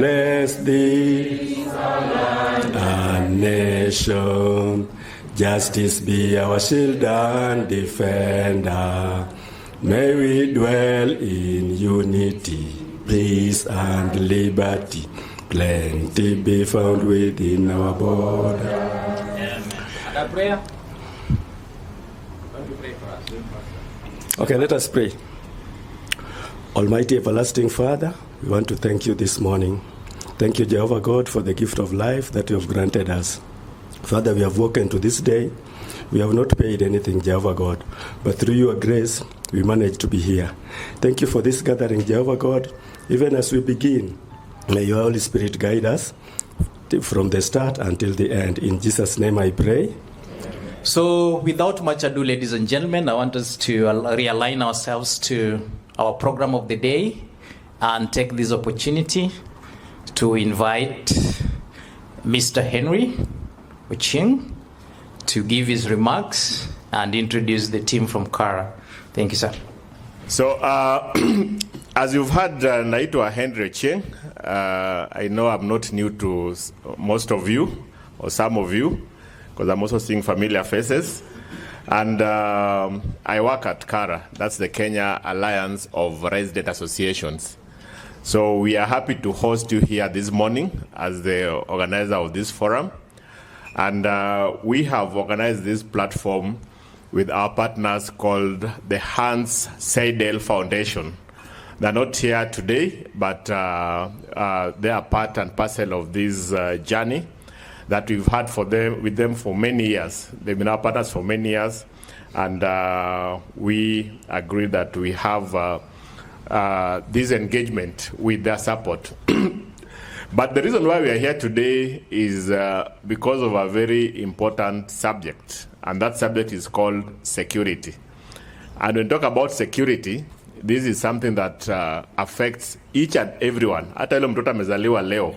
bless thee, our nation. Justice be our shield and defender. May we dwell in unity, peace and liberty. Plenty be found within our border. And a prayer? Don't you pray for us? Okay, let us pray. Almighty everlasting Father, we want to thank you this morning. Thank you, Jehovah God, for the gift of life that you have granted us. Father, we have woken to this day. We have not paid anything, Jehovah God, but through your grace, we managed to be here. Thank you for this gathering, Jehovah God. Even as we begin, may your Holy Spirit guide us from the start until the end. In Jesus' name I pray. So, without much ado, ladies and gentlemen, I want us to realign ourselves to our program of the day and take this opportunity to invite Mr. Henry Ochieng to give his remarks and introduce the team from Kara. Thank you, sir. So, as you've heard, naitwa Henry Ochieng. I know I'm not new to most of you, or some of you, because I'm also seeing familiar faces. And I work at Kara. That's the Kenya Alliance of Resident Associations. So we are happy to host you here this morning as the organizer of this forum. And we have organized this platform with our partners called the Hanns Seidel Foundation. They're not here today, but they are part and parcel of this journey that we've had with them for many years. They've been our partners for many years, and we agree that we have this engagement with their support. But the reason why we are here today is because of a very important subject, and that subject is called security. And when we talk about security, this is something that affects each and everyone. Hata ile mtoto amezaliwa leo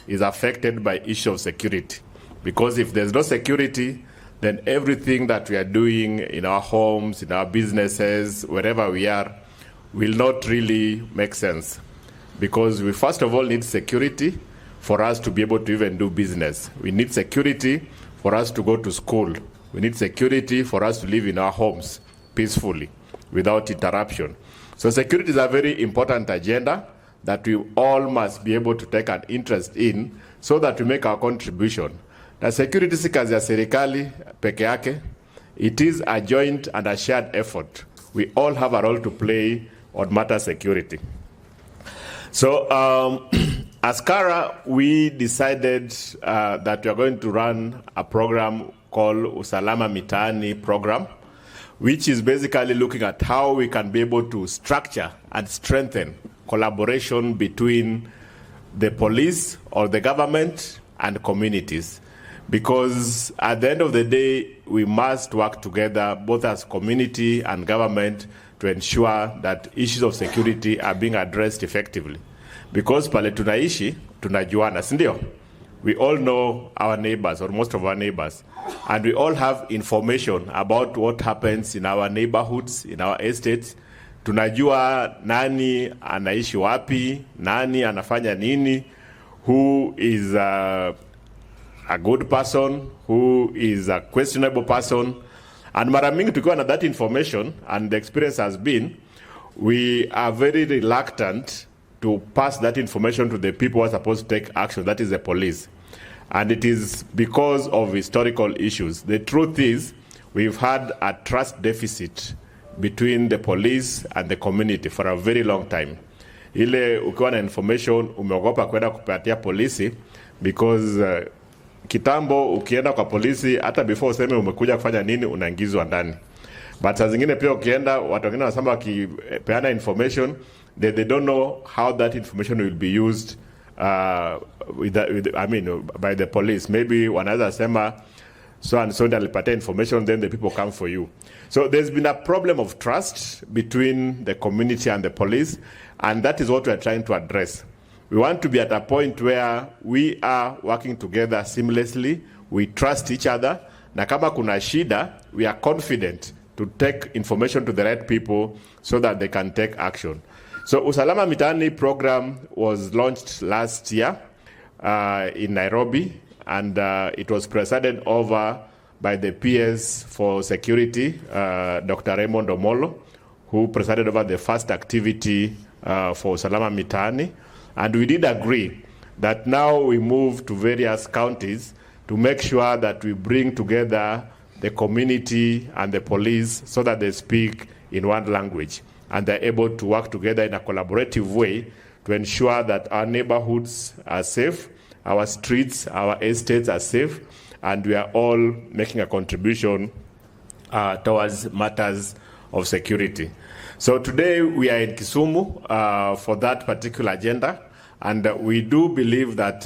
is affected by issue of security. Because if there's no security, then everything that we are doing in our homes, in our businesses, wherever we are, will not really make sense. Because we first of all need security for us to be able to even do business. We need security for us to go to school. We need security for us to live in our homes peacefully, without interruption. So security is a very important agenda that we all must be able to take an interest in so that we make our contribution. The security si kazi ya serikali peke yake. It is a joint and a shared effort. We all have a role to play on matter security. So as Kara, we decided that we are going to run a program called Usalama Mitaani program, which is basically looking at how we can be able to structure and strengthen collaboration between the police or the government and communities. Because at the end of the day, we must work together, both as community and government, to ensure that issues of security are being addressed effectively. Because pale tunaishi, tunajuana, sindio? We all know our neighbors, or most of our neighbors, and we all have information about what happens in our neighborhoods, in our estates. Tunajua nani anaishi wapi, nani anafanya nini, who is a good person, who is a questionable person. And mara mingi tukiwa na that information, and the experience has been, we are very reluctant to pass that information to the people who are supposed to take action, that is the police. And it is because of historical issues. The truth is, we've had a trust deficit between the police and the community for a very long time. Ile ukiwa na information, umeogopa kwenda kupatia polisi, because kitambo ukienda kwa polisi, hata before useme umekuja kufanya nini, unaingizwa ndani. But saa zingine pia ukienda, watu wengine wanasema wakipeana information, they don't know how that information will be used by the police. Maybe wanaweza sema so and so alipatia information, then the people come for you. So there's been a problem of trust between the community and the police, and that is what we are trying to address. We want to be at a point where we are working together seamlessly, we trust each other, na kama kuna shida, we are confident to take information to the right people so that they can take action. So Usalama Mitaani program was launched last year in Nairobi, and it was presided over by the PS for Security, Dr. Raymond Omolo, who presided over the first activity for Usalama Mitaani. And we did agree that now we move to various counties to make sure that we bring together the community and the police so that they speak in one language and they're able to work together in a collaborative way to ensure that our neighborhoods are safe, our streets, our estates are safe, and we are all making a contribution towards matters of security. So today we are in Kisumu for that particular agenda, and we do believe that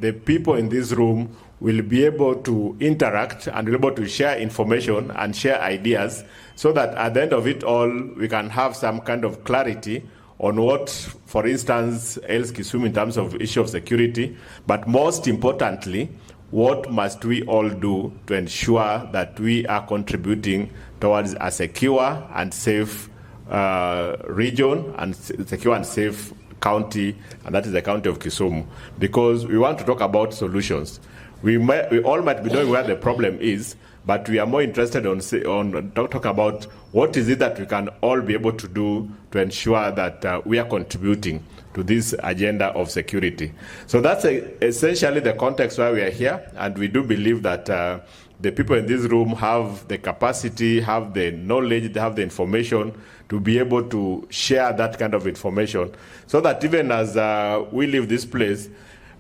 the people in this room will be able to interact and be able to share information and share ideas so that at the end of it all, we can have some kind of clarity on what, for instance, ails Kisumu in terms of issue of security, but most importantly, what must we all do to ensure that we are contributing towards a secure and safe region and secure and safe county, and that is the county of Kisumu, because we want to talk about solutions. We all might be knowing where the problem is, but we are more interested on talk about what is it that we can all be able to do to ensure that we are contributing to this agenda of security. So that's essentially the context why we are here, and we do believe that the people in this room have the capacity, have the knowledge, they have the information to be able to share that kind of information, so that even as we leave this place,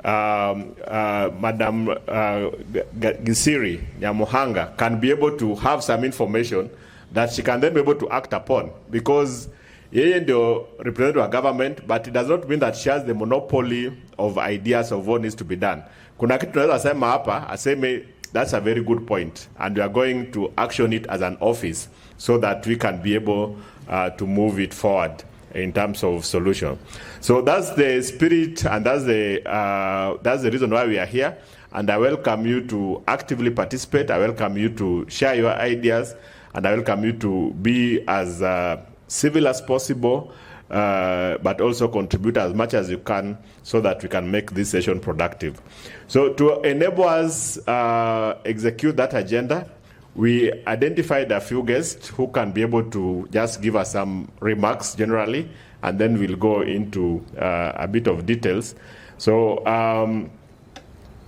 Madam Gisiri Nyamuhanga can be able to have some information that she can then be able to act upon, because yeye ndio representative of government, but it does not mean that she has the monopoly of ideas of what needs to be done. Kuna kitu tunaweza sema hapa, aseme that's a very good point, and we are going to action it as an office so that we can be able to move it forward in terms of solution. So that's the spirit, and that's the reason why we are here. And I welcome you to actively participate. I welcome you to share your ideas, and I welcome you to be as civil as possible, but also contribute as much as you can so that we can make this session productive. So to enable us execute that agenda, we identified a few guests who can be able to just give us some remarks generally, and then we'll go into a bit of details. So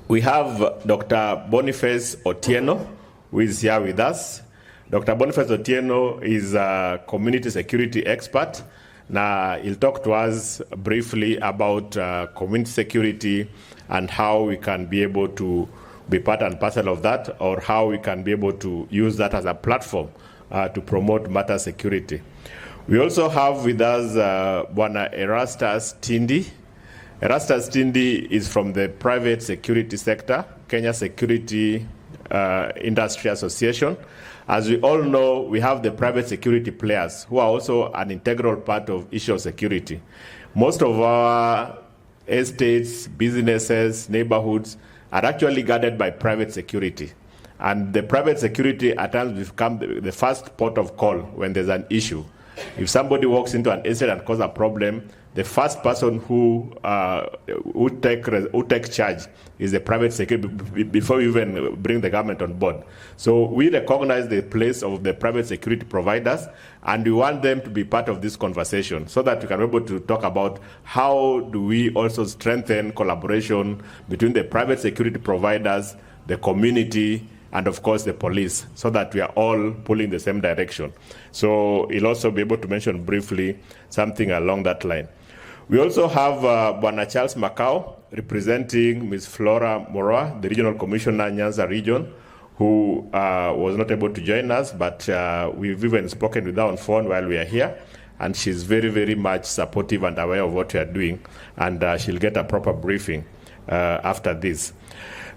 we have Dr. Boniface Otieno, who is here with us. Dr. Boniface Otieno is a community security expert. Now, he'll talk to us briefly about community security and how we can be able to be part and parcel of that, or how we can be able to use that as a platform to promote matter security. We also have with us Bwana Erastus Tindi. Erastus Tindi is from the private security sector, Kenya Security Industry Association. As we all know, we have the private security players who are also an integral part of issue of security. Most of our estates, businesses, neighborhoods are actually guarded by private security. And the private security at times become the first port of call when there's an issue. If somebody walks into an estate and causes a problem, the first person who take charge is the private security before you even bring the government on board. So we recognize the place of the private security providers, and we want them to be part of this conversation so that we can be able to talk about how do we also strengthen collaboration between the private security providers, the community, and of course the police, so that we are all pulling the same direction. So he'll also be able to mention briefly something along that line. We also have Bwana Charles Macau representing Ms. Flora Moroa, the Regional Commissioner, Nyanza Region, who was not able to join us, but we've even spoken with her on phone while we are here, and she's very, very much supportive and aware of what we are doing, and she'll get a proper briefing after this.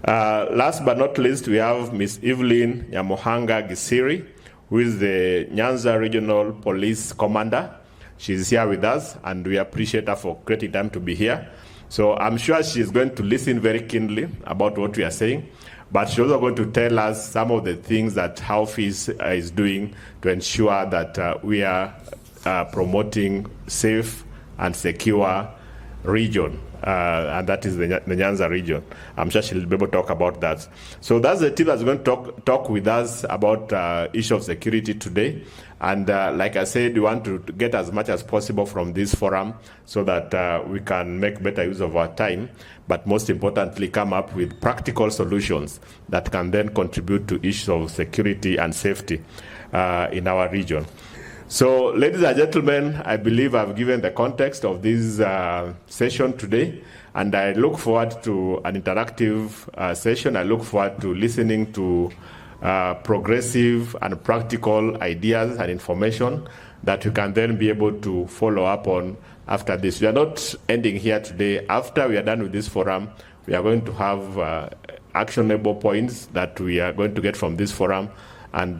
Last but not least, we have Ms. Evelyn Nyamuhanga Gisiri, who is the Nyanza Regional Police Commander. She's here with us, and we appreciate her for creating time to be here. So I'm sure she's going to listen very keenly about what we are saying, but she's also going to tell us some of the things that HAUFIS is doing to ensure that we are promoting safe and secure region, and that is the Nyanza region. I'm sure she'll be able to talk about that. So that's the team that's going to talk with us about issue of security today. And like I said, we want to get as much as possible from this forum so that we can make better use of our time, but most importantly, come up with practical solutions that can then contribute to issues of security and safety in our region. So, ladies and gentlemen, I believe I've given the context of this session today, and I look forward to an interactive session. I look forward to listening to progressive and practical ideas and information that you can then be able to follow up on after this. We are not ending here today. After we are done with this forum, we are going to have actionable points that we are going to get from this forum, and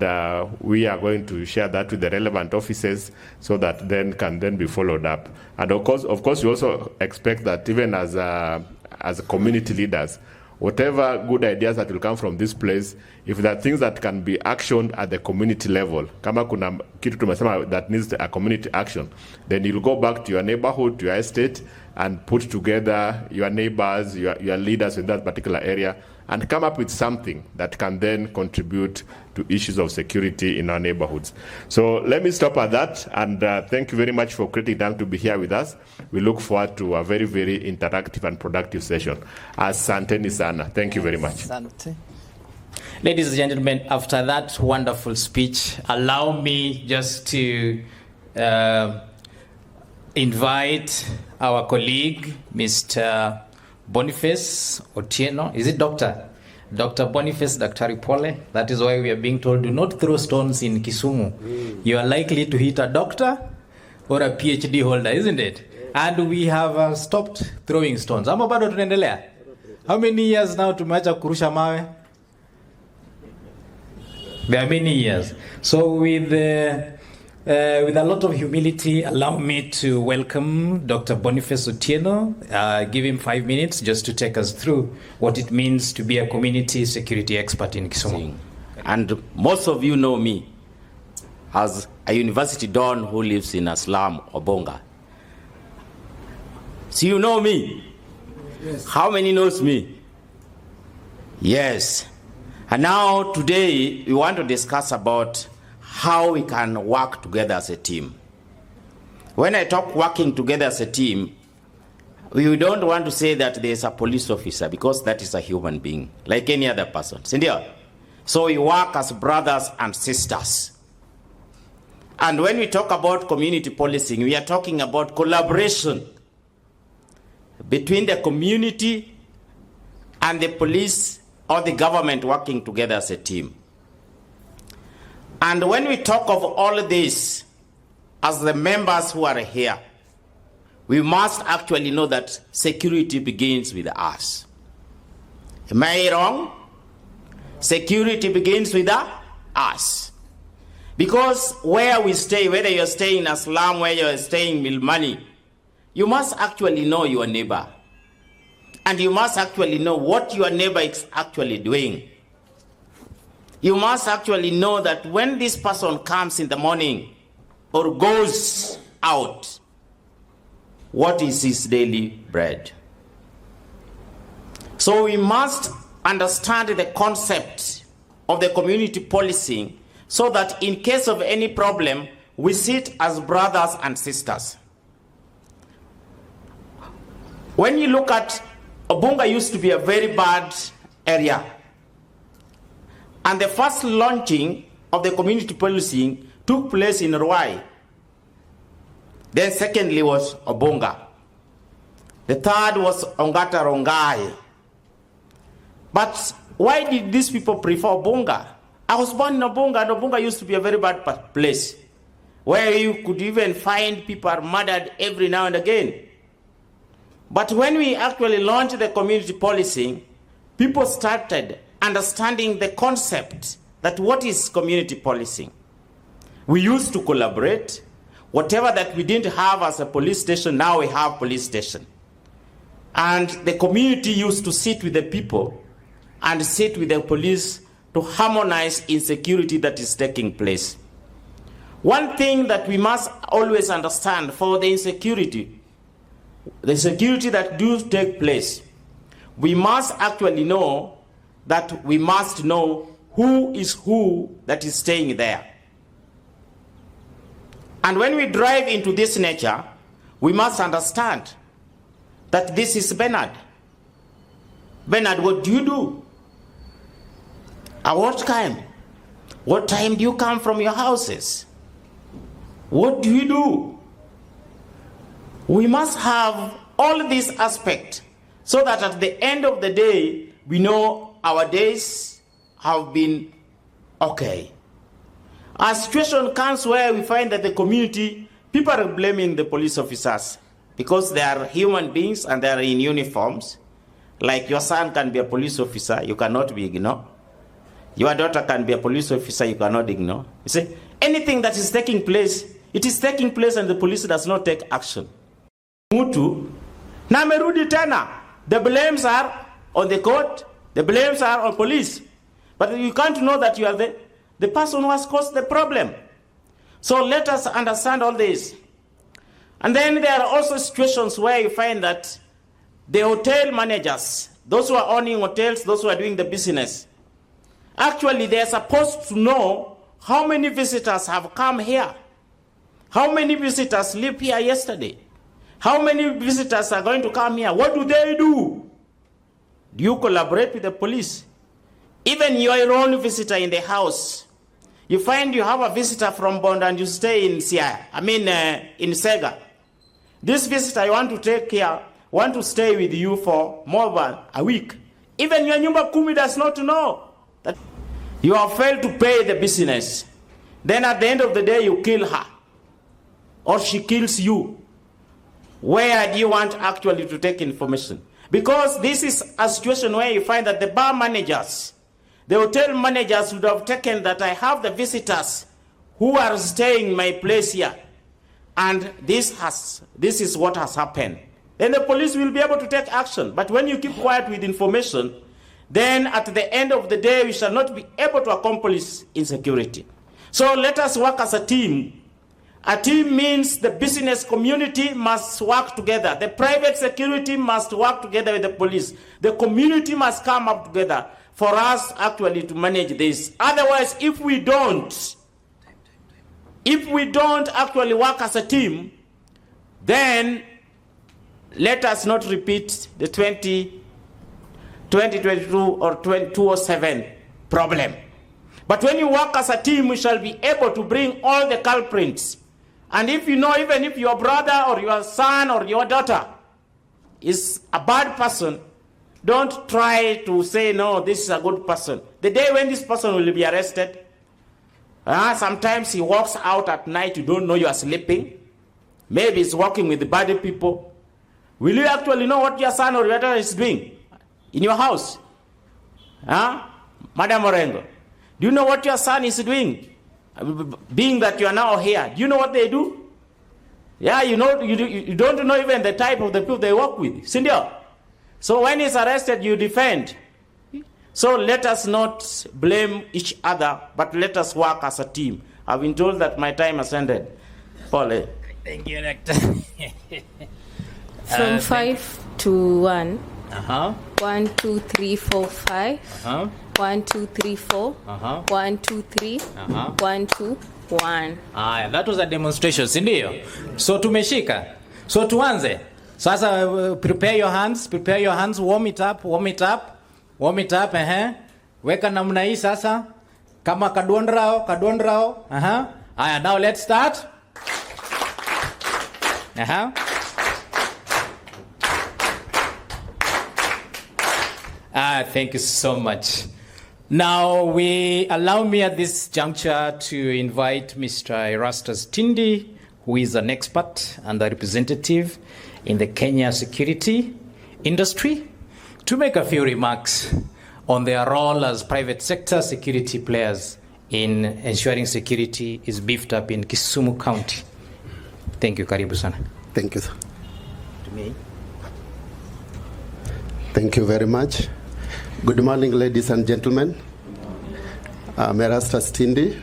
we are going to share that with the relevant offices so that then can then be followed up. And of course, we also expect that even as community leaders, whatever good ideas that will come from this place, if there are things that can be actioned at the community level, kama kuna kitu tumesema that needs a community action, then you'll go back to your neighborhood, to your estate, and put together your neighbors, your leaders in that particular area, and come up with something that can then contribute to issues of security in our neighborhoods. So let me stop at that, and thank you very much for creating time to be here with us. We look forward to a very, very interactive and productive session. Asanteni sana. Thank you very much. Asante. Ladies and gentlemen, after that wonderful speech, allow me just to invite our colleague, Mr. Boniface Otieno. Is it Doctor? Dr. Boniface Daktari Pole. That is why we are being told, do not throw stones in Kisumu. You are likely to hit a doctor or a PhD holder, isn't it? And we have stopped throwing stones. Ama bado tunaendelea? How many years now tumeacha kurusha mawe? There are many years. So with a lot of humility, allow me to welcome Dr. Boniface Otieno. Give him 5 minutes just to take us through what it means to be a community security expert in Kisumu. And most of you know me as a university don who lives in a slum, Obonga. So you know me? Yes. How many knows me? Yes. And now today we want to discuss about how we can work together as a team. When I talk working together as a team, we don't want to say that there's a police officer, because that is a human being, like any other person. So we work as brothers and sisters. And when we talk about community policing, we are talking about collaboration between the community and the police or the government working together as a team. And when we talk of all this, as the members who are here, we must actually know that security begins with us. Am I wrong? Security begins with us. Because where we stay, whether you're staying in a slum, where you're staying in Milmani, you must actually know your neighbor. And you must actually know what your neighbor is actually doing. You must actually know that when this person comes in the morning or goes out, what is his daily bread? So we must understand the concept of the community policing so that in case of any problem, we sit as brothers and sisters. When you look at Obunga, used to be a very bad area. And the first launching of the community policing took place in Ruai. Then secondly was Obunga. The third was Ongata Rongai. But why did these people prefer Obunga? I was born in Obunga, and Obunga used to be a very bad place, where you could even find people are murdered every now and again. But when we actually launched the community policing, people started understanding the concept that what is community policing. We used to collaborate. Whatever that we didn't have as a police station, now we have police station. And the community used to sit with the people and sit with the police to harmonize insecurity that is taking place. One thing that we must always understand for the insecurity, the security that do take place, we must actually know that we must know who is who that is staying there. And when we drive into this nature, we must understand that this is Bernard. Bernard, what do you do? At what time? What time do you come from your houses? What do you do? We must have all these aspects so that at the end of the day, we know our days have been okay. A situation comes where we find that the community, people are blaming the police officers because they are human beings and they are in uniforms. Like your son can be a police officer, you cannot be ignored. Your daughter can be a police officer, you cannot ignore. You see, anything that is taking place, it is taking place and the police does not take action. Mutu, na merudi tena. The blames are on the court, the blames are on police. But you can't know that you are the person who has caused the problem. So let us understand all this. And then there are also situations where you find that the hotel managers, those who are owning hotels, those who are doing the business, actually they are supposed to know how many visitors have come here, how many visitors lived here yesterday, how many visitors are going to come here. What do they do? Do you collaborate with the police? Even your own visitor in the house, you find you have a visitor from Bond and you stay in in Sega. This visitor you want to take care, want to stay with you for more than a week. Even your nyumba kumi does not know that you have failed to pay the business. Then at the end of the day, you kill her. Or she kills you. Where do you want actually to take information? Because this is a situation where you find that the bar managers, the hotel managers would have taken that I have the visitors who are staying in my place here. And this is what has happened. Then the police will be able to take action. But when you keep quiet with information, then at the end of the day, we shall not be able to accomplish insecurity. So let us work as a team. A team means the business community must work together. The private security must work together with the police. The community must come up together for us actually to manage this. Otherwise, if we don't actually work as a team, then let us not repeat the 2022 or 2007 problem. But when you work as a team, we shall be able to bring all the culprits. And if you know, even if your brother or your son or your daughter is a bad person, don't try to say, no, this is a good person. The day when this person will be arrested, sometimes he walks out at night, you don't know you are sleeping. Maybe he's working with the bad people. Will you actually know what your son or your daughter is doing in your house? Madam Orengo, do you know what your son is doing? Being that you are now here, do you know what they do? Yeah, you don't know even the type of the people they work with. Sindio? So when he's arrested, you defend. So let us not blame each other, but let us work as a team. I've been told that my time has ended. Paul. Thank you, Rector. From 5 to 1. 1, 2, 3, 4, 5. 1, 2, 3, 4. 1, 2, 3. 1, 2, 1. That was a demonstration, sindio? So tumeshika. So tuanze. Sasa prepare your hands, warm it up. Weka namna hii sasa. Kama kadondrao. Now let's start. Thank you so much. Now, allow me at this juncture to invite Mr. Erastus Tindi, who is an expert and a representative in the Kenya security industry, to make a few remarks on their role as private sector security players in ensuring security is beefed up in Kisumu County. Thank you, karibu sana. Thank you. To me. Thank you very much. Good morning, ladies and gentlemen. I'm Erastus Tindi.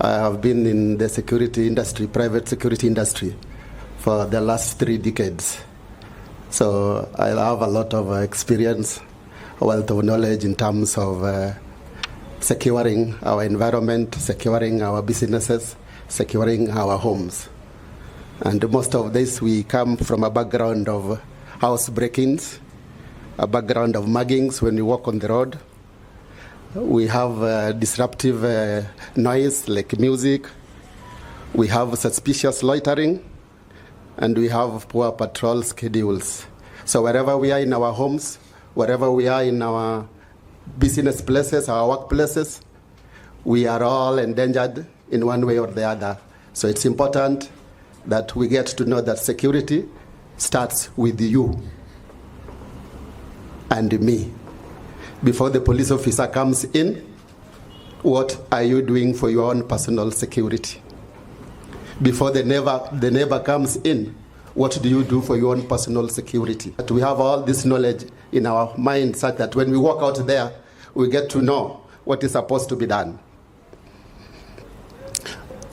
I have been in the security industry, private security industry, for the last 3 decades. So I have a lot of experience, a wealth of knowledge in terms of securing our environment, securing our businesses, securing our homes. And most of this, we come from a background of house break-ins, a background of muggings when you walk on the road. We have disruptive noise like music. We have suspicious loitering, and we have poor patrol schedules. So wherever we are in our homes, wherever we are in our business places, our workplaces, we are all endangered in one way or the other. So it's important that we get to know that security starts with you and me. Before the police officer comes in, what are you doing for your own personal security? Before the neighbor comes in, what do you do for your own personal security? That we have all this knowledge in our mind such that when we walk out there, we get to know what is supposed to be done.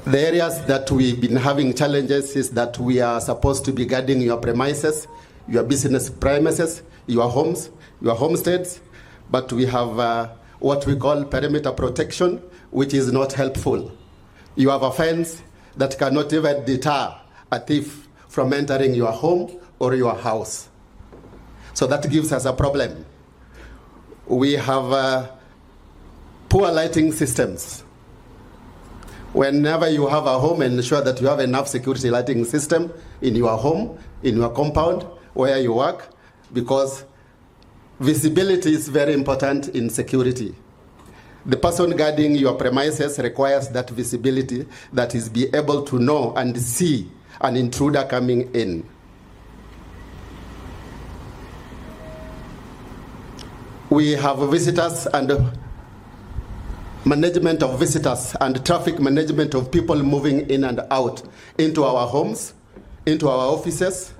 The areas that we've been having challenges is that we are supposed to be guarding your premises, your business premises, your homes, your homesteads, but we have what we call perimeter protection, which is not helpful. You have a fence that cannot even deter a thief from entering your home or your house. So that gives us a problem. We have poor lighting systems. Whenever you have a home, ensure that you have enough security lighting system in your home, in your compound, where you work, because visibility is very important in security. The person guarding your premises requires that visibility, that is be able to know and see an intruder coming in. We have visitors and management of visitors and traffic management of people moving in and out into our homes, into our offices.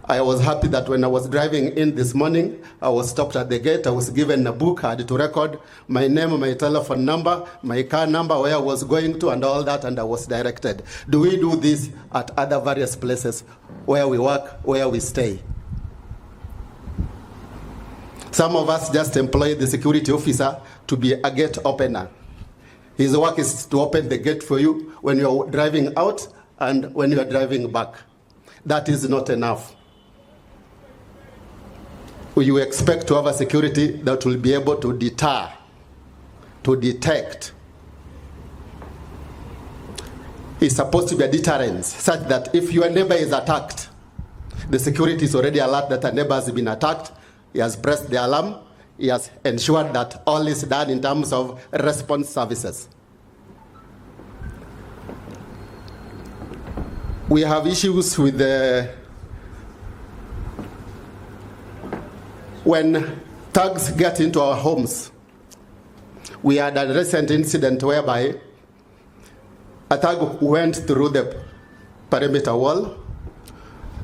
I was happy that when I was driving in this morning, I was stopped at the gate. I was given a book. I had to record my name, my telephone number, my car number, where I was going to, and all that, and I was directed. Do we do this at other various places where we work, where we stay? Some of us just employ the security officer to be a gate opener. His work is to open the gate for you when you're driving out and when you're driving back. That is not enough. You expect to have a security that will be able to deter, to detect. It's supposed to be a deterrence, such that if your neighbor is attacked, the security is already alert that a neighbor has been attacked. He has pressed the alarm. He has ensured that all is done in terms of response services. We have issues with when thugs get into our homes. We had a recent incident whereby a thug went through the perimeter wall,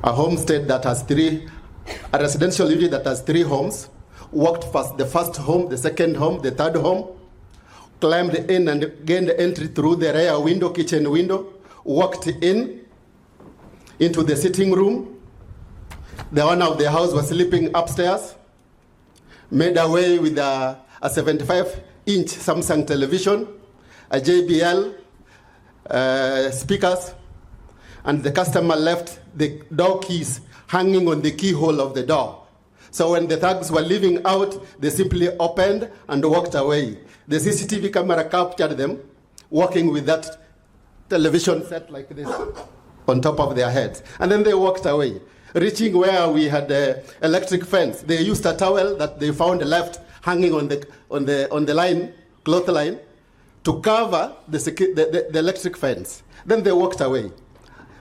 a homestead that has a residential unit that has 3 homes, walked past the first home, the second home, the third home, climbed in and gained entry through the rear window, kitchen window, walked into the sitting room. The owner of the house was sleeping upstairs, made away with a 75-inch Samsung television, a JBL, speakers, and the customer left the door keys hanging on the keyhole of the door. So when the thugs were leaving out, they simply opened and walked away. The CCTV camera captured them walking with that television set like this on top of their heads. And then they walked away, reaching where we had the electric fence. They used a towel that they found left hanging on the line, cloth line, to cover the electric fence. Then they walked away.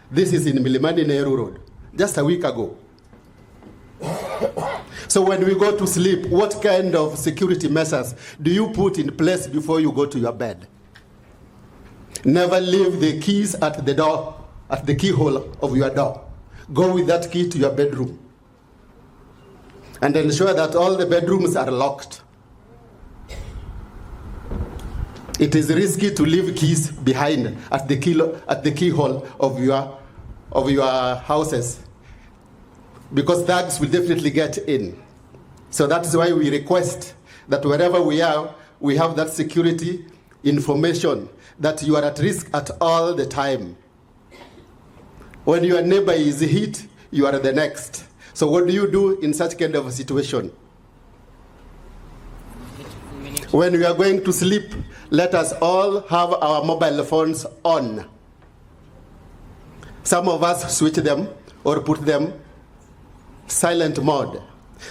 This is in Milimani Nehru Road, just a week ago. So when we go to sleep, what kind of security measures do you put in place before you go to your bed? Never leave the keys at the door, at the keyhole of your door. Go with that key to your bedroom. And ensure that all the bedrooms are locked. It is risky to leave keys behind at the keyhole of of your houses, because thugs will definitely get in. So that's why we request that wherever we are, we have that security information that you are at risk at all the time. When your neighbor is hit, you are the next. So what do you do in such kind of a situation? When we are going to sleep, let us all have our mobile phones on. Some of us switch them or put them silent mode.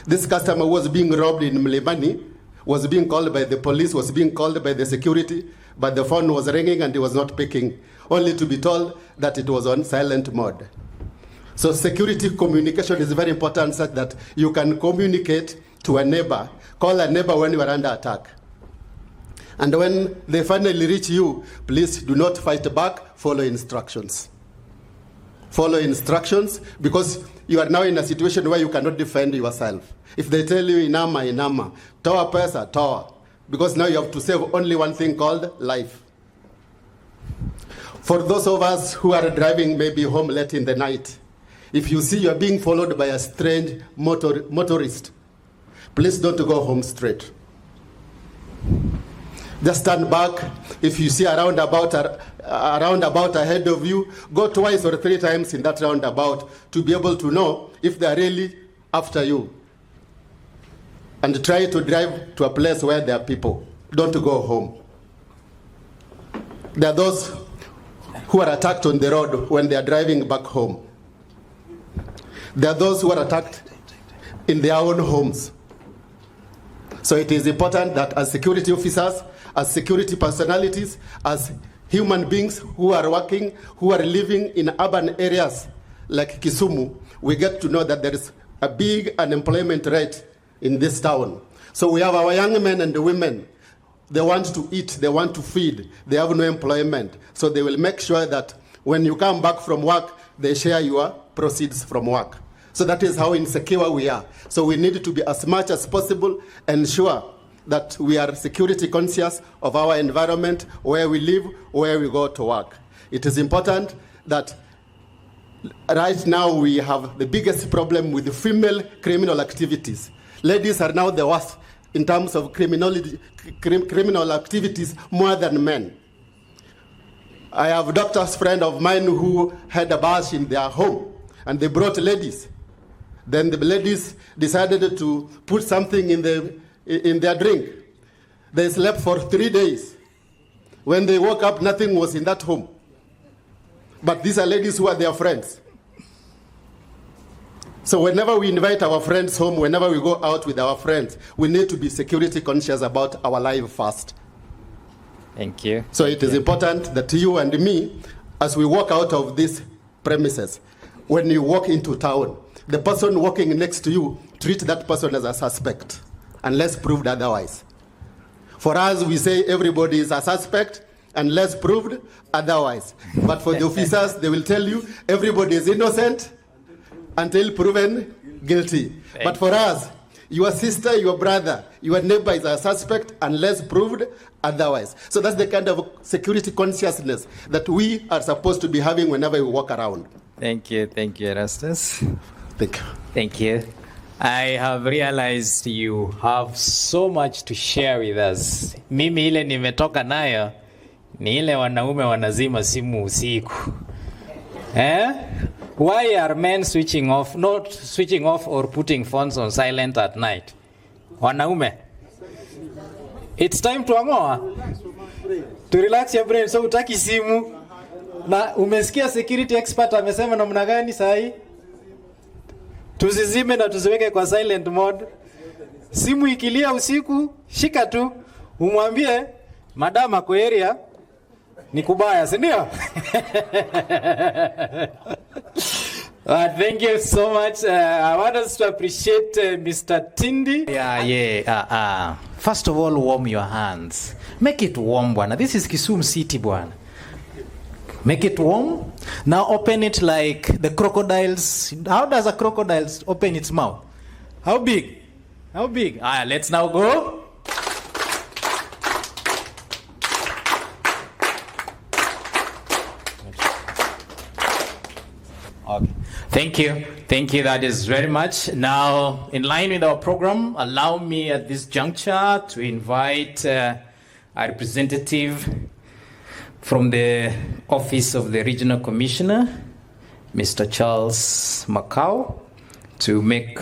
This customer was being robbed in Mitaani, was being called by the police, was being called by the security, but the phone was ringing and he was not picking, only to be told that it was on silent mode. So security communication is very important, such that you can communicate to a neighbor, call a neighbor when you are under attack. And when they finally reach you, please do not fight back, follow instructions. Follow instructions, because you are now in a situation where you cannot defend yourself. If they tell you inama, inama, toa pesa, toa, because now you have to save only one thing called life. For those of us who are driving maybe home late in the night, if you see you are being followed by a strange motorist, please don't go home straight. Just stand back. If you see a roundabout ahead of you, go twice or 3 times in that roundabout to be able to know if they are really after you. And try to drive to a place where there are people. Don't go home. There are those who are attacked on the road when they are driving back home. There are those who are attacked in their own homes. So it is important that as security officers, as security personalities, as human beings who are working, who are living in urban areas like Kisumu, we get to know that there is a big unemployment rate in this town. So we have our young men and women. They want to eat, they want to feed, they have no employment. So they will make sure that when you come back from work, they share your proceeds from work. So that is how insecure we are. So we need to be as much as possible ensure that we are security conscious of our environment, where we live, where we go to work. It is important that right now we have the biggest problem with the female criminal activities. Ladies are now the worst in terms of criminal activities more than men. I have a doctor's friend of mine who had a bash in their home, and they brought ladies. Then the ladies decided to put something in their drink. They slept for 3 days. When they woke up, nothing was in that home. But these are ladies who are their friends. So whenever we invite our friends home, whenever we go out with our friends, we need to be security conscious about our life first. Thank you. So it is important that you and me, as we walk out of these premises, when you walk into town, the person walking next to you, treat that person as a suspect, unless proved otherwise. For us, we say everybody is a suspect, unless proved otherwise. But for the officers, they will tell you everybody is innocent until proven guilty. But for us, your sister, your brother, your neighbor is a suspect unless proved otherwise. So that's the kind of security consciousness that we are supposed to be having whenever we walk around. Thank you, Erastus. Thank you. Thank you. I have realized you have so much to share with us. Mimi ile nimetoka nayo ni ile wanaume wanazima simu usiku. Why are men not switching off or putting phones on silent at night? Wanaume. It's time to angoa. To relax your brain. So utaki simu. Na umesikia security expert amesema namna gani sahi? Tuzizime na tuziweke kwa silent mode. Simu ikilia usiku, shika tu, umwambie madama kwa area ni kubaya, si ndio? Thank you so much. I want us to appreciate Mr. Tindi. First of all, warm your hands. Make it warm, bwana. This is Kisumu City, bwana. Make it warm. Now open it like the crocodiles. How does a crocodile open its mouth? How big? How big? Let's now go. Thank you. Thank you. That is very much. Now, in line with our program, allow me at this juncture to invite a representative from the Office of the Regional Commissioner, Mr. Charles Macau, to make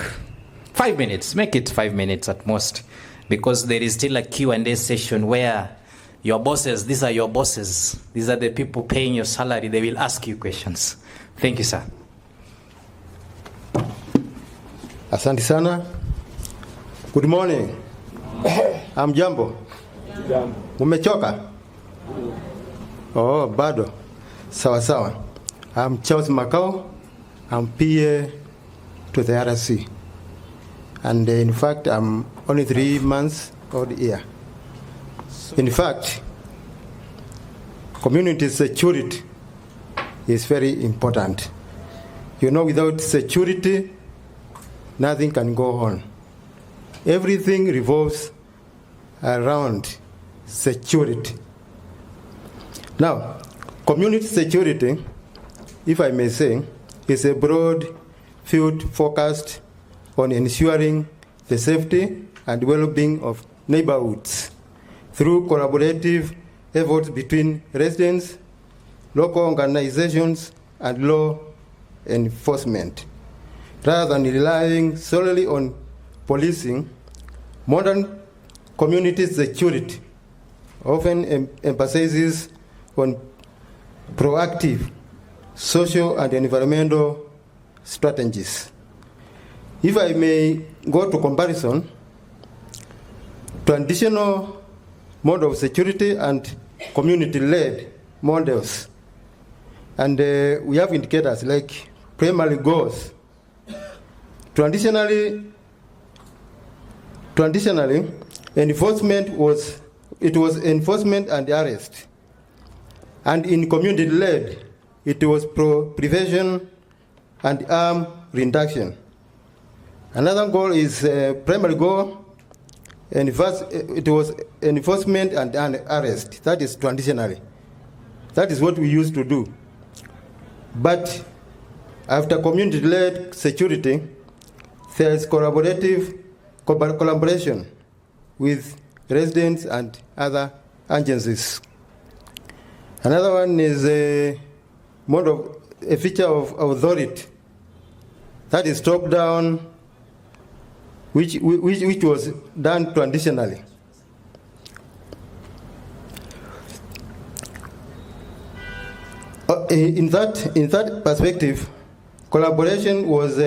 5 minutes. Make it 5 minutes at most, because there is still a Q&A session where your bosses, these are your bosses, these are the people paying your salary, they will ask you questions. Thank you, sir. Asante sana. Good morning. Hamjambo? Mumechoka? Oh, bado. Sawa sawa. I'm Charles Macau. I'm PA to the RSC. And in fact, I'm only 3 months old here. In fact, community security is very important. You know, without security, nothing can go on. Everything revolves around security. Now, community security, if I may say, is a broad field focused on ensuring the safety and well-being of neighborhoods through collaborative efforts between residents, local organizations, and law enforcement. Rather than relying solely on policing, modern community security often emphasizes on proactive social and environmental strategies. If I may go to comparison, traditional mode of security and community-led models, and we have indicators like primary goals. Traditionally, enforcement was enforcement and arrest, and in community-led, it was prevention and harm reduction. Another goal is primary goal, and first it was enforcement and arrest. That is traditionally. That is what we used to do. But after community-led security, there is collaboration with residents and other agencies. Another one is a feature of authority. That is top-down, which was done traditionally. In that perspective, collaboration was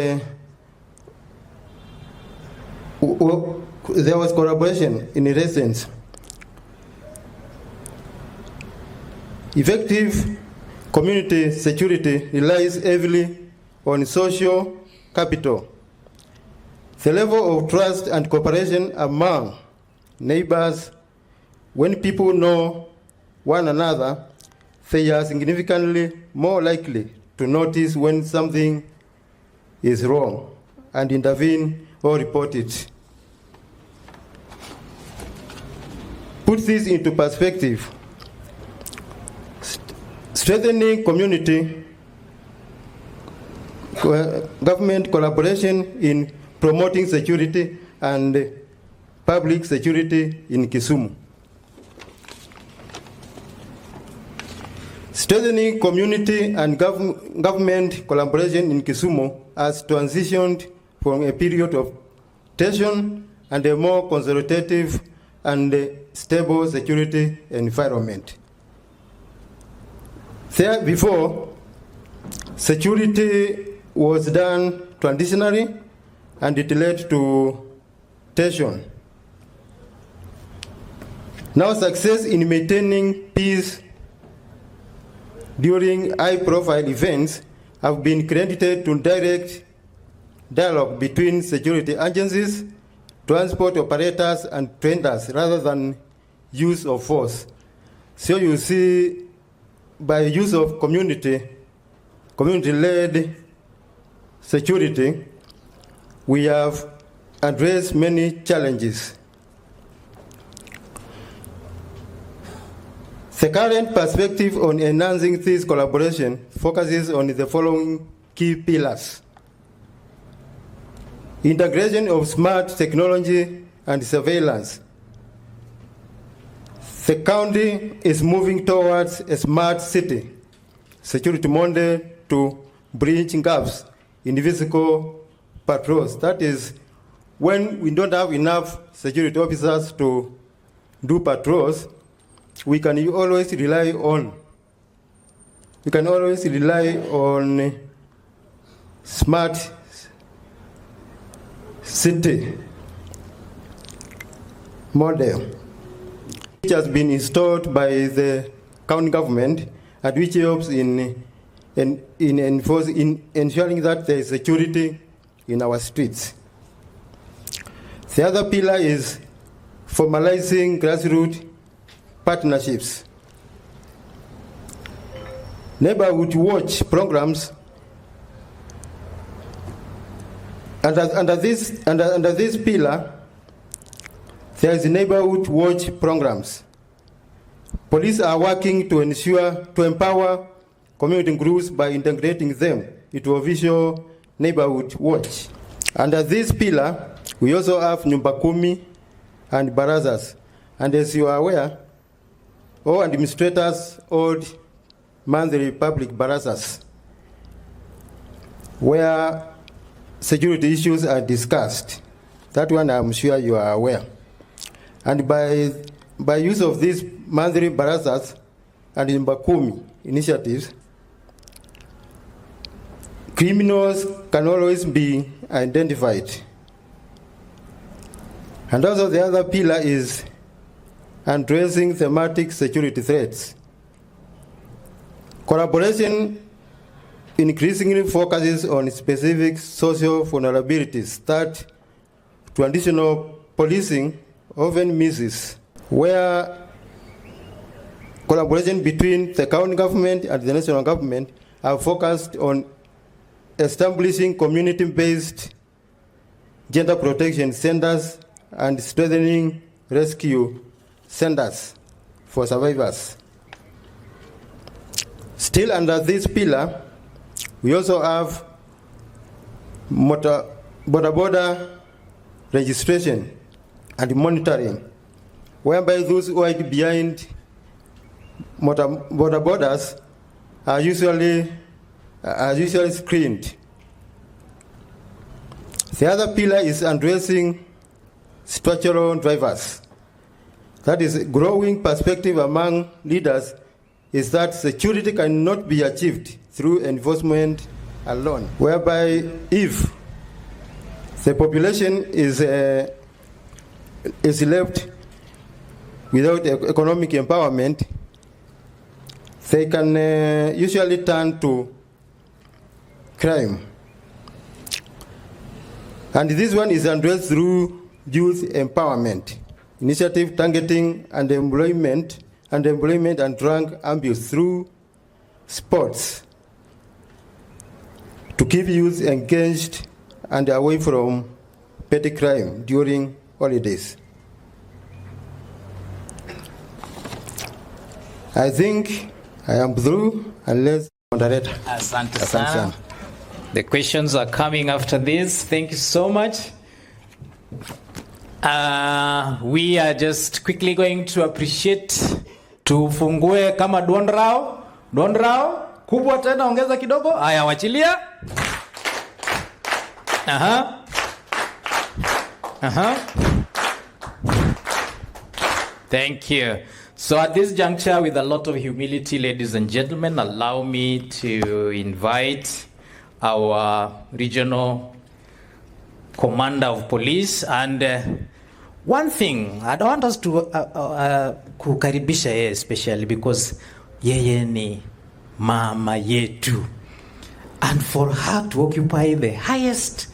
there was collaboration in residents. Effective community security relies heavily on social capital. The level of trust and cooperation among neighbors, when people know one another, they are significantly more likely to notice when something is wrong and intervene or report it. Put this into perspective. Strengthening community government collaboration in promoting security and public security in Kisumu. Strengthening community and government collaboration in Kisumu has transitioned from a period of tension and a more conservative and stable security environment. There before, security was done traditionally and it led to tension. Now success in maintaining peace during high-profile events have been credited to direct dialogue between security agencies, transport operators, and traders rather than use of force. So you see, by use of community-led security, we have addressed many challenges. The current perspective on enhancing this collaboration focuses on the following key pillars. Integration of smart technology and surveillance. The county is moving towards a smart city security model to bridge gaps in physical patrols. That is, when we don't have enough security officers to do patrols, we can always rely on smart city model, which has been installed by the county government and which helps in ensuring that there is security in our streets. The other pillar is formalizing grassroots partnerships. Neighborhood watch programs. Under this pillar, there is neighborhood watch programs. Police are working to empower community groups by integrating them into official neighborhood watch. Under this pillar, we also have Nyumba Kumi and Barazas. And as you are aware, all administrators hold monthly public barazas where security issues are discussed. That one I'm sure you are aware. And by use of these monthly barazas and Nyumba Kumi initiatives, criminals can always be identified. And also the other pillar is addressing thematic security threats. Collaboration increasingly focuses on specific social vulnerabilities that traditional policing often misses, where collaboration between the county government and the national government are focused on establishing community-based gender protection centers and strengthening rescue centers for survivors. Still under this pillar, we also have border registration and monitoring, whereby those who are behind borders are usually screened. The other pillar is addressing structural drivers. That is, a growing perspective among leaders is that security cannot be achieved through enforcement alone, whereby if the population is left without economic empowerment, they can usually turn to crime. And this one is addressed through youth empowerment initiative targeting unemployment and drug abuse through sports to keep youth engaged and away from petty crime during holidays. I think I am through, unless moderator. Asante sana. The questions are coming after this. Thank you so much. We are just quickly going to appreciate. Tufungue kama Donrao kubwa tena, ongeza kidogo. Haya, wachilia. Thank you. So at this juncture, with a lot of humility, ladies and gentlemen, allow me to invite our regional commander of police. And one thing, I don't want us to kukaribisha yeye especially because yeye ni mama yetu. And for her to occupy the highest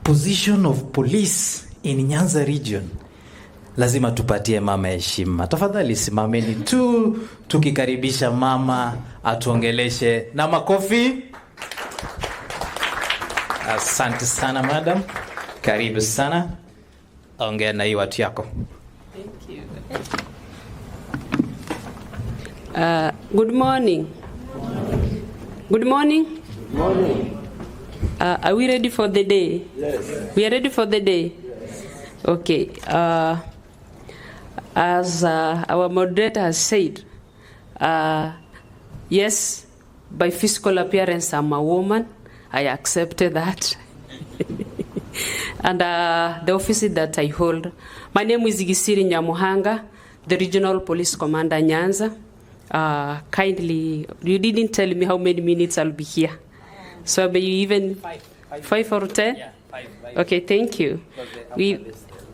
position of police in Nyanza region, lazima tupatie mama heshima. Tafadhali simameni tu tukikaribisha mama atuongeleshe na makofi. Asante sana madam. Karibu sana. Ongea na hii watu yako. Thank you. Good morning. Good morning. Morning. Are we ready for the day? Yes. We are ready for the day? Yes. Okay. As our moderator has said, yes, by physical appearance, I'm a woman. I accepted that. And the office that I hold, my name is Gisiri Nyamuhanga, the Regional Police Commander Nyanza. Kindly, you didn't tell me how many minutes I'll be here. So maybe even 5 or 10? Yeah, 5. Okay, thank you.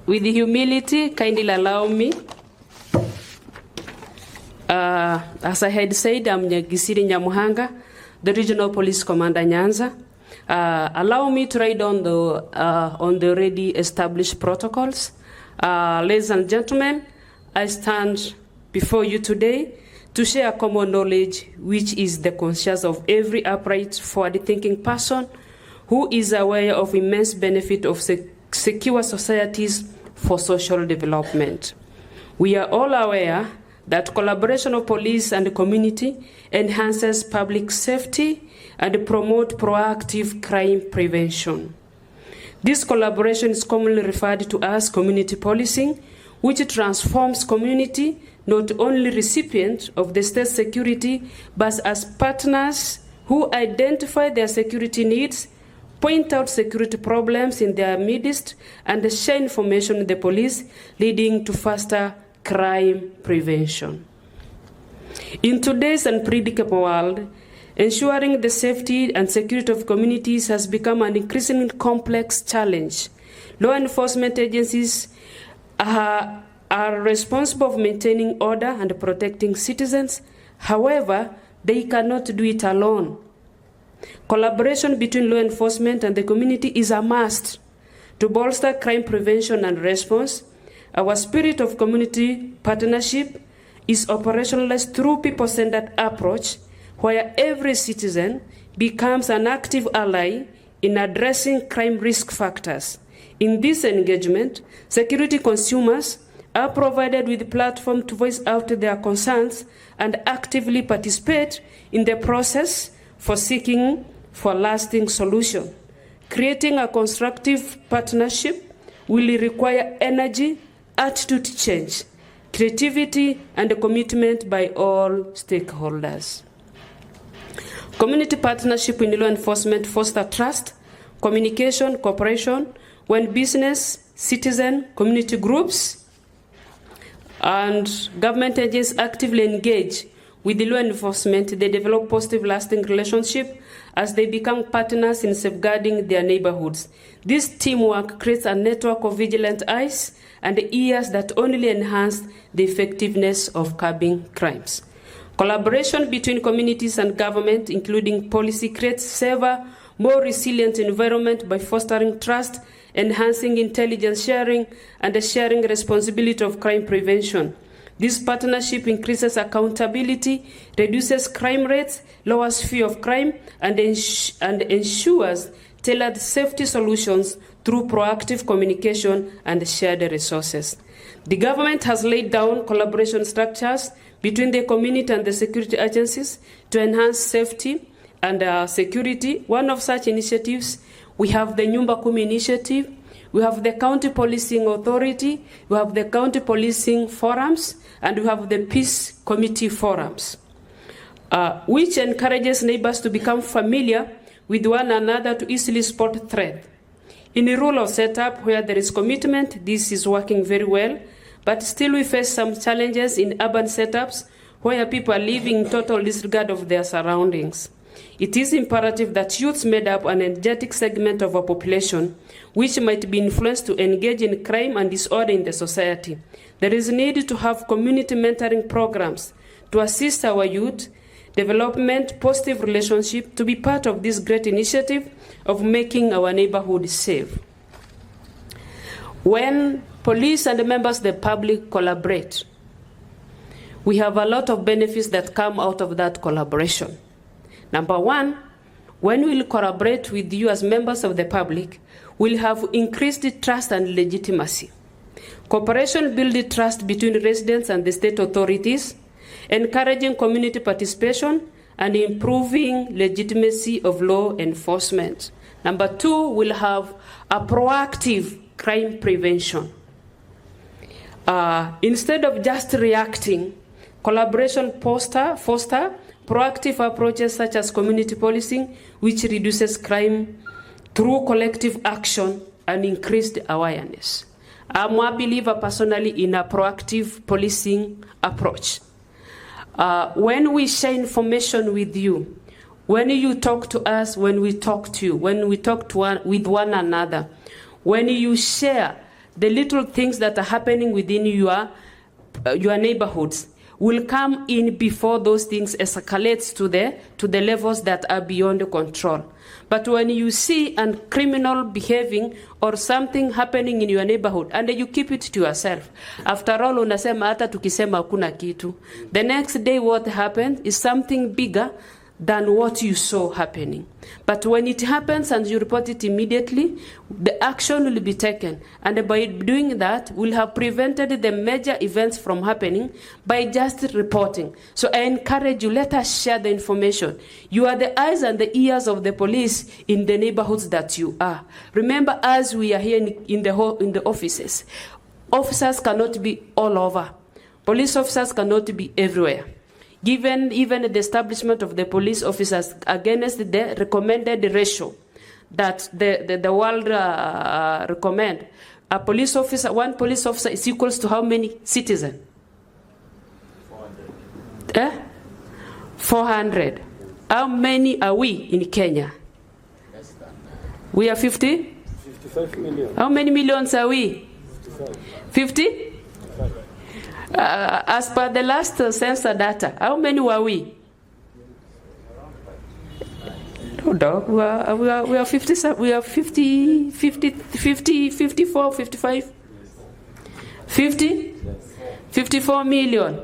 With humility, kindly allow me. As I had said, I'm Gisiri Nyamuhanga, the Regional Police Commander Nyanza. Allow me to ride on the already established protocols. Ladies and gentlemen, I stand before you today to share common knowledge, which is the conscience of every upright, forward-thinking person who is aware of immense benefit of secure societies for social development. We are all aware that collaboration of police and the community enhances public safety and promote proactive crime prevention. This collaboration is commonly referred to as community policing, which transforms community not only recipients of the state security, but as partners who identify their security needs, point out security problems in their midst, and share information with the police, leading to faster crime prevention. In today's unpredictable world, ensuring the safety and security of communities has become an increasingly complex challenge. Law enforcement agencies are responsible for maintaining order and protecting citizens. However, they cannot do it alone. Collaboration between law enforcement and the community is a must to bolster crime prevention and response. Our spirit of community partnership is operationalized through people-centered approach, where every citizen becomes an active ally in addressing crime risk factors. In this engagement, security consumers are provided with a platform to voice out their concerns and actively participate in the process for seeking for lasting solution. Creating a constructive partnership will require energy, attitude change, creativity, and a commitment by all stakeholders. Community partnership in law enforcement foster trust, communication, cooperation, when business, citizen, community groups, and government agents actively engage with the law enforcement, they develop positive lasting relationship as they become partners in safeguarding their neighborhoods. This teamwork creates a network of vigilant eyes and ears that only enhance the effectiveness of curbing crimes. Collaboration between communities and government, including policy, creates safer, more resilient environment by fostering trust, enhancing intelligence sharing, and the sharing responsibility of crime prevention. This partnership increases accountability, reduces crime rates, lowers fear of crime, and ensures tailored safety solutions through proactive communication and shared resources. The government has laid down collaboration structures between the community and the security agencies to enhance safety and security. One of such initiatives, we have the Nyumba Kumi initiative, we have the County Policing Authority, we have the County Policing Forums, and we have the Peace Committee Forums, which encourages neighbors to become familiar with one another to easily spot threat. In a rural setup where there is commitment, this is working very well, but still we face some challenges in urban setups where people are living in total disregard of their surroundings. It is imperative that youths made up an energetic segment of our population, which might be influenced to engage in crime and disorder in the society. There is a need to have community mentoring programs to assist our youth development, positive relationship, to be part of this great initiative of making our neighborhood safe. When police and members of the public collaborate, we have a lot of benefits that come out of that collaboration. Number one, when we'll collaborate with you as members of the public, we'll have increased trust and legitimacy. Cooperation builds trust between residents and the state authorities, encouraging community participation and improving legitimacy of law enforcement. Number 2, we'll have a proactive crime prevention. Instead of just reacting, collaboration foster proactive approaches such as community policing, which reduces crime through collective action and increased awareness. I'm a believer personally in a proactive policing approach. When we share information with you, when you talk to us, when we talk to you, when we talk with one another, when you share the little things that are happening within your neighborhoods, will come in before those things escalates to the levels that are beyond control. But when you see a criminal behaving or something happening in your neighborhood and you keep it to yourself, after all unasema hata tukisema hakuna kitu, the next day what happened is something bigger than what you saw happening. But when it happens and you report it immediately, the action will be taken. And by doing that, we'll have prevented the major events from happening by just reporting. So I encourage you, let us share the information. You are the eyes and the ears of the police in the neighborhoods that you are. Remember, as we are here in the offices, officers cannot be all over. Police officers cannot be everywhere. Given even the establishment of the police officers against the recommended ratio that the world recommend, one police officer is equals to how many citizens? 400. 400. How many are we in Kenya? We are 50? 55 million. How many millions are we? 50? As per the last census data, how many were we? We are 50, we are 50, 54, 55? 50? 54 million.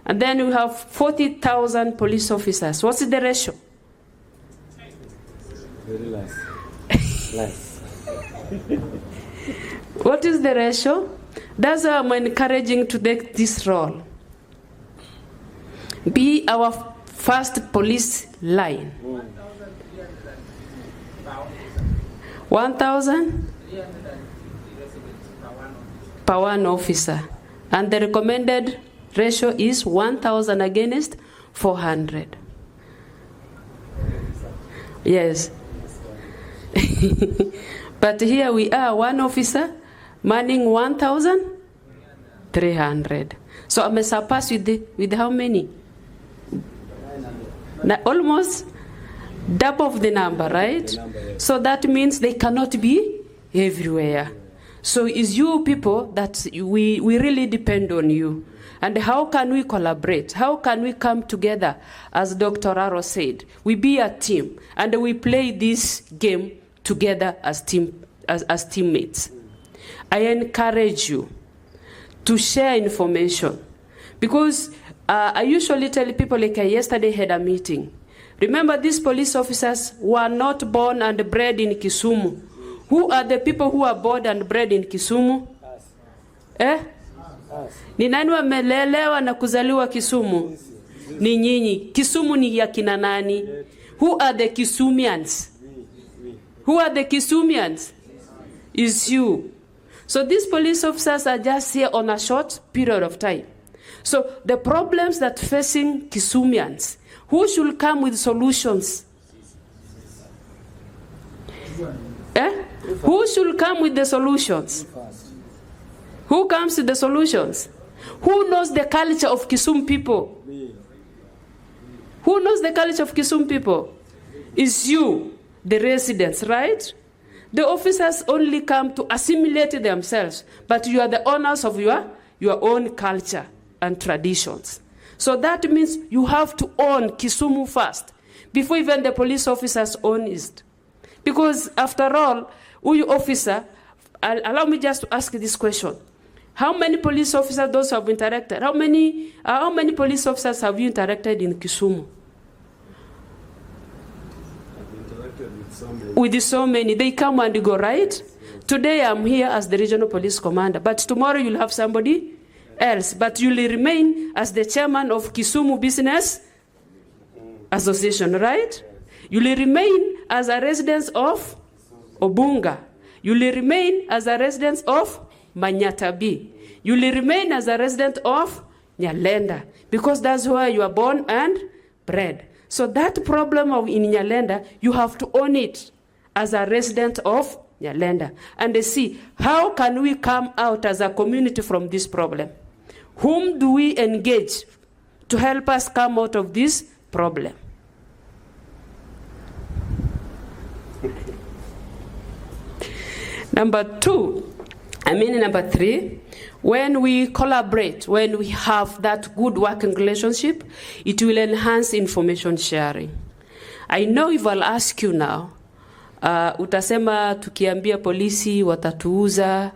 And then we have 40,000 police officers. What's the ratio? Very less. What is the ratio? That's why I'm encouraging to take this role. Be our first police line. 1,000 per one officer. And the recommended ratio is 1,000 against 400. Yes. But here we are, one officer manning 1,300. So I'm surpassed with how many? Almost double of the number, right? So that means they cannot be everywhere. So it's you people that we really depend on you. And how can we collaborate? How can we come together? As Dr. Aro said, we be a team and we play this game together as teammates. I encourage you to share information because I usually tell people, like I yesterday had a meeting. Remember, these police officers were not born and bred in Kisumu. Who are the people who are born and bred in Kisumu? Ni nani wamelelewa na kuzaliwa Kisumu? Ni nyinyi. Kisumu ni ya kina nani? Who are the Kisumians? Who are the Kisumians? Is you. So these police officers are just here on a short period of time. So the problems that facing Kisumians, who should come with solutions? Who should come with the solutions? Who comes with the solutions? Who knows the culture of Kisumu people? Who knows the culture of Kisumu people? Is you, the residents, right? The officers only come to assimilate themselves, but you are the owners of your own culture and traditions. So that means you have to own Kisumu first, before even the police officers own it. Because after all, you officer, allow me just to ask this question. How many police officers those have interacted? How many police officers have you interacted in Kisumu? With so many. They come and go, right? Today I'm here as the regional police commander, but tomorrow you'll have somebody else. But you'll remain as the chairman of Kisumu Business Association, right? You'll remain as a resident of Obunga. You will remain as a resident of Manyatabi. You will remain as a resident of Nyalenda, because that's where you are born and bred. So that problem of in Nyalenda, you have to own it as a resident of Nyalenda. And they see, how can we come out as a community from this problem? Whom do we engage to help us come out of this problem? Number three, when we collaborate, when we have that good working relationship, it will enhance information sharing. I know if I'll ask you now, utasema tukiambia polisi watatuuza,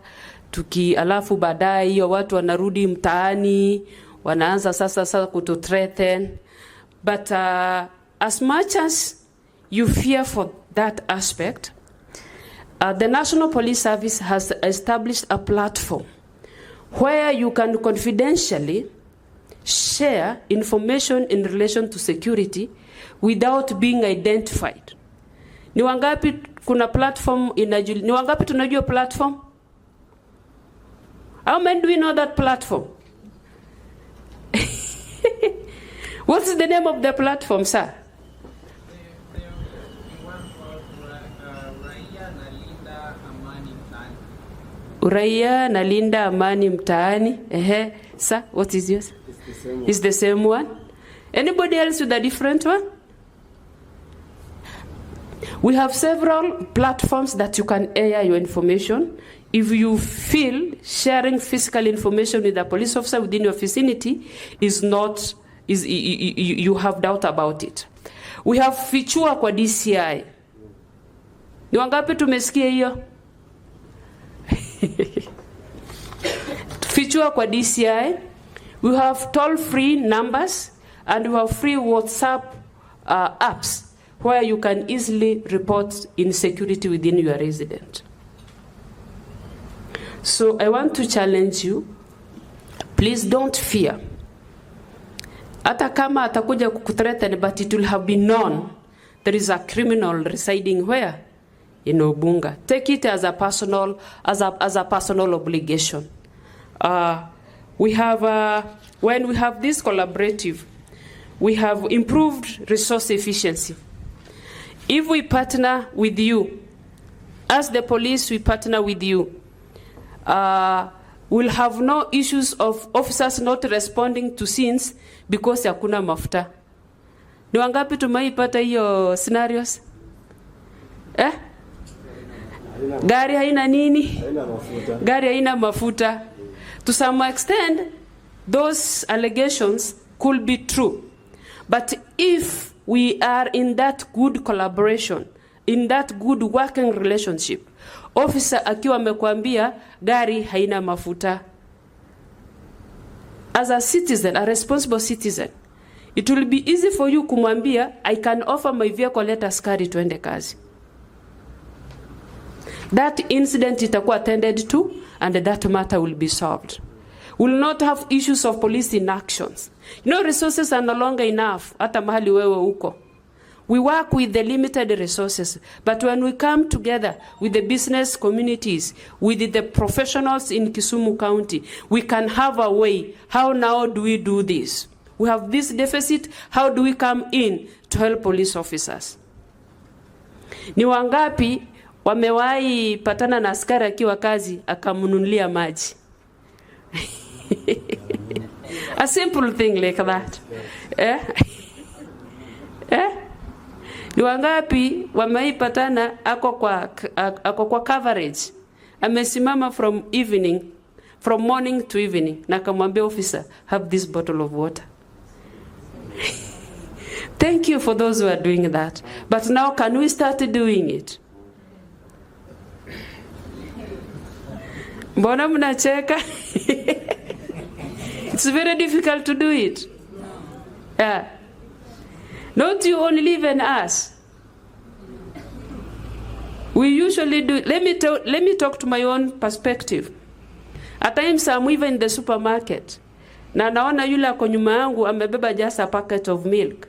alafu baadaye hiyo watu wanarudi mtaani, wanaanza sasa kutu-threaten. But as much as you fear for that aspect, the National Police Service has established a platform where you can confidentially share information in relation to security without being identified. Ni wangapi kuna platform inajuli? Ni wangapi tunajua platform? How many do we know that platform? What's the name of the platform, sir? Uraia nalinda amani mtaani. Sir, what is yours? It's the same one. Anybody else with a different one? We have several platforms that you can air your information. If you feel sharing physical information with a police officer within your vicinity you have doubt about it. We have fichua kwa DCI. Ni wangapi tumesikia hiyo? Fichua kwa DCI. We have toll-free numbers and we have free WhatsApp apps where you can easily report insecurity within your residence. So I want to challenge you, please don't fear. Hata kama atakuja kukuthreaten, but it will have been known there is a criminal residing where? In Obunga. Take it as a personal obligation. We have when we have this collaborative, we have improved resource efficiency. If we partner with you, as the police, we partner with you, we'll have no issues of officers not responding to scenes because hakuna mafuta. Ni wangapi tumeipata hiyo scenarios? Gari haina nini? Gari haina mafuta. To some extent, those allegations could be true. But if we are in that good collaboration, in that good working relationship, officer akiwa amekwambia gari haina mafuta, as a citizen, a responsible citizen, it will be easy for you kumwambia, I can offer my vehicle, let us carry tuende kazi. That incident itakuwa attended to and that matter will be solved. We will not have issues of police inactions. You know, resources are no longer enough. Hata mahali wewe uko. We work with the limited resources, but when we come together with the business communities, with the professionals in Kisumu County, we can have a way. How now do we do this? We have this deficit. How do we come in to help police officers? Ni wangapi wamewahi patana na askari akiwa kazi akamnunulia maji? A simple thing like that. Ni wangapi wameipatana ako kwa coverage, amesimama from morning to evening, na kamwambia officer, have this bottle of water. Thank you for those who are doing that. But now can we start doing it? Mbona mnacheka? It's very difficult to do it. Yeah. Not you only, even us. We usually do. Let me talk to my own perspective. At times I'm even in the supermarket. Na naona yule ako nyuma yangu amebeba just a packet of milk.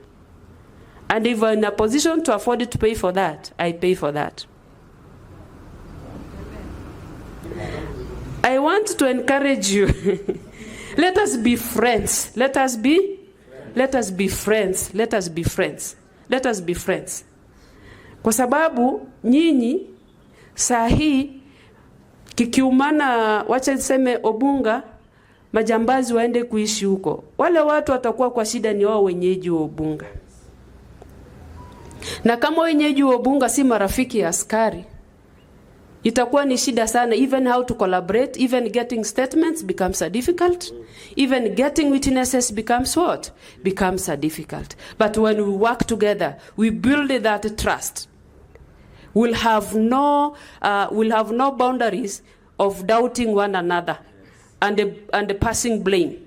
And if I'm in a position to afford to pay for that, I pay for that. I want to encourage you. Let us be friends. Let us be friends. Let us be friends. Let us be friends. Kwa sababu nyinyi saa hii kikiumana, wacha niseme Obunga, majambazi waende kuishi huko. Wale watu watakuwa kwa shida ni wao wenyeji wa Obunga. Na kama wenyeji wa Obunga si marafiki ya askari, itakuwa ni shida sana. Even how to collaborate, even getting statements becomes a difficult. Even getting witnesses becomes what? Becomes a difficult. But when we work together, we build that trust. We'll have no boundaries of doubting one another and passing blame.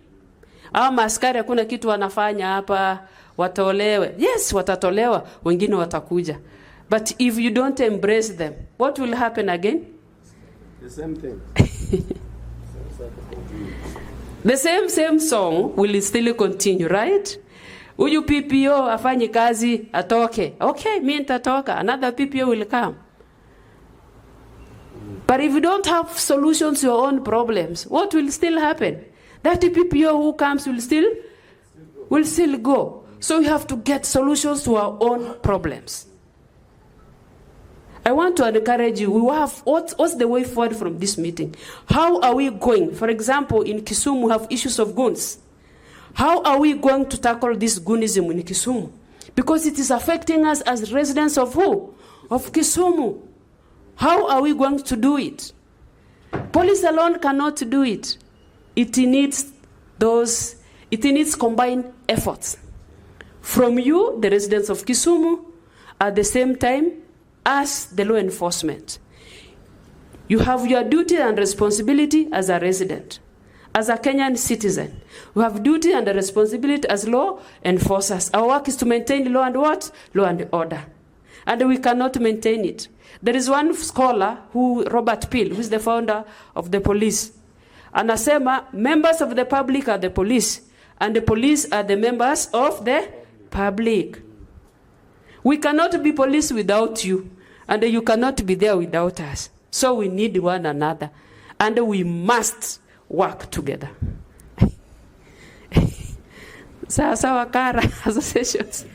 Ama askari hakuna kitu wanafanya hapa, watolewe. Yes, watatolewa, wengine watakuja. But if you don't embrace them, what will happen again? The same thing. The same song will still continue, right? Uyu PPO afanye kazi atoke. Okay, mimi nitatoka. Another PPO will come. But if you don't have solutions to your own problems, what will still happen? That PPO who comes will still go. So we have to get solutions to our own problems. I want to encourage you. We have what's the way forward from this meeting? How are we going? For example, in Kisumu, we have issues of goons. How are we going to tackle this goonism in Kisumu? Because it is affecting us as residents of who? Of Kisumu. How are we going to do it? Police alone cannot do it. It needs combined efforts from you, the residents of Kisumu, at the same time as the law enforcement. You have your duty and responsibility as a resident, as a Kenyan citizen. We have duty and responsibility as law enforcers. Our work is to maintain law and what? Law and order. And we cannot maintain it. There is one scholar, Robert Peel, who is the founder of the police. Anasema, members of the public are the police, and the police are the members of the public. We cannot be police without you, and you cannot be there without us. So we need one another, and we must work together. Sawa Kara associations.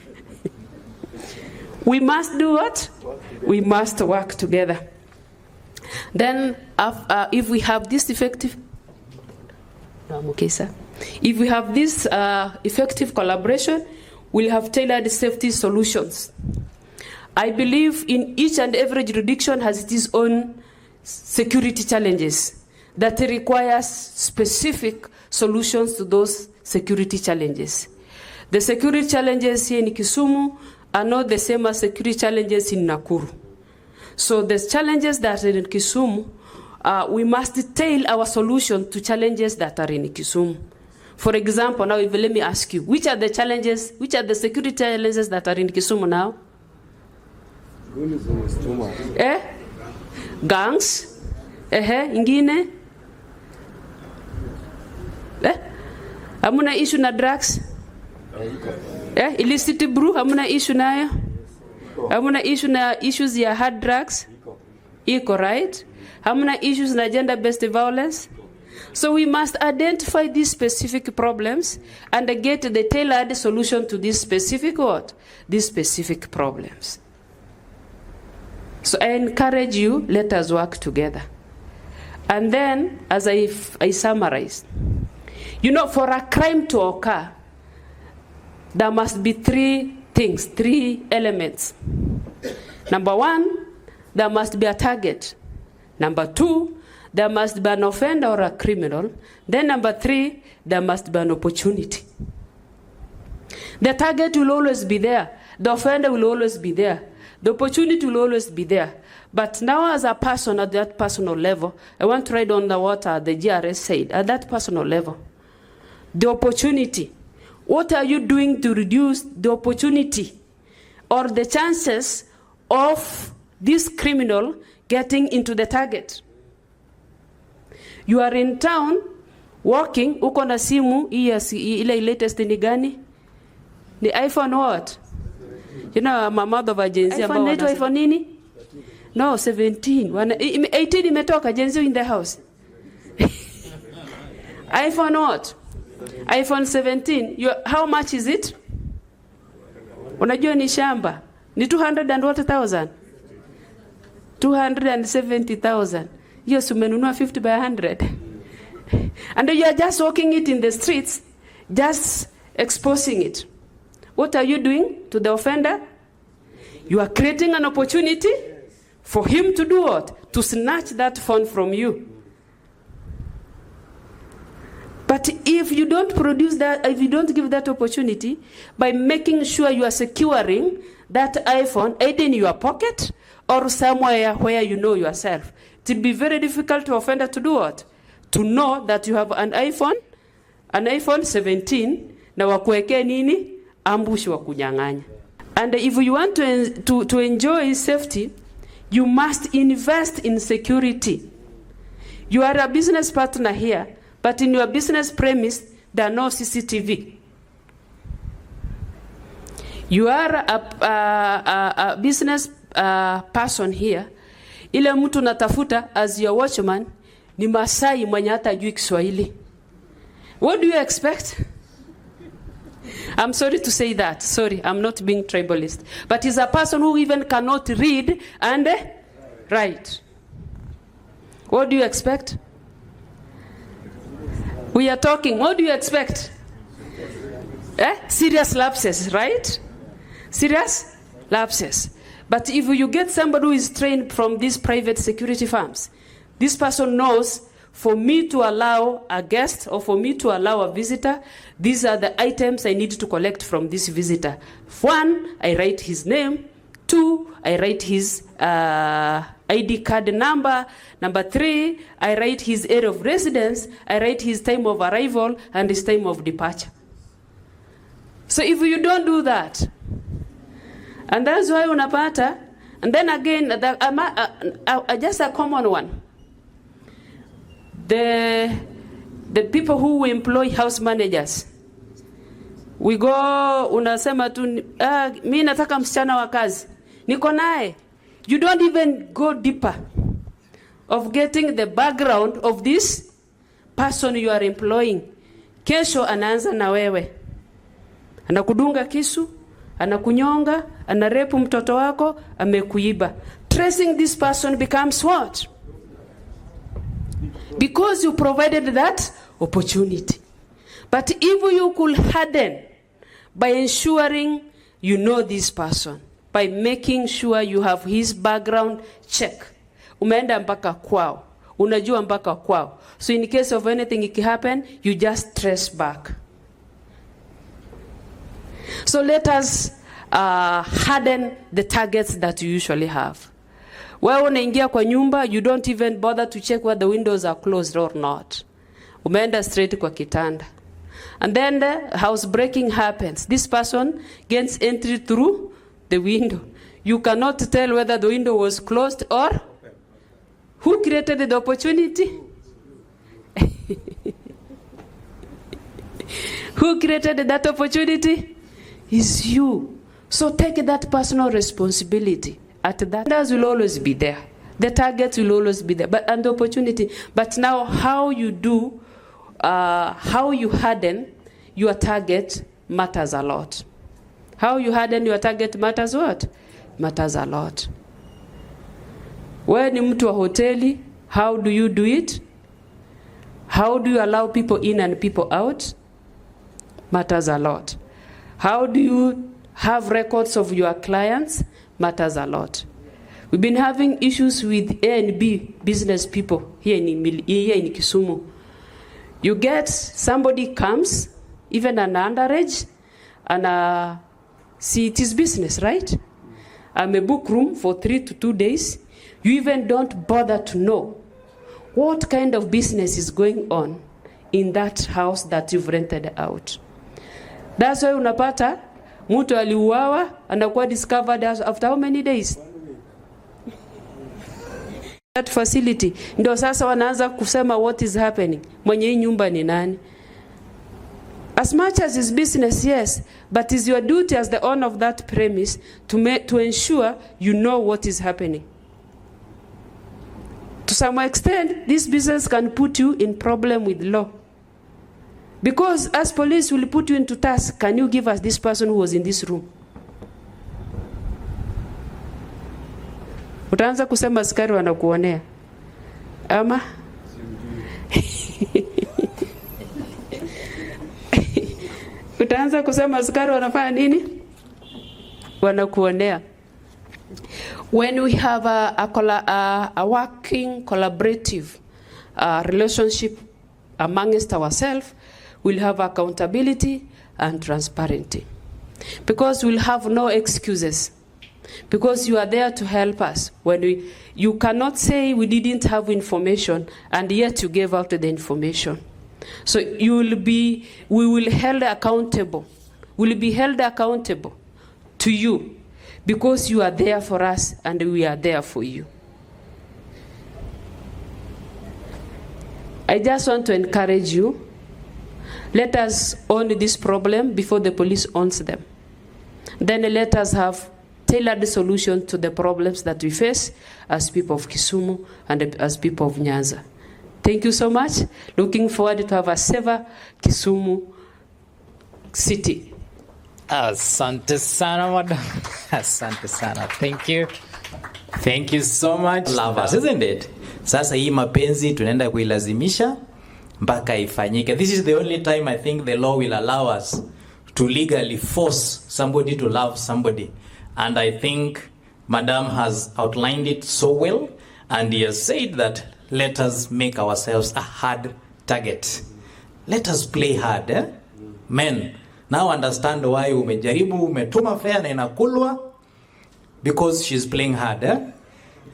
We must do what? We must work together. Then, if we have this effective collaboration, we'll have tailored safety solutions. I believe in each and every jurisdiction has its own security challenges that requires specific solutions to those security challenges. The security challenges here in Kisumu are not the same as security challenges in Nakuru. So the challenges that are in Kisumu, we must tailor our solution to challenges that are in Kisumu. For example, now let me ask you, which are the security challenges that are in Kisumu now? Gangs? Ingine? Hamuna issue na drugs? Illicit brew, hamuna issue nayo? Hamuna issue na issues ya hard drugs? Iko, right? Hamuna issues na gender-based violence? So we must identify these specific problems and get the tailored solution to these specific what? These specific problems. So I encourage you, let us work together. And then, as I summarize, for a crime to occur, there must be three elements. Number one, there must be a target. Number two, there must be an offender or a criminal. Then number three, there must be an opportunity. The target will always be there. The offender will always be there. The opportunity will always be there. But now as a person at that personal level, I want to ride on the water, the GRS said, at that personal level. The opportunity. What are you doing to reduce the opportunity or the chances of this criminal getting into the target? You are in town, walking, uko na simu, ile latest ni gani? Ni iPhone what? My mother of agency about iPhone nini? No, 17. 18 imetoka, Gen Z in the house. iPhone what? iPhone 17. How much is it? Unajua ni shamba. Ni 200,000. 270,000. Yes, umenunua 50 by 100. And you are just walking it in the streets, just exposing it. What are you doing to the offender? You are creating an opportunity for him to do what? To snatch that phone from you. But if you don't produce that, if you don't give that opportunity, by making sure you are securing that iPhone either in your pocket or somewhere where you know yourself, it will be very difficult to offender to do what? To know that you have an iPhone 17, na wakuwekea nini? Ambush wa kunyang'anya. And if you want to enjoy safety, you must invest in security. You are a business partner here, but in your business premise, there are no CCTV. You are a business person here. Ile mtu natafuta as your watchman ni Masai mwenye hata hajui Kiswahili. What do you expect? I'm sorry to say that. Sorry, I'm not being tribalist. But he's a person who even cannot read and write. What do you expect? We are talking. What do you expect? Serious lapses, right? Serious lapses. But if you get somebody who is trained from these private security firms, this person knows, for me to allow a guest or for me to allow a visitor, these are the items I need to collect from this visitor. 1, I write his name. 2, I write his ID card number. Number 3, I write his area of residence. I write his time of arrival and his time of departure. So if you don't do that, and that's why unapata, and then again, just a common one. The people who employ house managers, we go, unasema tu, mi nataka msichana wa kazi, niko nae. You don't even go deeper of getting the background of this person you are employing. Kesho anaanza na wewe, anakudunga kisu, anakunyonga, anarepu mtoto wako, amekuiba. Tracing this person becomes what? Because you provided that opportunity. But if you could harden by ensuring you know this person, by making sure you have his background check, umeenda mpaka kwao, unajua mpaka kwao. So in case of anything it happen, you just trace back. So let us harden the targets that you usually have. Wewe unaingia kwa nyumba, you don't even bother to check whether the windows are closed or not. Umeenda straight kwa kitanda. And then the house breaking happens. This person gains entry through the window. You cannot tell whether the window was closed or who created the opportunity. Who created that opportunity? Is you. So take that personal responsibility. At that, others will always be there. The target will always be there, and the opportunity. But now, how you do, how you harden your target matters a lot. How you harden your target matters what? Matters a lot. When ni mtu wa hoteli, how do you do it? How do you allow people in and people out? Matters a lot. How do you have records of your clients? Matters a lot. We've been having issues with A and B business people here in Kisumu. You get somebody comes, even an underage, and see it is business, right? I'm a book room for 3 to 2 days. You even don't bother to know what kind of business is going on in that house that you've rented out. That's why unapata mtu aliuawa anakuwa discovered after how many days? That facility. Ndio sasa wanaanza kusema what is happening. Mwenye hii nyumba ni nani? As much as is business, yes, but it's your duty as the owner of that premise to ensure you know what is happening. To some extent, this business can put you in problem with law. Because as police will put you into task, can you give us this person who was in this room? Utaanza kusema askari wanakuonea. Ama? Utaanza kusema askari wanafanya nini? Wanakuonea. When we have a working, collaborative relationship amongst ourselves, we'll have accountability and transparency. Because we'll have no excuses. Because you are there to help us. You cannot say we didn't have information and yet you gave out the information. So we will be held accountable. We will be held accountable to you because you are there for us and we are there for you. I just want to encourage you. Let us own this problem before the police owns them. Then let us have tailored solution to the problems that we face as people of Kisumu and as people of Nyanza. Thank you so much. Looking forward to have a safer Kisumu city. Asante sana, madam. Asante sana. Thank you. Thank you so much. Love us, isn't it? Sasa hii mapenzi tunaenda kuilazimisha mpaka ifanyike. This is the only time I think the law will allow us to legally force somebody to love somebody. And I think Madam has outlined it so well, and he has said that let us make ourselves a hard target. Let us play hard, eh? Men, now understand why umejaribu, umetuma fare na inakulwa, because she's playing hard, eh?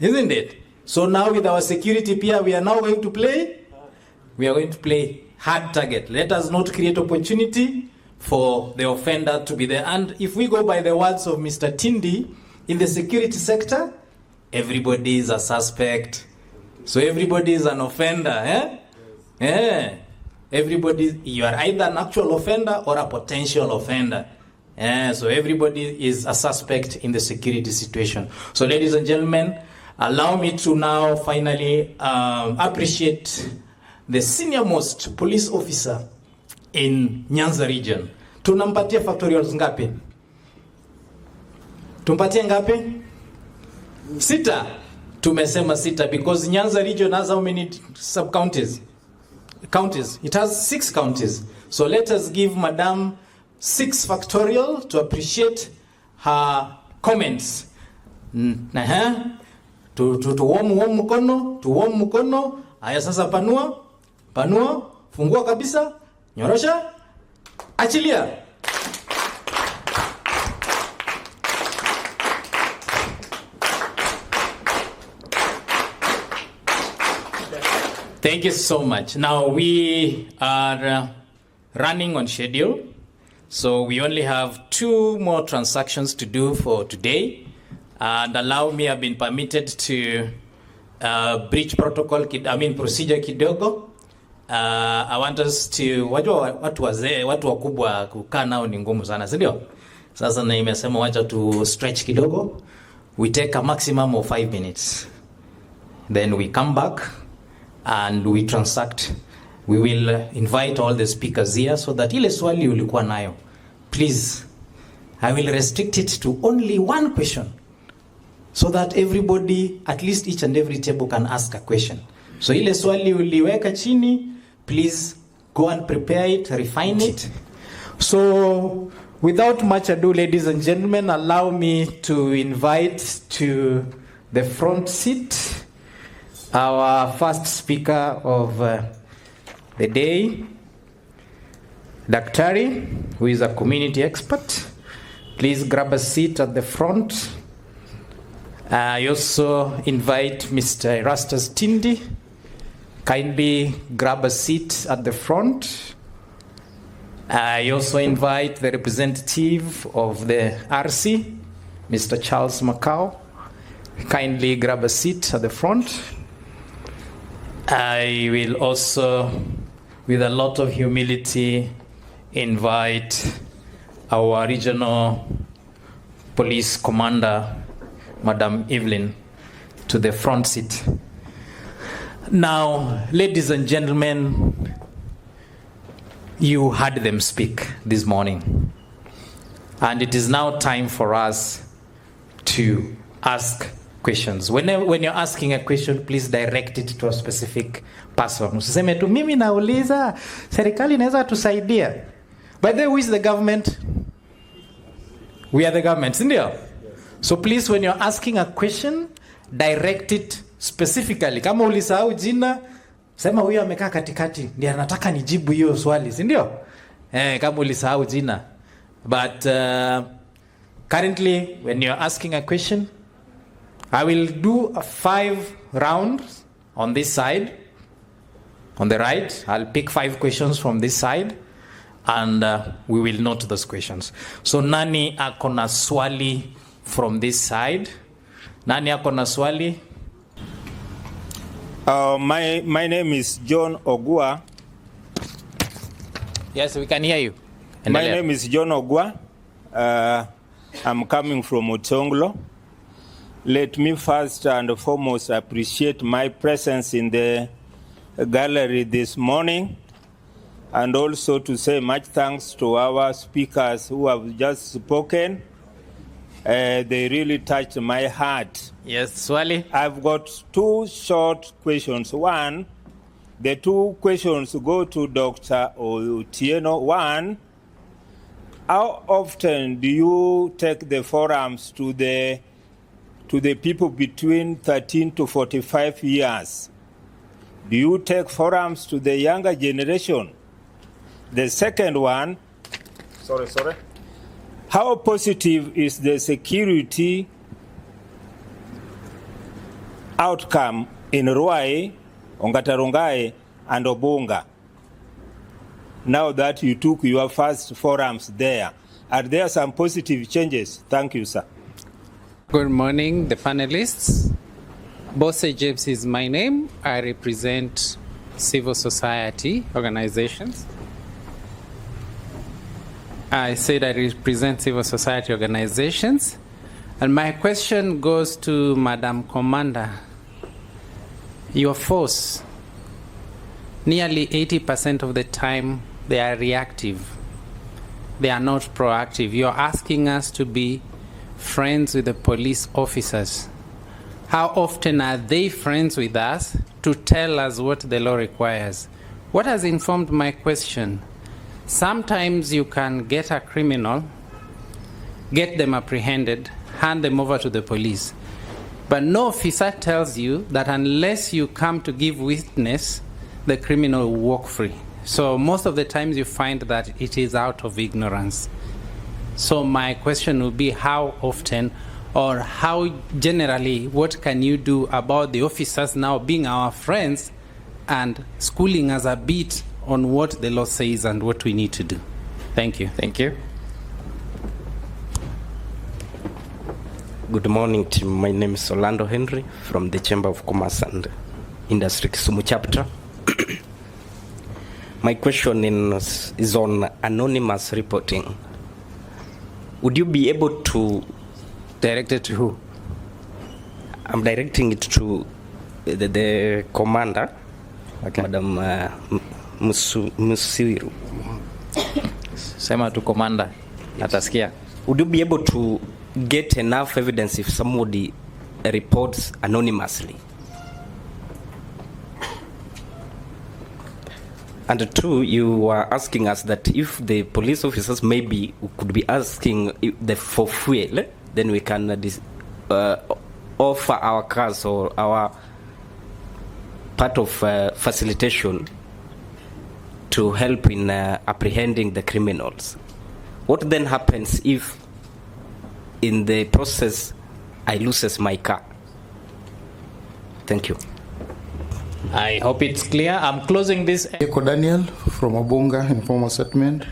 Isn't it? So now with our security peer, we are now going to play? We are going to play hard target. Let us not create opportunity for the offender to be there. And if we go by the words of Mr. Tindi, in the security sector, everybody is a suspect. So everybody is an offender, eh? Yeah. Everybody, you are either an actual offender or a potential offender. So everybody is a suspect in the security situation. So ladies and gentlemen, allow me to now finally appreciate the senior most police officer in Nyanza region. Tunampatia factorials ngapi? Tumpatie ngapi? 6. Tumesema 6 because Nyanza region has how many sub-counties? Counties. It has 6 counties. So let us give Madam 6 factorial to appreciate her comments. Warm mkono. Aya sasa panua, fungua kabisa, nyorosha, achilia. Thank you so much. Now we are running on schedule. So we only have 2 more transactions to do for today. And allow me, I've been permitted to breach protocol, procedure kidogo. I want us to, watu wazee, watu wakubwa kukaa nao ni ngumu sana, si ndio? Sasa na imesema wacha tu stretch kidogo. We take a maximum of 5 minutes. Then we come back and we transact. We will invite all the speakers here so that ile swali ulikuwa nayo, please, I will restrict it to only 1 question so that everybody, at least each and every table, can ask a question. So ile swali uliweka chini, please go and prepare it, refine it. So without much ado, ladies and gentlemen, allow me to invite to the front seat our first speaker of the day, Daktari, who is a community expert. Please grab a seat at the front. I also invite Mr. Erastus Tindi. Kindly grab a seat at the front. I also invite the representative of the RC, Mr. Charles Macau. Kindly grab a seat at the front. I will also, with a lot of humility, invite our regional police commander, Madam Evelyn, to the front seat. Now, ladies and gentlemen, You heard them speak this morning. And it is now time for us to ask questions. When you're asking a question, please direct it to a specific person. Usiseme tu mimi nauliza, serikali inaweza tusaidia. By the way, who is the government? We are the government, sindio? So please, when you're asking a question, direct it specifically. Kama ulisahau jina, sema huyo amekaa katikati, ndiye anataka nijibu hiyo swali, sindio? Kama ulisahau jina. But currently, when you're asking a question, I will do 5 rounds on this side. On the right, I'll pick 5 questions from this side, and we will note those questions. So nani akona swali from this side? Nani akona swali? My name is John Ogua. Yes, we can hear you. My name is John Ogua. I'm coming from Otonglo. Let me first and foremost appreciate my presence in the gallery this morning, and also to say much thanks to our speakers who have just spoken. They really touched my heart. Yes, Swali. I've got 2 short questions. One, the 2 questions go to Dr. Otieno. One, how often do you take the forums to the people between 13 to 45 years? Do you take forums to the younger generation? The second one, how positive is the security outcome in Ruai, Ongatarongai, and Obunga, now that you took your first forums there? Are there some positive changes? Thank you, sir. Good morning, the panelists. Bose James is my name. I represent civil society organizations. I said I represent civil society organizations. And my question goes to Madam Commander. Your force, nearly 80% of the time, they are reactive. They are not proactive. You're asking us to be friends with the police officers. How often are they friends with us to tell us what the law requires? What has informed my question? Sometimes you can get a criminal, get them apprehended, hand them over to the police. But no officer tells you that unless you come to give witness, the criminal will walk free. So most of the times you find that it is out of ignorance. So my question would be how often, or how generally, what can you do about the officers now being our friends and schooling us a bit on what the law says and what we need to do? Thank you. Thank you. Good morning, team. My name is Orlando Henry from the Chamber of Commerce and Industry Kisumu chapter. My question is on anonymous reporting. Would you be able to direct it to who? I'm directing it to the commander, okay. Madam Musiru. Sema to commander. Atasikia. Would you be able to get enough evidence if somebody reports anonymously? And 2, you were asking us that if the police officers maybe could be asking for fuel, then we can offer our cars or our part of facilitation to help in apprehending the criminals. What then happens if in the process I loses my car? Thank you. I hope it's clear. I'm closing this. Eko Daniel from Obunga Informal Settlement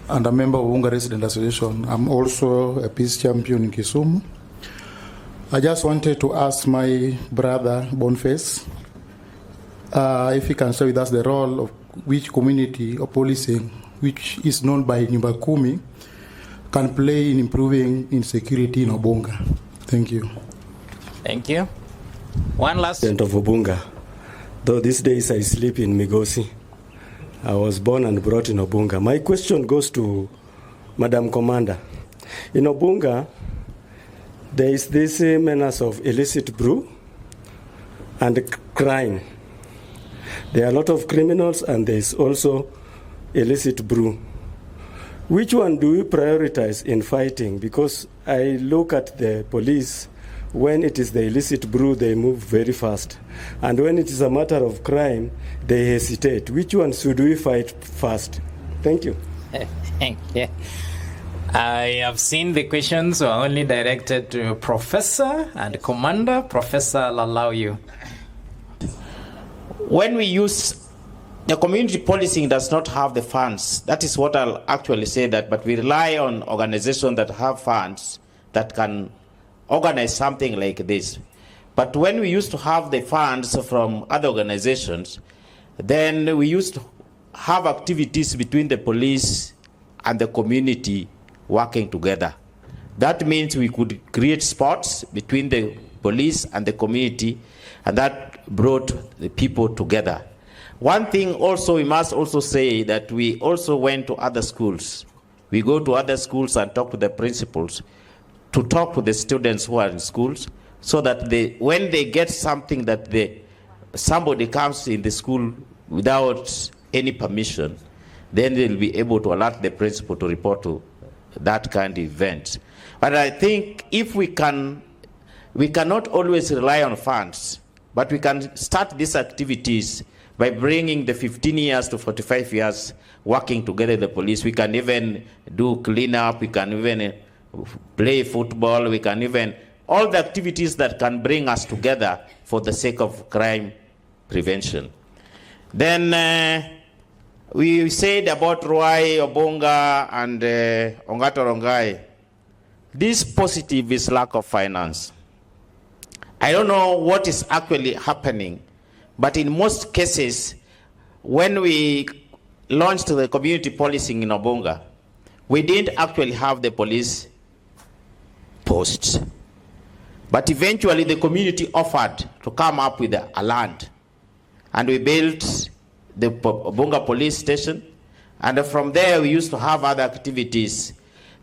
and a member of Obunga Resident Association. I'm also a peace champion in Kisumu. I just wanted to ask my brother Boniface if he can share with us the role of which community or policing, which is known by Nyumba Kumi, can play in improving insecurity in Obunga. Thank you. Thank you. One last. Of Obunga. Though these days I sleep in Migosi, I was born and brought in Obunga. My question goes to Madam Commander. In Obunga, there is this menace of illicit brew and crime. There are a lot of criminals and there is also illicit brew. Which one do you prioritize in fighting? Because I look at the police, when it is the illicit brew, they move very fast. And when it is a matter of crime, they hesitate. Which one should we fight first? Thank you. Thank you. I have seen the questions are only directed to Professor and Commander. Professor, I'll allow you. When we use the community policing does not have the funds. That is what I'll actually say that, but we rely on organizations that have funds that can organize something like this. But when we used to have the funds from other organizations, then we used to have activities between the police and the community working together. That means we could create spots between the police and the community, and that brought the people together. One thing also, we must also say that we also went to other schools. We go to other schools and talk to the principals, to talk to the students who are in schools, so that when they get something that somebody comes in the school without any permission, then they'll be able to alert the principal to report to that kind of event. But I think if we cannot always rely on funds, but we can start these activities by bringing the 15 years to 45 years working together, the police. We can even do cleanup, we can even play football, we can even, all the activities that can bring us together for the sake of crime prevention. Then we said about Ruai, Obunga, and Ongata Rongai. This positive is lack of finance. I don't know what is actually happening, but in most cases, when we launched the community policing in Obunga, we didn't actually have the police posts. But eventually the community offered to come up with a land. And we built the Obunga police station. And from there we used to have other activities.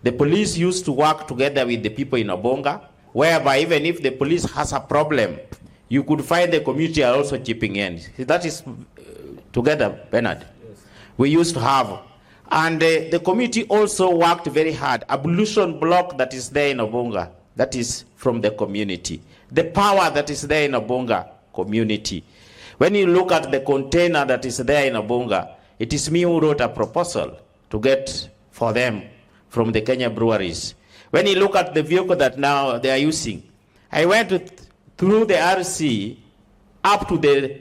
The police used to work together with the people in Obunga, whereby even if the police has a problem, you could find the community are also chipping in. That is together, Bernard. Yes. We used to have. And the community also worked very hard. Abolition block that is there in Obunga, that is from the community. The power that is there in Obunga, community. When you look at the container that is there in Obunga, it is me who wrote a proposal to get for them from the Kenya breweries. When you look at the vehicle that now they are using, I went through the RC up to the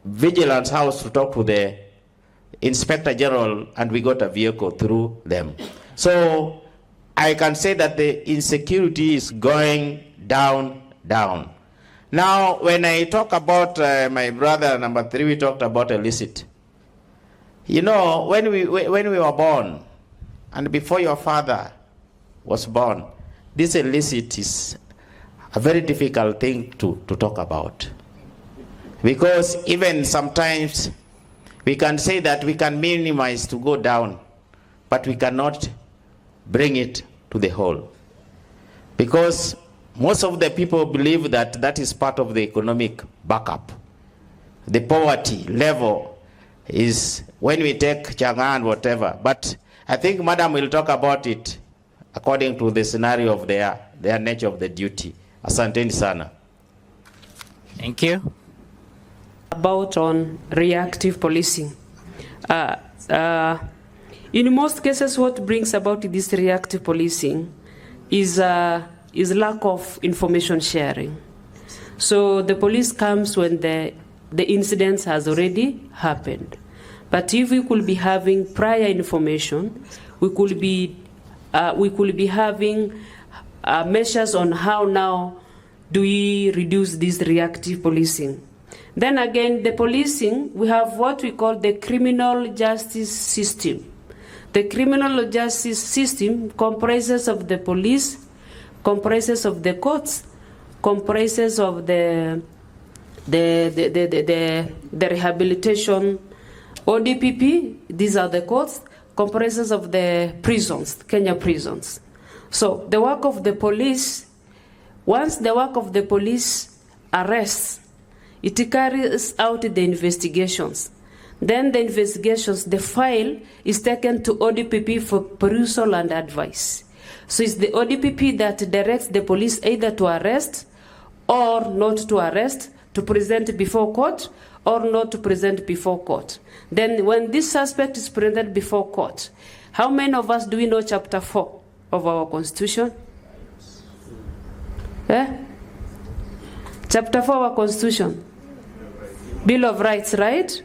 vigilance house to talk to the Inspector General, and we got a vehicle through them. So I can say that the insecurity is going down. Now, when I talk about my brother, number 3, we talked about illicit. You know, when we were born, and before your father was born, this illicit is a very difficult thing to talk about. Because even sometimes we can say that we can minimize to go down, but we cannot bring it to the whole. Because most of the people believe that that is part of the economic backup. The poverty level is when we take Chang'an, whatever. But I think Madam will talk about it according to the scenario of their nature of the duty. Asanteni sana. Thank you. About on reactive policing. In most cases, what brings about this reactive policing is lack of information sharing. So the police comes when the incident has already happened. But if we could be having prior information, we could be having measures on how now do we reduce this reactive policing. Then again, the policing, we have what we call the criminal justice system. The criminal justice system comprises of the police, comprises of the courts, comprises of the rehabilitation ODPP, these are the courts, comprises of the prisons, Kenya prisons. So the work of the police, once the work of the police arrests, it carries out the investigations. Then the investigations, the file is taken to ODPP for perusal and advice. So it's the ODPP that directs the police either to arrest or not to arrest, to present before court or not to present before court. Then when this suspect is presented before court, how many of us do we know chapter 4 of our constitution? Chapter 4 of our constitution. Bill of Rights, right?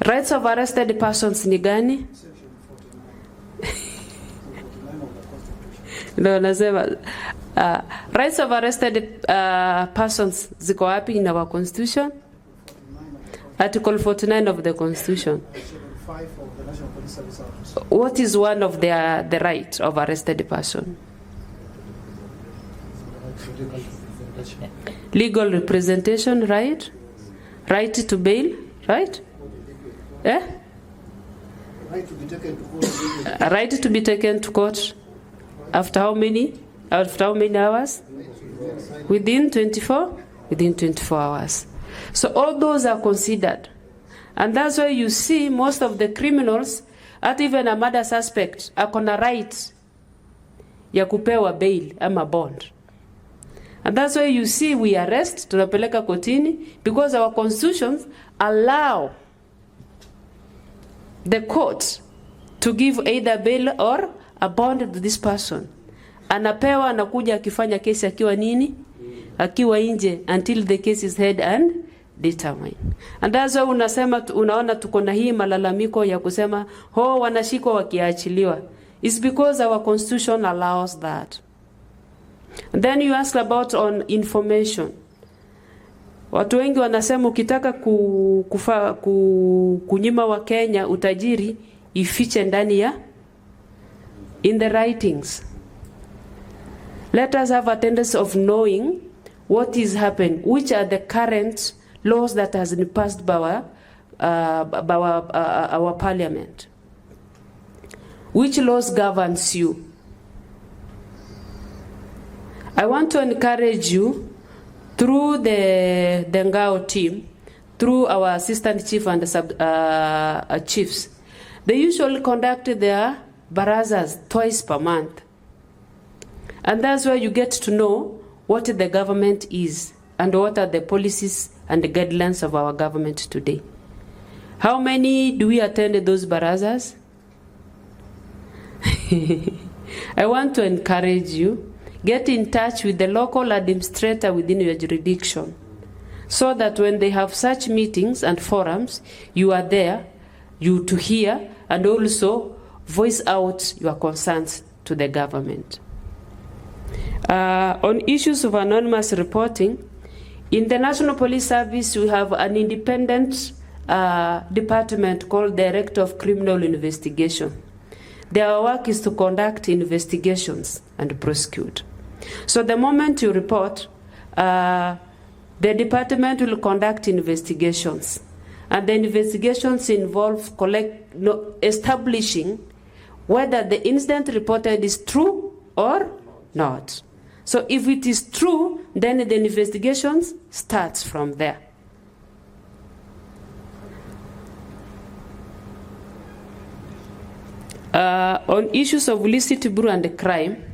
Rights of arrested persons ni gani? No, nasema rights of arrested persons ziko wapi in our constitution? Article 49 of the constitution. What is one of the right of arrested person? Legal representation, right? Right to bail, right? Right to be taken to court. After how many? After how many hours? Within 24? Within 24 hours. So all those are considered. And that's why you see most of the criminals, at even a murder suspect, akona right ya kupewa bail ama bond. And that's why you see we arrest, tunapeleka kotini, because our constitutions allow the court to give either bail or a bond to this person. Anapewa, anakuja akifanya kesi akiwa nini? Akiwa nje until the case is heard and determined. And that's why unaona tuko na hii malalamiko ya kusema wanashikwa wakiachiliwa. It's because our constitution allows that. And then you ask about on information. Watu wengi wanasema ukitaka kunyima wa Kenya utajiri ifiche ndani ya in the writings. Let us have a tendency of knowing what is happening, which are the current laws that has been passed by our parliament. Which laws governs you? I want to encourage you through the Ngao team, through our assistant chief and the chiefs. They usually conduct their barazas twice per month. And that's where you get to know what the government is and what are the policies and the guidelines of our government today. How many do we attend those barazas? I want to encourage you, get in touch with the local administrator within your jurisdiction so that when they have such meetings and forums, you are there, you to hear and also voice out your concerns to the government. On issues of anonymous reporting, in the National Police Service, we have an independent department called Director of Criminal Investigation. Their work is to conduct investigations and prosecute. So the moment you report, the department will conduct investigations. And the investigations involve establishing whether the incident reported is true or not. So if it is true, then the investigations starts from there. On issues of illicit bureau and crime,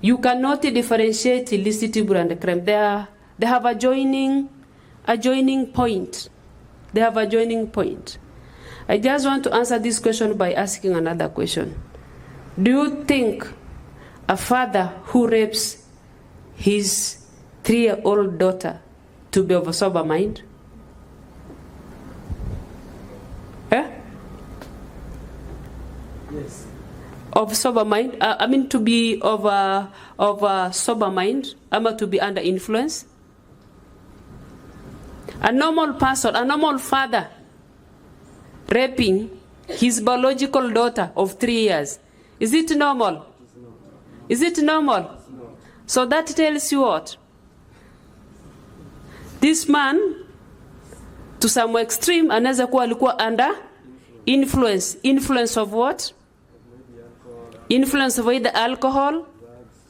you cannot differentiate illicit bureau and crime. They have adjoining point. They have adjoining point. I just want to answer this question by asking another question. Do you think a father who rapes his 3-year-old daughter to be of a sober mind? Yes. Of sober mind? I mean to be of a sober mind, ama to be under influence? A normal person, a normal father raping his biological daughter of 3 years. Is it normal? Is it normal? So that tells you what? This man To some extreme, anaweza kuwa alikuwa under influence. Influence of what? Influence of either alcohol,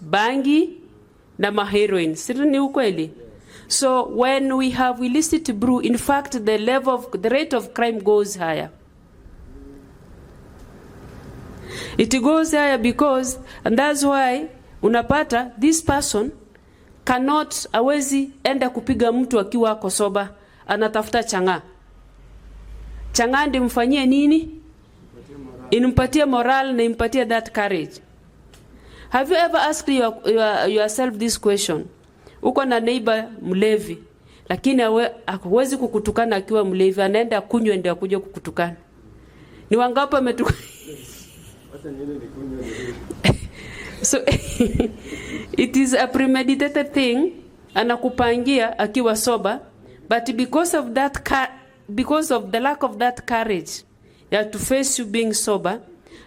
bangi, na heroin. Siri ni ukweli? So when we have illicit brew, in fact, the rate of crime goes higher. It goes higher because, and that's why unapata this person cannot, awezi enda kupiga mtu akiwa ako soba, anatafuta changa. Changa ndi mfanyie nini? Inimpatia moral na impatia that courage. Have you ever asked yourself this question? Uko na neighbor mlevi, lakini hawezi kukutukana akiwa mlevi, anaenda kunywa ndio akuje kukutukana. Ni wangapi ametukana? So it is a premeditated thing, anakupangia akiwa sober, but because of the lack of that courage ya to face you being sober,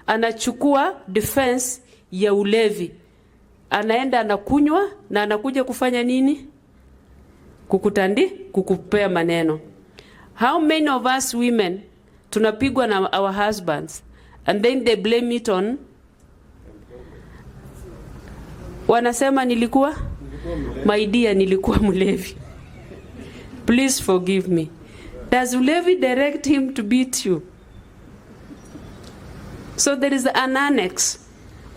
anachukua defense ya ulevi, anaenda anakunywa na anakuja kufanya nini? Kukupea maneno. How many of us women tunapigwa na our husbands and then they blame it on, wanasema nilikuwa my dear, nilikuwa mlevi, please forgive me. Does ulevi direct him to beat you? So there is an annex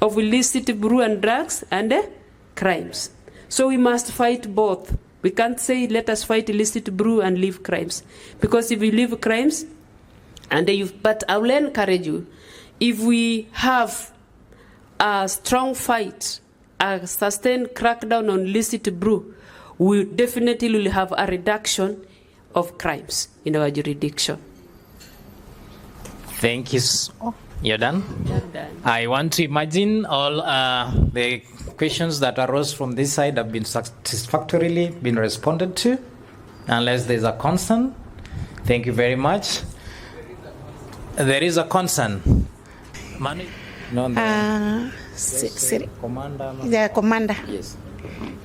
of illicit brew and drugs and crimes. So we must fight both. We can't say let us fight illicit brew and leave crimes, because if we leave crimes but I will encourage you, if we have a strong fight, a sustained crackdown on illicit brew, we definitely will have a reduction of crimes in our jurisdiction. Thank you. You're done? You're done. I want to imagine all the questions that arose from this side have been satisfactorily been responded to, unless there's a concern. Thank you very much. There is a concern. Commander. The commander. Yes.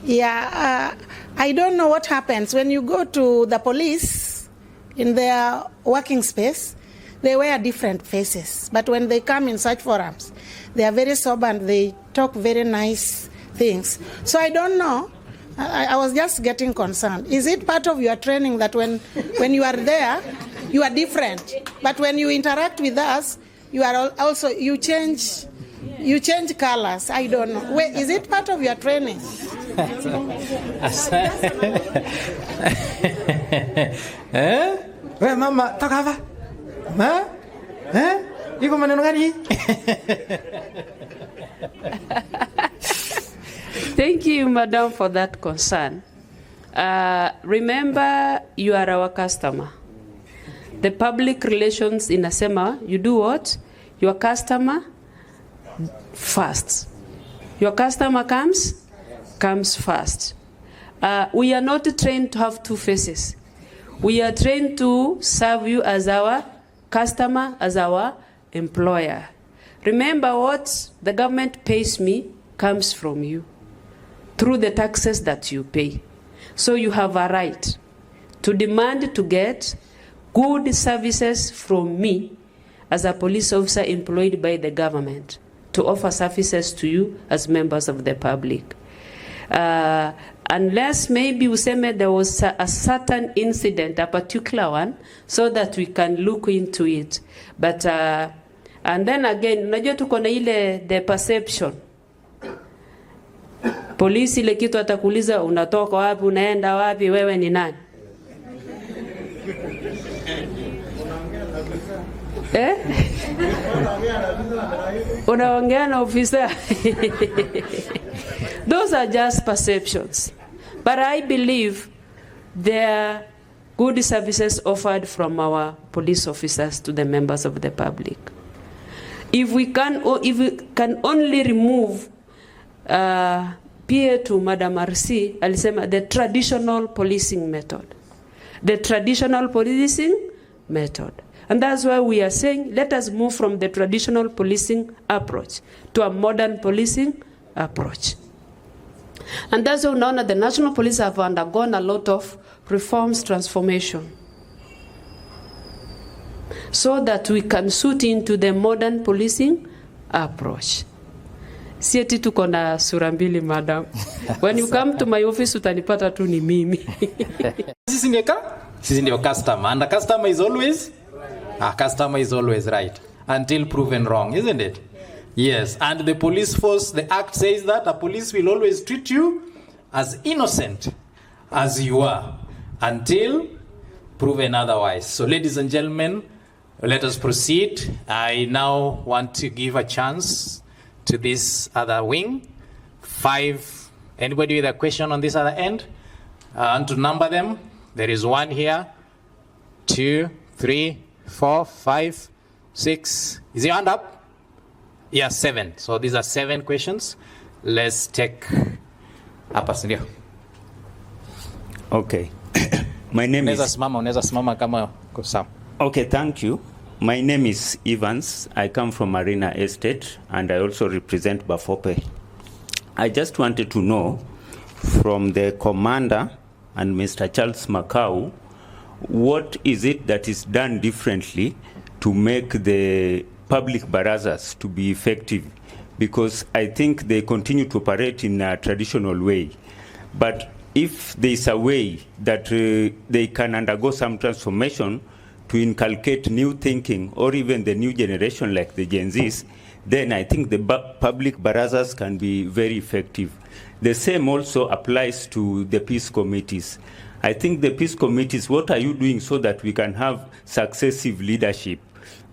Yeah, I don't know what happens when you go to the police in their working space. They wear different faces, but when they come in such forums, they are very sober and they talk very nice things. So I don't know. I was just getting concerned. Is it part of your training that when you are there, you are different, but when you interact with us, you are also you change colors? I don't know. Wait, is it part of your training? Wait, mama, talk over. Huh? Iko maneno gani? Thank you, madam, for that concern. Remember, you are our customer. The public relations inasema, you do what? Your customer first. Your customer comes first. We are not trained to have two faces. We are trained to serve you as our customer, as our employer. Remember, what the government pays me comes from you through the taxes that you pay. So you have a right to demand to get good services from me as a police officer employed by the government to offer services to you as members of the public. Unless maybe useme there was a certain incident, a particular one, so that we can look into it. But, and then again, unajua tuko na ile the perception. Polisi ile kitu atakuuliza unatoka wapi, unaenda wapi, wewe ni nani? Unaongea na ofisa. Those are just perceptions. But I believe there are good services offered from our police officers to the members of the public. If we can only remove PA to Madam RC, alisema the traditional policing method. The traditional policing method. And that's why we are saying, let us move from the traditional policing approach to a modern policing approach. And that's why unaona the National Police have undergone a lot of reforms, transformation. so that we can suit into the modern policing approach. Si eti tuko na sura mbili, madam. When you come to my office utanipata tu ni mimi. Sisi ndio customer, and the customer is always right until proven wrong, isn't it? Yes, and the police force, the act says that the police will always treat you as innocent as you are until proven otherwise. So ladies and gentlemen, let us proceed. I now want to give a chance to this other wing. 5, anybody with a question on this other end? I want to number them. There is 1 here, 2, 3, 4, 5, 6. Is your hand up? Yeah, 7. So these are 7 questions. Let's take up a studio. Okay. My name is... Okay, thank you. My name is Evans. I come from Marina Estate, and I also represent Bafope. I just wanted to know from the commander and Mr. Charles Makau, what is it that is done differently to make the public barazas to be effective? Because I think they continue to operate in a traditional way. But if there is a way that they can undergo some transformation to inculcate new thinking, or even the new generation like the Gen Zs, then I think the public barazas can be very effective. The same also applies to the peace committees. I think the peace committees, what are you doing so that we can have successive leadership?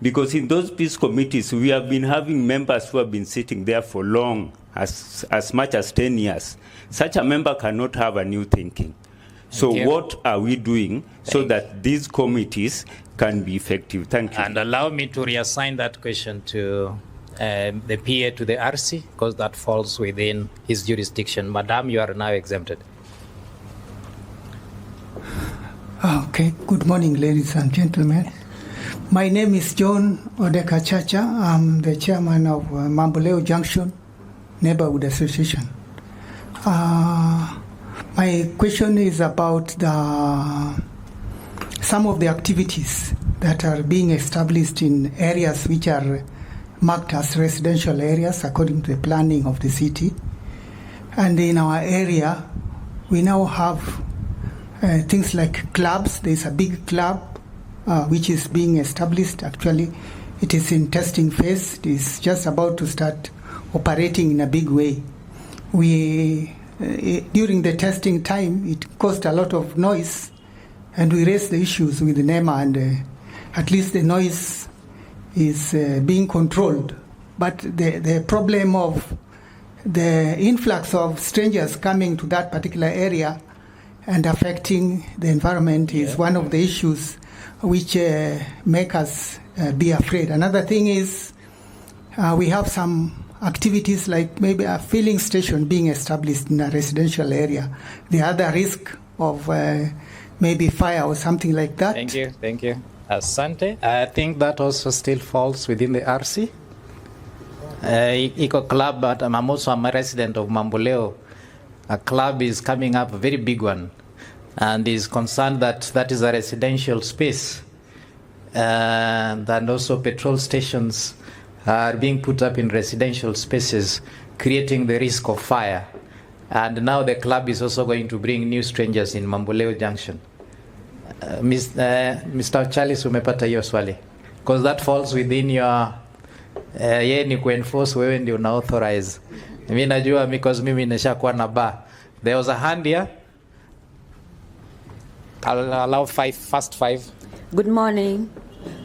Because in those peace committees, we have been having members who have been sitting there for long, as much as 10 years. Such a member cannot have a new thinking. So what are we doing so that these committees can be effective? Thank you. And allow me to reassign that question to the PA to the RC, because that falls within his jurisdiction. Madam, you are now exempted. Okay, good morning, ladies and gentlemen. My name is John Odeka Chacha. I'm the chairman of Mamboleo Junction Neighborhood Association. My question is about some of the activities that are being established in areas which are marked as residential areas according to the planning of the city. And in our area, we now have things like clubs. There's a big club which is being established. Actually, it is in testing phase. It is just about to start operating in a big way. During the testing time, it caused a lot of noise, and we raised the issues with the NEMA, and at least the noise is being controlled. But the problem of the influx of strangers coming to that particular area and affecting the environment is one of the issues which make us be afraid. Another thing is we have some activities like maybe a filling station being established in a residential area. The other risk of maybe fire or something like that. Thank you. Asante. I think that also still falls within the RC. Eco Club, but I'm also a resident of Mamboleo. A club is coming up, a very big one, and is concerned that that is a residential space. And also petrol stations are being put up in residential spaces, creating the risk of fire. And now the club is also going to bring new strangers in Mamboleo Junction. Mr. Charles, umepata hiyo swali? Because that falls within your yeye ni kuenforce, wewe ndio una authorize. Mimi najua because mimi nishakuwa na bar. There was a hand here. I'll allow first five. Good morning.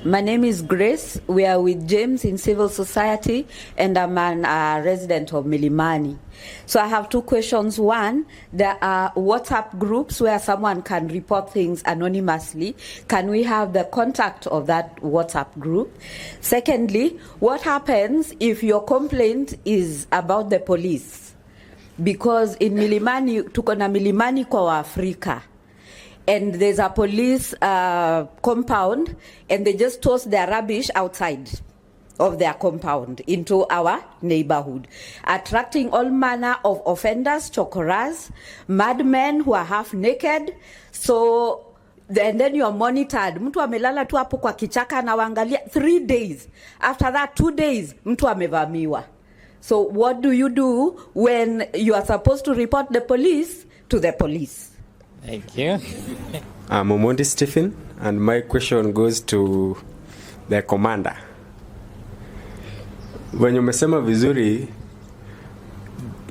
My name is Grace. We are with James in civil society, and I'm a resident of Milimani. So I have two questions. One, there are WhatsApp groups where someone can report things anonymously. Can we have the contact of that WhatsApp group? Secondly, what happens if your complaint is about the police? Because in Milimani, tuko na Milimani kwa Waafrika. And there's a police compound, and they just toss their rubbish outside of their compound into our neighborhood, attracting all manner of offenders, chokoras, madmen who are half naked. So and then you are monitored. Mtu amelala tu hapo kwa kichaka na waangalia 3 days. After that 2 days, mtu amevamiwa. So what do you do when you are supposed to report the police to the police? Thank you. I'm Omondi Stephen, and my question goes to the commander. When umesema vizuri,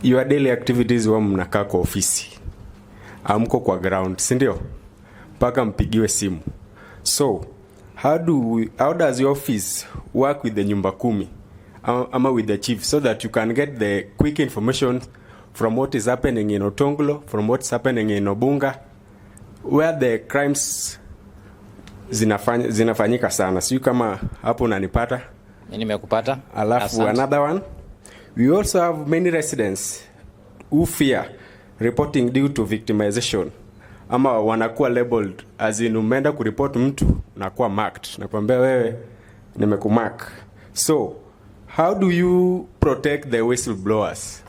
your daily activities wa mnakaa kwa ofisi. Amko kwa ground, si ndio? Paka mpigiwe simu. So, how does your office work with the nyumba kumi? Ama with the chief, so that you can get the quick information from what is happening in Otonglo, from what's happening in Obunga, where the crimes zinafanyika sana. Sio kama hapo unanipata? Nimekupata. Alafu another one, we also have many residents who fear reporting due to victimization. Ama wanakuwa labeled as in umeenda kureport mtu nakuwa marked. Nakwambia wewe nimekumark. So, how do you protect the whistleblowers?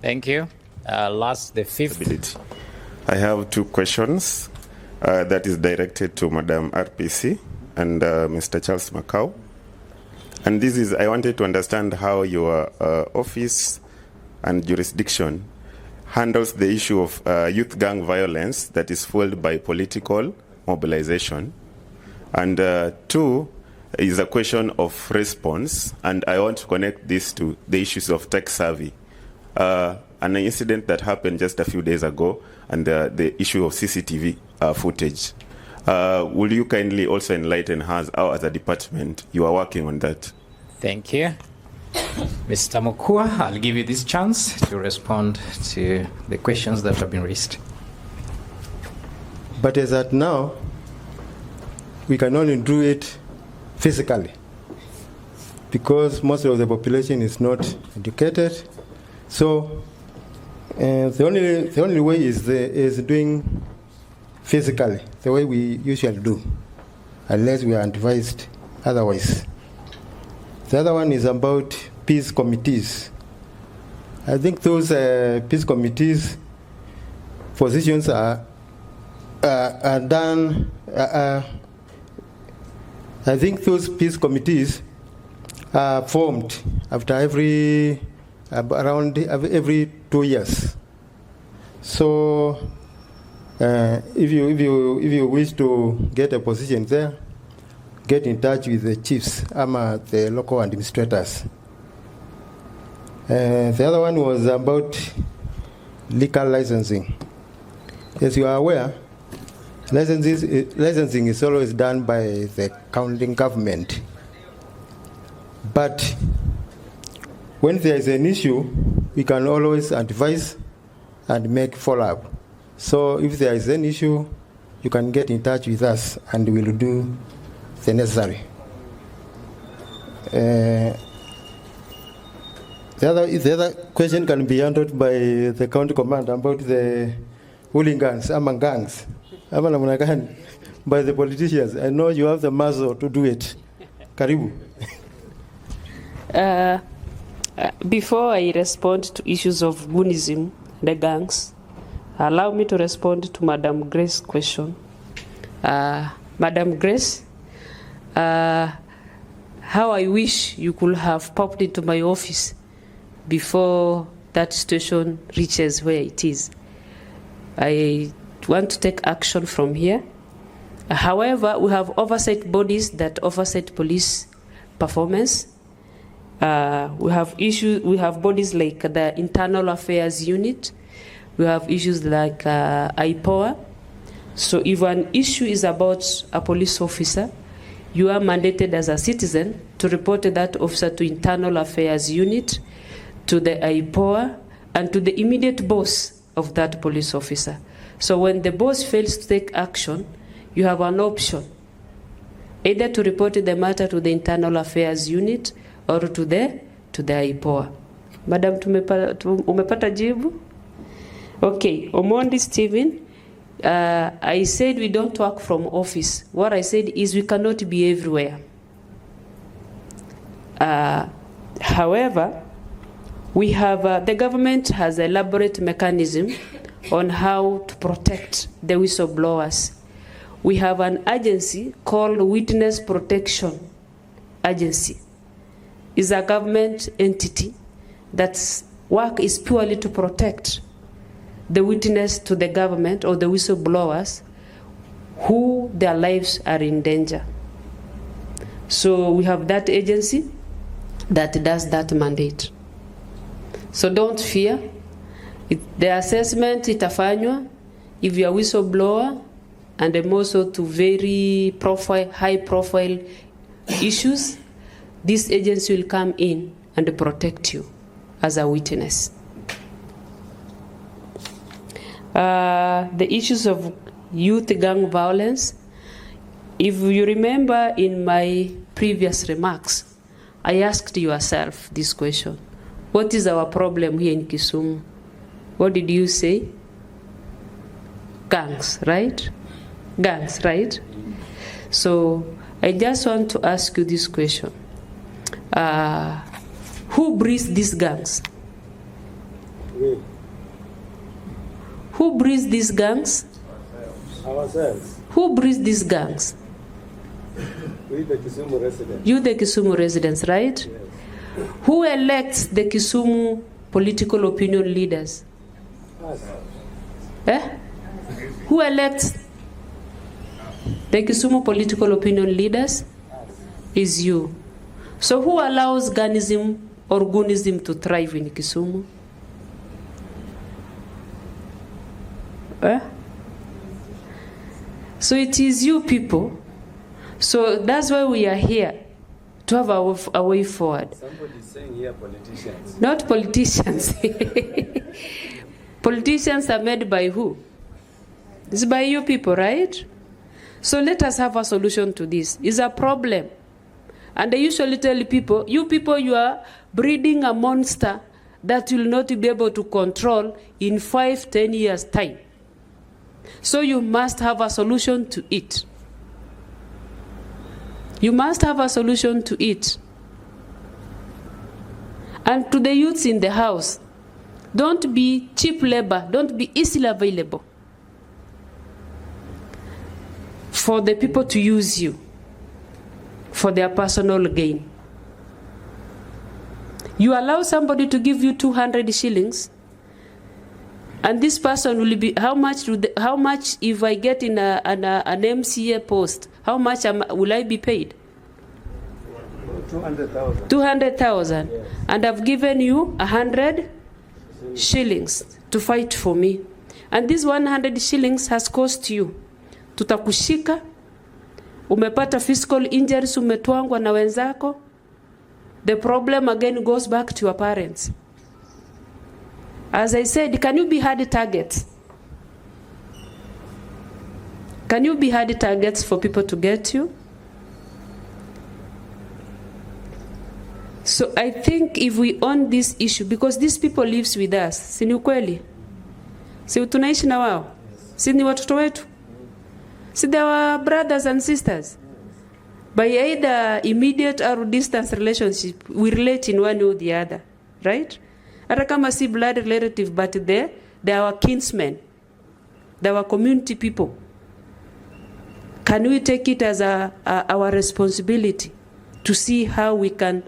Thank you. Last, the fifth. I have 2 questions that is directed to Madam RPC and Mr. Charles Macau. And this is, I wanted to understand how your office and jurisdiction handles the issue of youth gang violence that is fueled by political mobilization. And 2 is a question of response, and I want to connect this to the issues of tech savvy. An incident that happened just a few days ago, and the issue of CCTV footage. Will you kindly also enlighten us how, as a department, you are working on that? Thank you. Mr. Mukua, I'll give you this chance to respond to the questions that have been raised. But as at now, we can only do it physically, because most of the population is not educated. So the only way is doing physically, the way we usually do, unless we are advised otherwise. The other one is about peace committees. I think those peace committees positions are done. I think those peace committees are formed after every 2 years. So, if you wish to get a position there, get in touch with the chiefs, the local administrators. The other one was about liquor licensing. As you are aware, licensing is always done by the county government. But when there is an issue, we can always advise and make follow-up. So if there is an issue, you can get in touch with us and we will do the necessary. The other question can be handled by the county commander about the hooligans among gangs, by the politicians. I know you have the muscle to do it. Karibu. Before I respond to issues of Goonism, the gangs, allow me to respond to Madam Grace's question. Madam Grace, how I wish you could have popped into my office before that situation reaches where it is. I want to take action from here. However, we have oversight bodies that oversight police performance. We have bodies like the Internal Affairs Unit. We have issues like IPOA. So if an issue is about a police officer, you are mandated as a citizen to report that officer to Internal Affairs Unit, to the IPOA, and to the immediate boss of that police officer. So when the boss fails to take action, you have an option, either to report the matter to the Internal Affairs Unit or to the IPOA. Madam, umepata jibu? Okay, Omondi Stephen, I said we don't work from office. What I said is we cannot be everywhere. However, we have, the government has an elaborate mechanism on how to protect the whistleblowers. we have an agency called Witness Protection Agency. It's a government entity that's work is purely to protect the witness to the government or the whistleblowers who their lives are in danger. So we have that agency that does that mandate. So don't fear. The assessment itafanywa if you are a whistleblower and also to very high profile issues, this agency will come in and protect you as a witness. The issues of youth gang violence, if you remember in my previous remarks, I asked yourself this question: what is our problem here in Kisumu? What did you say? Gangs, right? Gangs, right? So I just want to ask you this question. Who breeds these gangs? Who breeds these gangs? Ourselves. Who breeds these gangs? We, the Kisumu residents. You, the Kisumu residents, right? Yes. Who elects the Kisumu political opinion leaders? Us. Who elects the Kisumu political opinion leaders? Us. Is you. So who allows ganism or goonism to thrive in Kisumu? So it is you people. So that's why we are here, to have a way forward. Somebody is saying here politicians. Not politicians. Politicians are made by who? It's by you people, right? So let us have a solution to this. It's a problem. And I usually tell people, you are breeding a monster that will not be able to control in 5-10 years' time. So you must have a solution to it. You must have a solution to it. And to the youths in the house, don't be cheap labor, don't be easily available for the people to use you for their personal gain. You allow somebody to give you 200 shillings, and this person will be, how much if I get in an MCA post, how much will I be paid? 200,000. 200,000. Yes. And I've given you 100 shillings to fight for me. And this 100 shillings has cost you. Tutakushika, umepata physical injuries, umetwangwa na wenzako. The problem again goes back to your parents. As I said, can you be hard targets? Can you be hard targets for people to get you? So I think if we own this issue, because these people lives with us, si ni ukweli? Si tunaishi na wao? Si ni watoto wetu? Si they are brothers and sisters? By either immediate or distance relationship, we relate in one or the other, right? Hata kama si blood relative, but they are our kinsmen. They are our community people. Can we take it as our responsibility to see how we can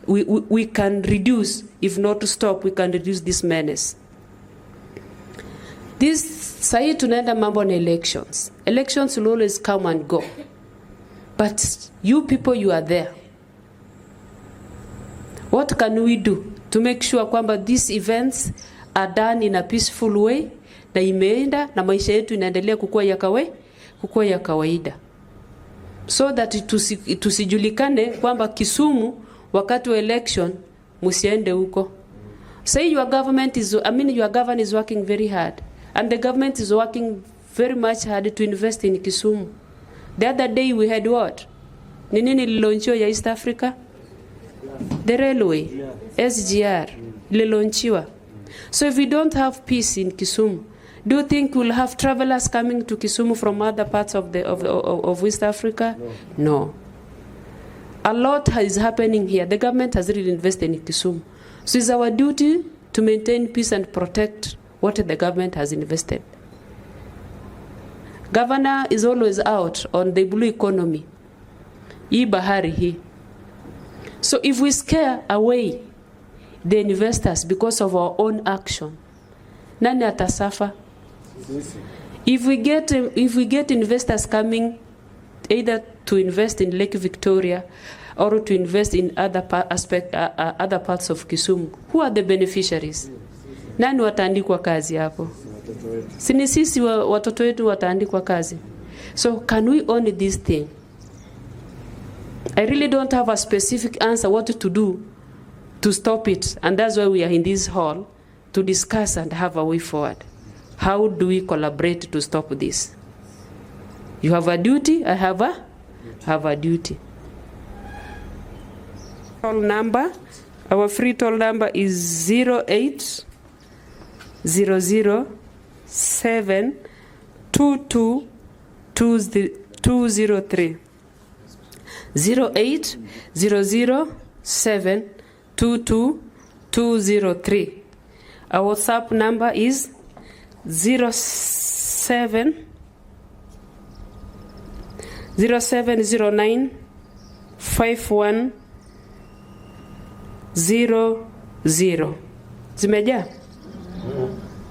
reduce, if not to stop, we can reduce this menace? This sahi tunaenda mambo na elections. Elections will always come and go. But you people, you are there. What can we do to make sure kwamba these events are done in a peaceful way, na imeenda na maisha yetu inaendelea kukua ya kawaida, so that tusijulikane kwamba Kisumu wakati wa election musiende huko. Say your government is, your government is working very hard, and the government is working very much hard to invest in Kisumu. The other day we had what? Nini lilonchiwa ya East Africa? The railway, SGR, lilonchiwa. So if we don't have peace in Kisumu, do you think we'll have travelers coming to Kisumu from other parts of West Africa? No. A lot is happening here. The government has really invested in Kisumu. So it's our duty to maintain peace and protect what the government has invested. Governor is always out on the blue economy. Hii bahari hii. So if we scare away the investors because of our own action, nani atasafa? If we get investors coming either to invest in Lake Victoria or to invest in other parts of Kisumu, who are the beneficiaries? Nani wataandikwa kazi hapo? Sini sisi watoto wetu wataandikwa kazi. So can we own this thing? I really don't have a specific answer what to do to stop it, and that's why we are in this hall to discuss and have a way forward. How do we collaborate to stop this? You have a duty, I have a duty. Toll number, our free toll number is 0800 7 22 203. 0800 7 22 203. Our WhatsApp number is 0709 5100. Zimejaa?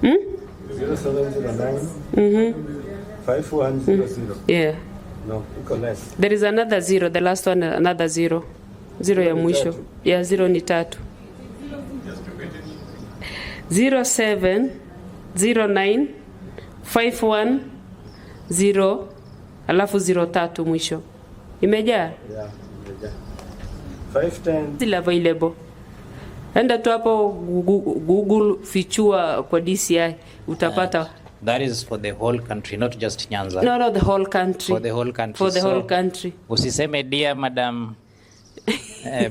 0709 5100. Yeah. No, iko less. There is another zero, the last one another zero. Zero ya mwisho. Yeah, zero ni 3. 0709 510 alafu 03 mwisho. Imejaa? Yeah, imejaa. 510 still available. Enda tu hapo Google fichua kwa DCI utapata. That is for the whole country, not just Nyanza. No, the whole country. For the whole country. For the whole country. Usiseme dear Madam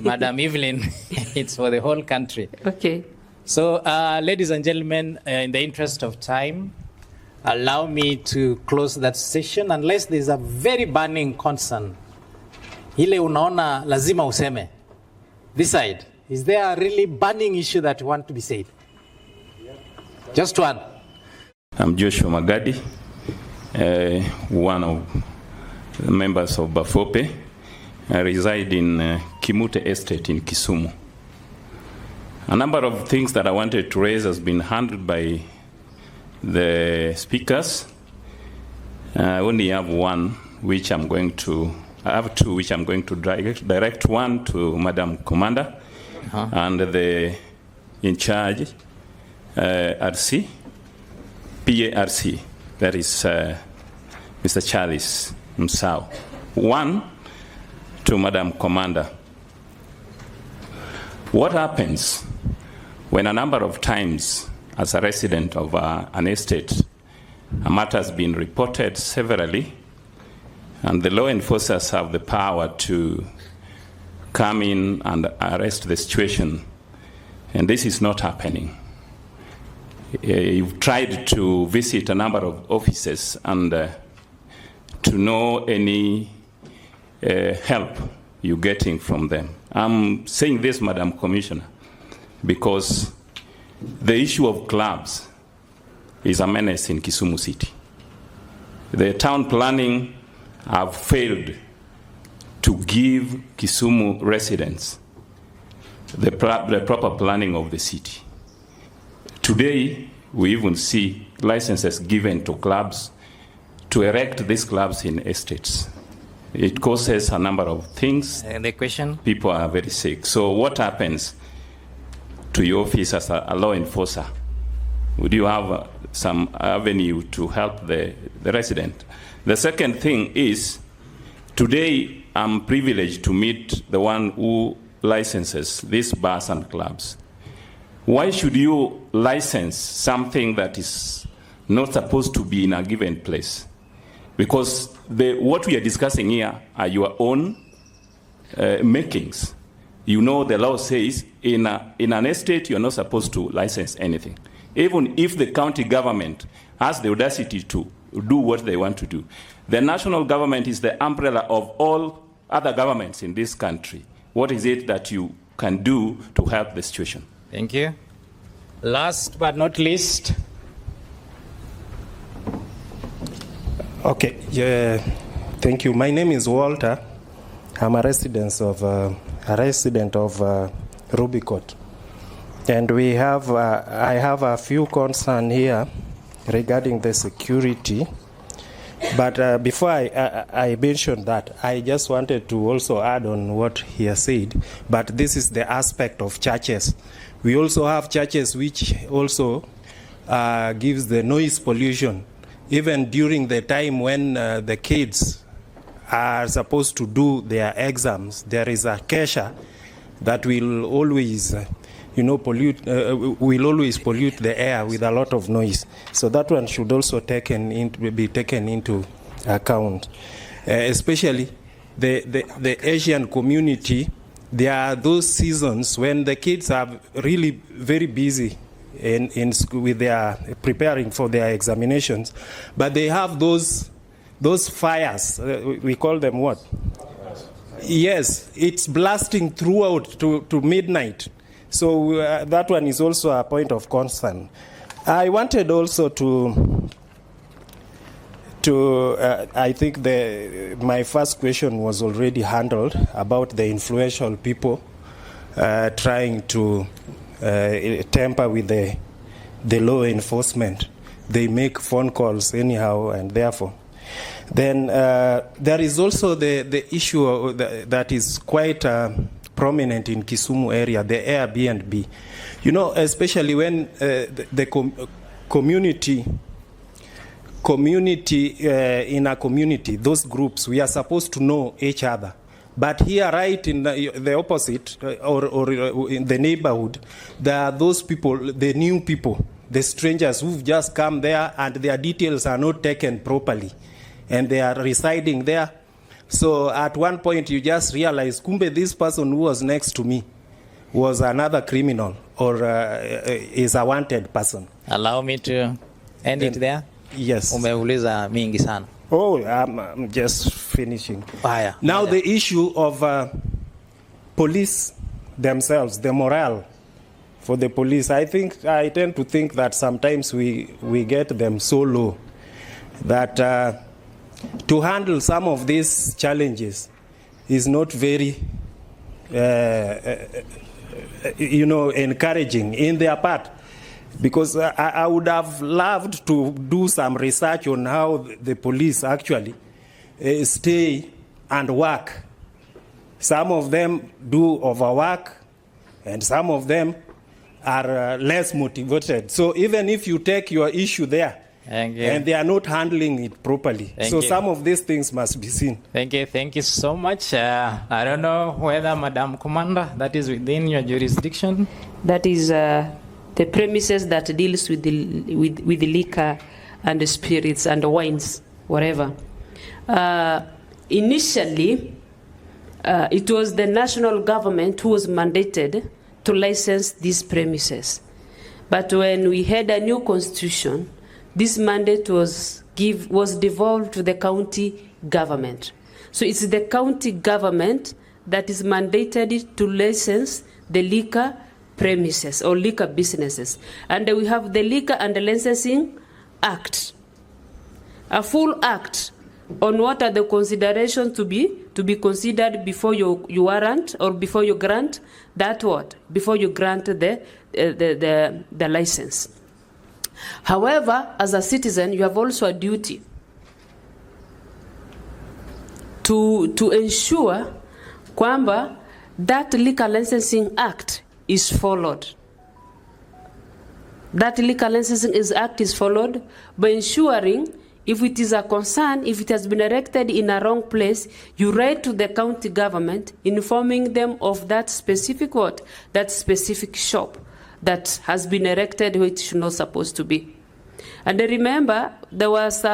Madam Evelyn, it's for the whole country. Okay. So, ladies and gentlemen, in the interest of time, allow me to close that session unless there's a very burning concern. Ile unaona lazima useme. This side, is there a really burning issue that you want to be said? Just one. I'm Joshua Magadi, one of the members of Bafope. I reside in Kimute Estate in Kisumu. A number of things that I wanted to raise has been handled by the speakers. I only have one, which I'm going to, I have two, which I'm going to direct one to Madam Commander and the in charge, RC, PARC, that is Mr. Charles Msao. One to Madam Commander. What happens when a number of times, as a resident of an estate, a matter has been reported severally, and the law enforcers have the power to come in and arrest the situation, and this is not happening? You've tried to visit a number of offices and to know any help you're getting from them. I'm saying this, Madam Commissioner, because the issue of clubs is a menace in Kisumu City. The town planning have failed to give Kisumu residents the proper planning of the city. Today, we even see licenses given to clubs to erect these clubs in estates. It causes a number of things. The question? People are very sick. So what happens to your office as a law enforcer? Would you have some avenue to help the resident? The second thing is, today I'm privileged to meet the one who licenses these bars and clubs. Why should you license something that is not supposed to be in a given place? Because what we are discussing here are your own makings. You know, the law says in an estate you're not supposed to license anything, even if the county government has the audacity to do what they want to do. The national government is the umbrella of all other governments in this country. What is it that you can do to help the situation? Thank you. Last but not least. Okay, yeah, thank you. My name is Walter. I'm a resident of Rubicot, and I have a few concerns here regarding the security. But before I mention that, I just wanted to also add on what he has said. But this is the aspect of churches. We also have churches which also gives the noise pollution. Even during the time when the kids are supposed to do their exams, there is a kesha that will always will always pollute the air with a lot of noise. So that one should also be taken into account. Especially the Asian community, there are those seasons when the kids are really very busy in school with their preparing for their examinations, but they have those fires. We call them what? Yes, it's blasting throughout to midnight. So that one is also a point of concern. I wanted also to I think my first question was already handled about the influential people trying to tamper with the law enforcement. They make phone calls anyhow, and therefore. Then there is also the issue that is quite prominent in Kisumu area, the Airbnb. You know, especially when the community in a community, those groups, we are supposed to know each other. But here, right in the opposite, or in the neighborhood, there are those people, the new people, the strangers who've just come there and their details are not taken properly. And they are residing there. So at one point you just realize, kumbe, this person who was next to me was another criminal or is a wanted person. Allow me to end it there? Yes. Umeuliza mingi sana. Oh, I'm just finishing. Haya. Now the issue of police themselves, the morale for the police, I tend to think that sometimes we get them so low that to handle some of these challenges is not very, encouraging in their part. Because I would have loved to do some research on how the police actually stay and work. Some of them do overwork, and some of them are less motivated. So even if you take your issue there, and they are not handling it properly. Some of these things must be seen. Thank you so much. I don't know whether, Madam Commander, that is within your jurisdiction. That is the premises that deals with the liquor and the spirits and the wines, whatever. Initially, it was the national government who was mandated to license these premises. But when we had a new constitution, this mandate was devolved to the county government. So it's the county government that is mandated to license the liquor premises or liquor businesses. And we have the Liquor and the Licensing Act, a full act on what are the considerations to be considered before you warrant or before you grant before you grant the license. However, as a citizen, you have also a duty to ensure kwamba that Liquor Licensing Act is followed. That Liquor Licensing Act is followed by ensuring if it is a concern, if it has been erected in a wrong place, you write to the county government informing them of that specific that specific shop that has been erected where it should not supposed to be. And I remember there was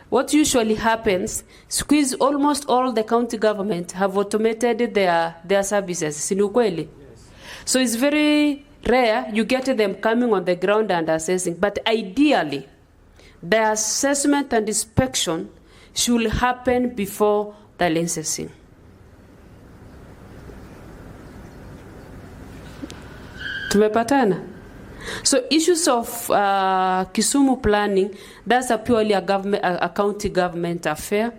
what usually happens, squeeze almost all the county government have automated their services. Sinukweli. So it's very rare you get them coming on the ground and assessing. But ideally, the assessment and inspection should happen before the licensing. Tumepatana? So issues of Kisumu planning, that's a purely a county government affair.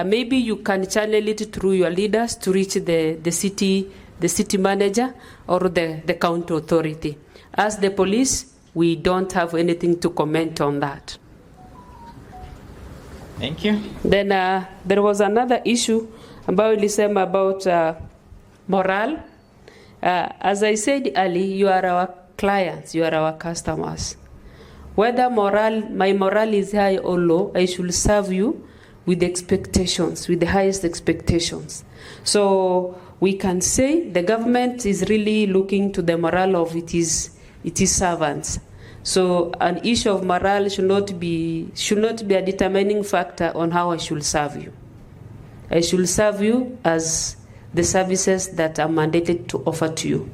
Maybe you can channel it through your leaders to reach the city manager or the county authority. As the police, we don't have anything to comment on that. Thank you. Then there was another issue about morale. As I said earlier, you are our clients, you are our customers. Whether my morale is high or low, I should serve you with expectations, with the highest expectations. So we can say the government is really looking to the morale of its servants. So an issue of morale should not be a determining factor on how I should serve you. I should serve you as the services that are mandated to offer to you.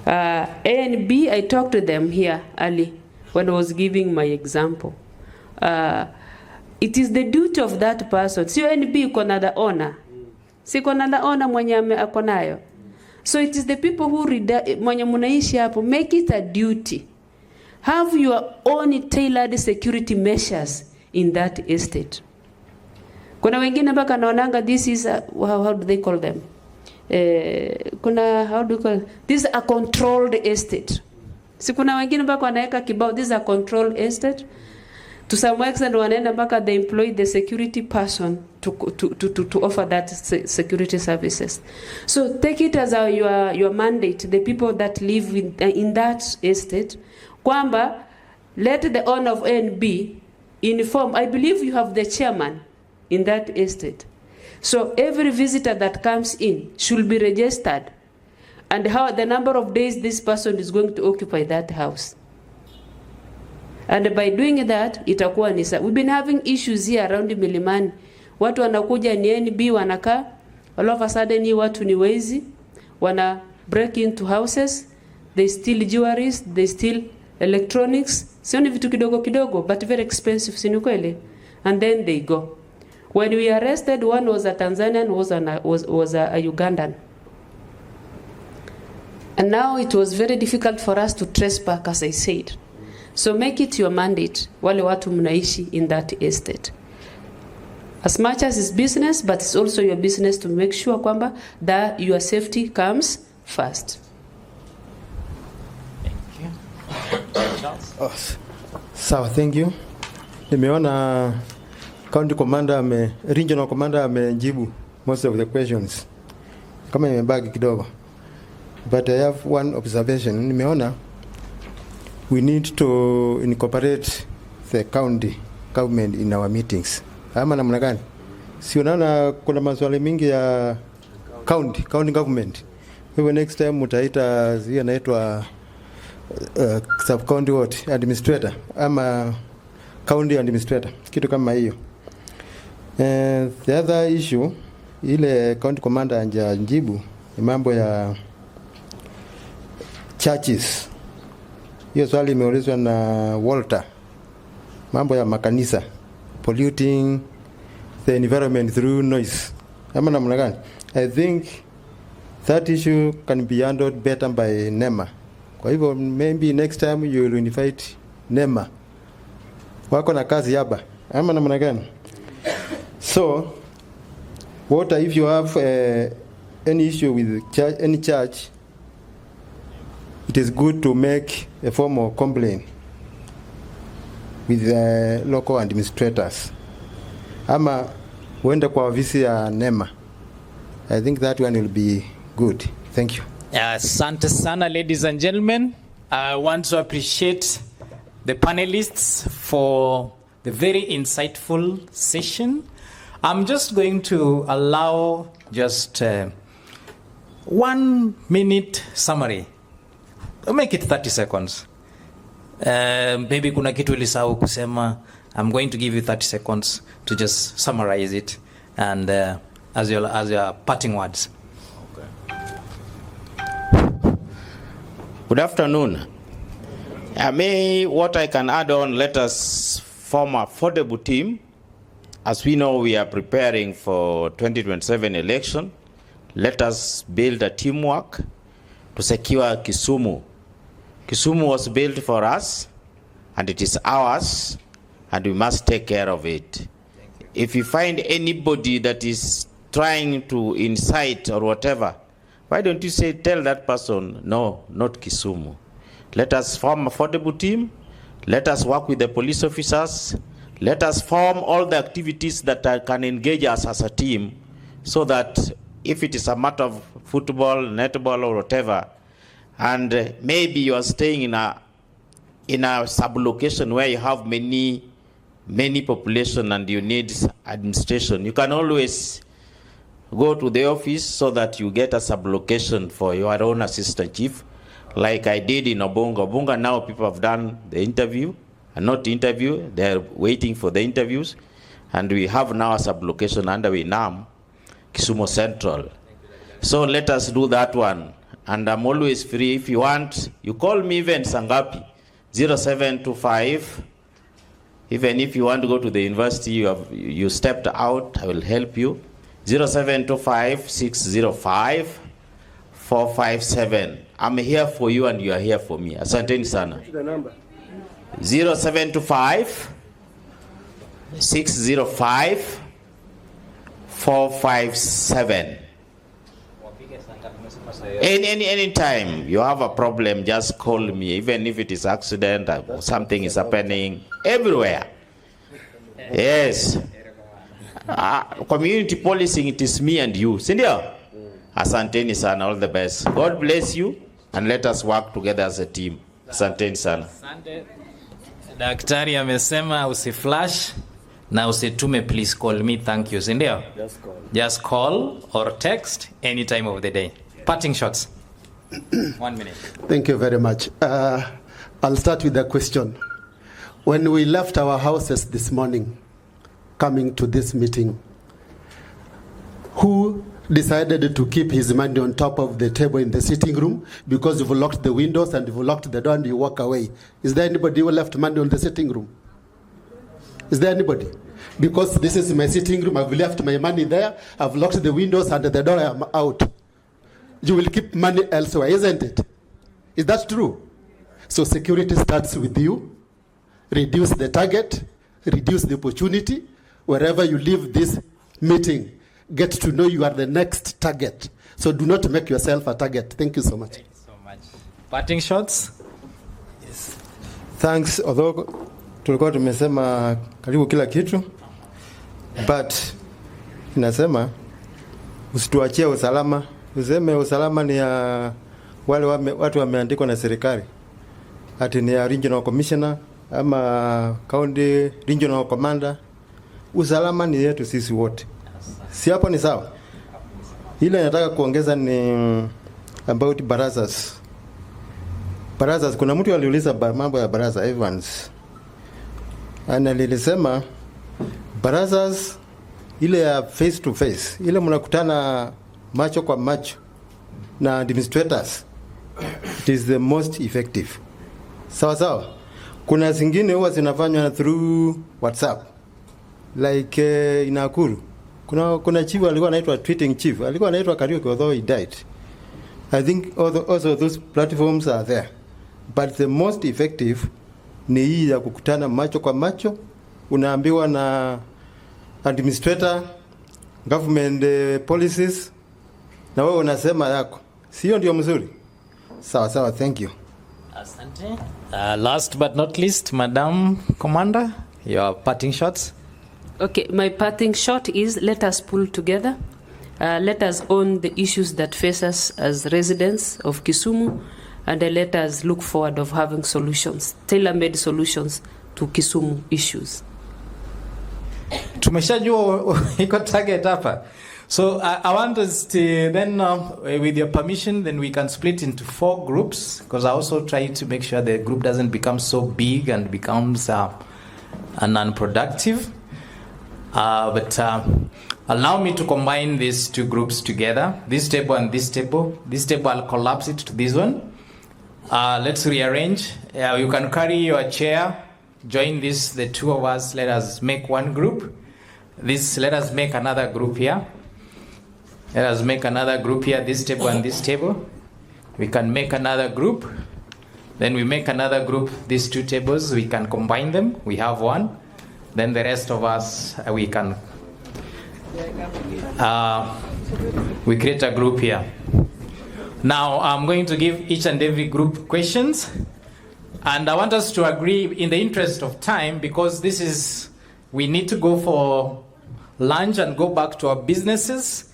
A and B, I talked to them here early when I was giving my example. It is the duty of that person. Si A and B uko na the owner. Si uko na the owner mwenye ako nayo. So it is the people who mwenye munaishi hapo, make it a duty. Have your own tailored security measures in that estate. Kuna wengine mpaka naonanga this is how do they call them? How do you call it? This is a controlled estate. Si kuna wengine mpaka wanaeka kibao this is a controlled estate. To some extent wanaenda mpaka they employ the security person to offer that security services. So take it as your mandate, the people that live in that estate, kwamba let the owner of A and B inform. I believe you have the chairman in that estate. So every visitor that comes in should be registered and how the number of days this person is going to occupy that house. And by doing that, itakuwa ni we've been having issues here around Milimani. Watu wanakuja ni NB wanakaa, all of a sudden ni watu ni wezi, wana break into houses, they steal jewelries, they steal electronics. Sio ni vitu kidogo kidogo, but very expensive, si ni kweli? And then they go. When we arrested, one was a Tanzanian, was a Ugandan. And now it was very difficult for us to trace back, as I said. So make it your mandate, wale watu mnaishi in that estate. As much as it's business, but it's also your business to make sure kwamba that your safety comes first. Thank you. Charles? Sawa, thank you. Nimeona county commander regional commander amejibu most of the questions. Kama nimebaki kidogo. But I have one observation. Nimeona we need to incorporate the county government in our meetings. Ama namna gani? Si unaona kuna maswali mingi ya county government. Wewe next time mutaita zile inaitwa sub county administrator ama county administrator, kitu kama hiyo. The other issue ile county commander anjajibu ni mambo ya churches. Hiyo swali imeulizwa na Walter. Mambo ya makanisa, polluting the environment through noise. Ama namna gani? I think that issue can be handled better by NEMA. Kwa hivyo maybe next time you will invite NEMA. Wako na kazi hapa. Ama namna gani? So, what if you have any issue with any church, it is good to make a formal complaint with the local administrators. Ama uende kwa ofisi ya NEMA. I think that one will be good. Thank you. Asante sana, ladies and gentlemen. I want to appreciate the panelists for the very insightful session. I'm just going to allow just 1 minute summary. Make it 30 seconds. Maybe kuna kitu ilisahau kusema. I'm going to give you 30 seconds to just summarize it and as your parting words. Good afternoon. What I can add on, let us form a affordable team. As we know, we are preparing for 2027 election. Let us build a teamwork to secure Kisumu Kisumu was built for us, and it is ours, and we must take care of it. If you find anybody that is trying to incite or whatever, why don't you tell that person, no, not Kisumu. Let us form an affordable team. Let us work with the police officers. Let us form all the activities that can engage us as a team, so that if it is a matter of football, netball, or whatever, and maybe you are staying in a sub-location where you have many population and you need administration, you can always go to the office so that you get a sub-location for your own assistant chief, like I did in Obunga. Obunga now people have done the interview, and not interview, they're waiting for the interviews, and we have now a sub-location under Winam, Kisumu Central. So let us do that one, and I'm always free. If you want, you call me even Sangapi, 0725. Even if you want to go to the university, you stepped out, I will help you. 0725 605 457. I'm here for you and you are here for me. Asanteni sana. 0725 605 457. Any time you have a problem, just call me. Even if it is accident or something is happening everywhere. Yes. Community policing, it is me and you. Sindio? Asanteni sana, all the best. God bless you, and let us work together as a team. Asanteni sana. Daktari amesema usiflash na usitume, please call me, thank you. Sindio? Just call or text any time of the day. Parting shots. 1 minute. Thank you very much. I'll start with a question. When we left our houses this morning, coming to this meeting, who decided to keep his money on top of the table in the sitting room because you've locked the windows and you've locked the door and you walk away? Is there anybody who left money on the sitting room? Is there anybody? Because this is my sitting room, I've left my money there, I've locked the windows and the door, I'm out. You will keep money elsewhere, isn't it? Is that true? So security starts with you. Reduce the target, reduce the opportunity. Wherever you leave this meeting, get to know you are the next target. So do not make yourself a target. Thank you so much. Thank you so much. Parting shots? Yes. Thanks. Although tulikuwa tumesema karibu kila kitu, but inasema usituachie usalama. Useme usalama ni ya wale watu wameandikwa na serikali. Ati ni ya regional commissioner ama county regional commander. Usalama ni yetu sisi wote. Si hapo ni sawa? Ile nataka kuongeza ni about barazas. Barazas, kuna mtu aliuliza mambo ya baraza Evans. Analisema barazas ile ya face to face, ile mnakutana macho kwa macho na administrators, it is the most effective. Sawa sawa. Kuna zingine huwa zinafanywa through WhatsApp, like in Nakuru. Kuna chief alikuwa anaitwa tweeting chief, alikuwa anaitwa Kariuki, although he died. I think also those platforms are there, but the most effective ni hii ya kukutana macho kwa macho. Unaambiwa na administrator, government policies, na wewe unasema yako. Sio ndio mzuri? Sawa sawa, thank you. Asante. Last but not least, Madam Commander, your parting shots. Okay, my parting shot is let us pull together. Let us own the issues that face us as residents of Kisumu, and let us look forward of having solutions, tailor-made solutions to Kisumu issues. Tumeshajua iko target hapa. So I want us to then, with your permission, then we can split into 4 groups, because I also try to make sure the group doesn't become so big and becomes unproductive. But allow me to combine these 2 groups together, this table and this table. This table, I'll collapse it to this one. Let's rearrange. You can carry your chair, join this, the 2 of us, let us make 1 group. Let us make another group here. Let us make another group here, this table and this table. We can make another group. Then we make another group, these two tables, we can combine them. We have one. Then the rest of us, we can, we create a group here. Now, I'm going to give each and every group questions. And I want us to agree in the interest of time, because this is, we need to go for lunch and go back to our businesses.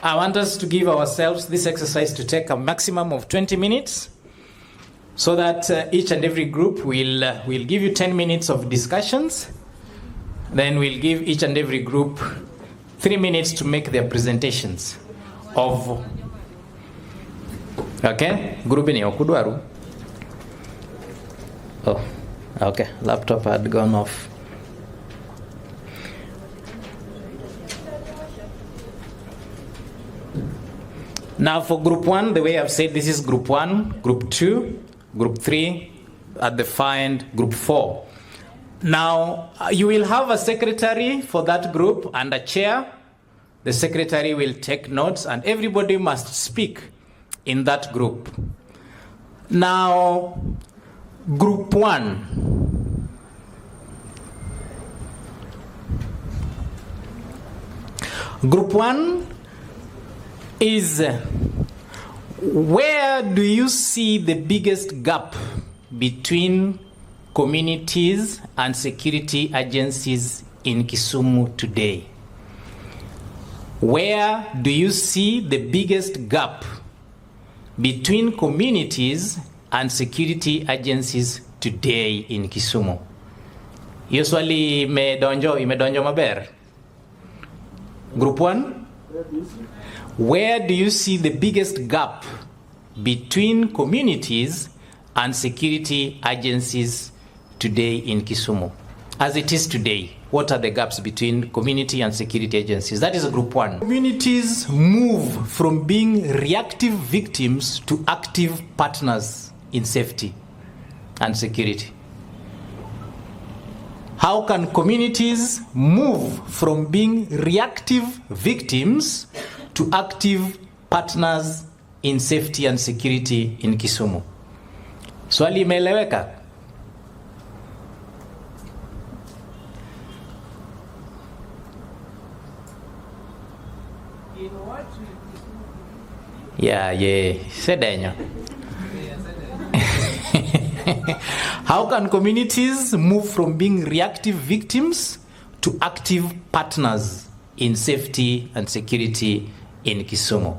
I want us to give ourselves this exercise to take a maximum of 20 minutes. So that each and every group will give you 10 minutes of discussions. Then we'll give each and every group 3 minutes to make their presentations of. Okay, group ni okudwaru. Oh, okay, laptop had gone off. Now for group 1, the way I've said, this is group 1, group 2, group 3, at the defined group 4. Now, you will have a secretary for that group and a chair. The secretary will take notes and everybody must speak in that group. Now, group 1. Group 1 is where do you see the biggest gap between communities and security agencies in Kisumu today? Where do you see the biggest gap between communities and security agencies today in Kisumu? Usually imedonjo maber. Group 1, where do you see the biggest gap between communities and security agencies today in Kisumu? As it is today, what are the gaps between community and security agencies? That is group 1. Communities move from being reactive victims to active partners in safety and security. How can communities move from being reactive victims to active partners in safety and security in Kisumu? Swali imeeleweka? Yeah, Sedenyo. How can communities move from being reactive victims to active partners in safety and security in Kisumu?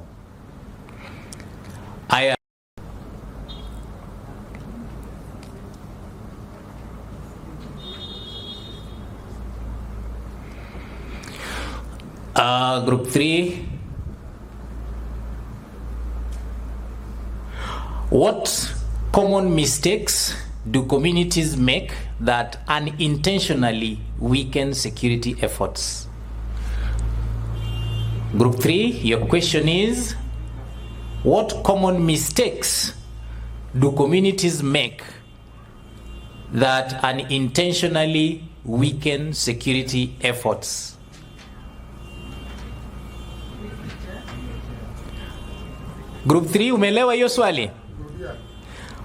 Group 3. What common mistakes do communities make that unintentionally weaken security efforts? Group 3, your question is, what common mistakes do communities make that unintentionally weaken security efforts? Group 3, umeelewa hiyo swali?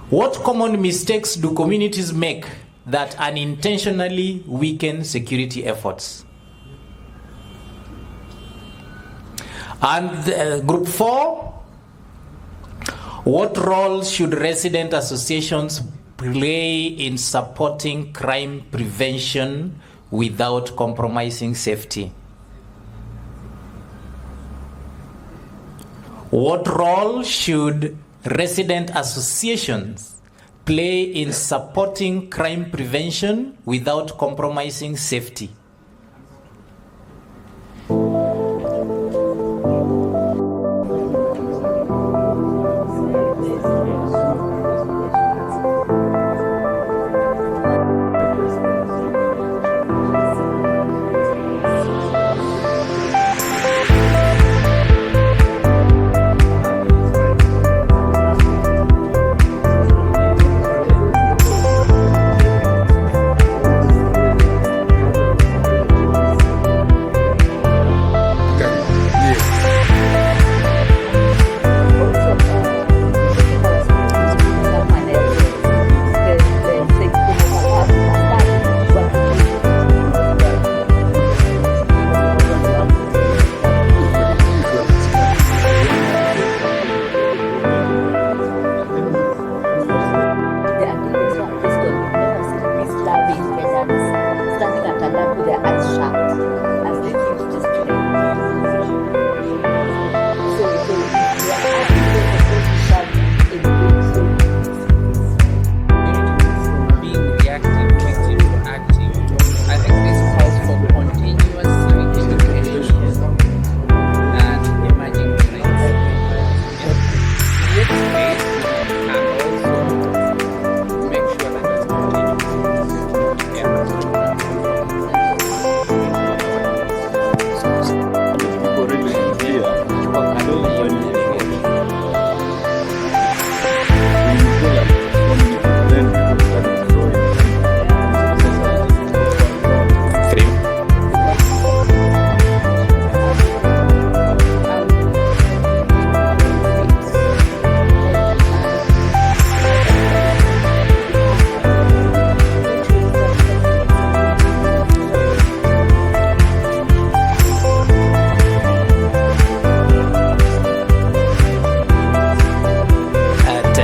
What common mistakes do communities make that unintentionally weaken security efforts? And group 4, what role should resident associations play in supporting crime prevention without compromising safety? What role should resident associations play in supporting crime prevention without compromising safety?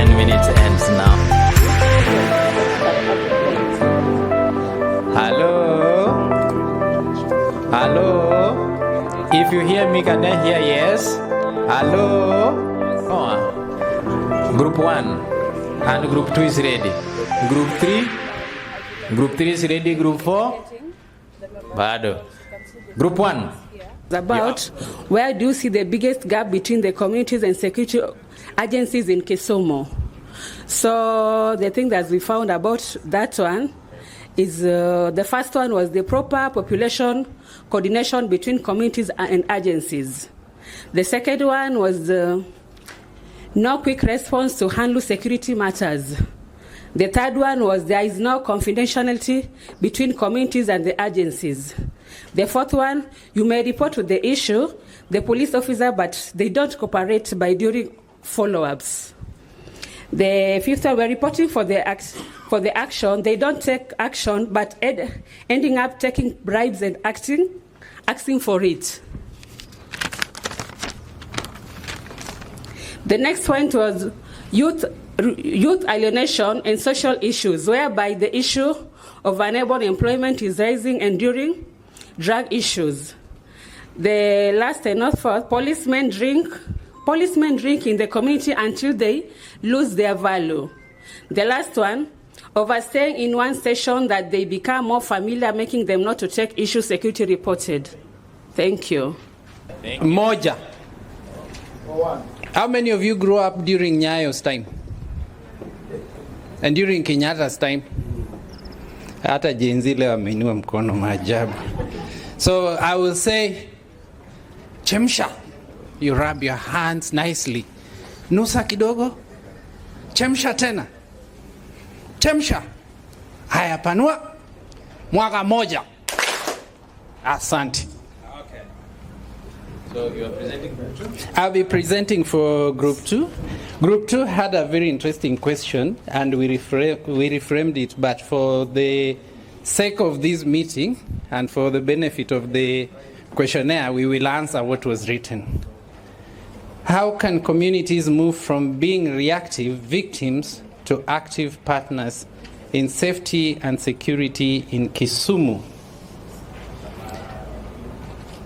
10 minutes ends now. Hello? Hello? If you hear me, can I hear yes? Hello? Oh. Group 1 and group 2 is ready. Group 3? Group 3 is ready. Group 4? Bado. Group 1. About where do you see the biggest gap between the communities and security agencies in Kisumu? So the thing that we found about that one is the first one was the proper population coordination between communities and agencies. The second one was no quick response to handle security matters. The third one was there is no confidentiality between communities and the agencies. The fourth one, you may report to the issue, the police officer, but they don't cooperate by during follow-ups. The fifth one, we're reporting for the action, they don't take action, but ending up taking bribes and asking for it. The next point was youth alienation and social issues, whereby the issue of unable employment is rising and during drug issues. The last and not fourth, policemen drink in the community until they lose their value. The last one, overstaying in one station that they become more familiar, making them not to take issues security reported. Thank you. Moja. How many of you grew up during Nyayo's time? And during Kenyatta's time? Hata jenzi leo ameinua mkono, maajabu. So I will say, chemsha. You rub your hands nicely. Nusa kidogo. Chemsha tena. Chemsha. Haya, panua. Mwaga moja. Asante. Okay. So you are presenting group 2? I'll be presenting for group 2. Group 2 had a very interesting question and we reframed it, but for the sake of this meeting and for the benefit of the questionnaire, we will answer what was written. How can communities move from being reactive victims to active partners in safety and security in Kisumu?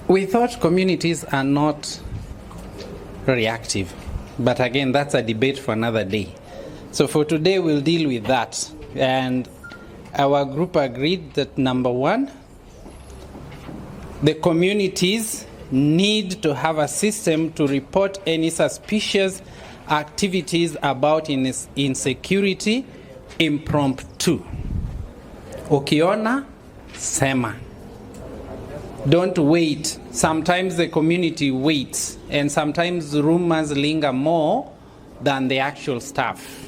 We thought communities are not reactive, but again, that's a debate for another day. So for today, we'll deal with that. And our group agreed that number 1, the communities need to have a system to report any suspicious activities about insecurity impromptu. Ukiona, sema. Don't wait. Sometimes the community waits, and sometimes rumors linger more than the actual stuff.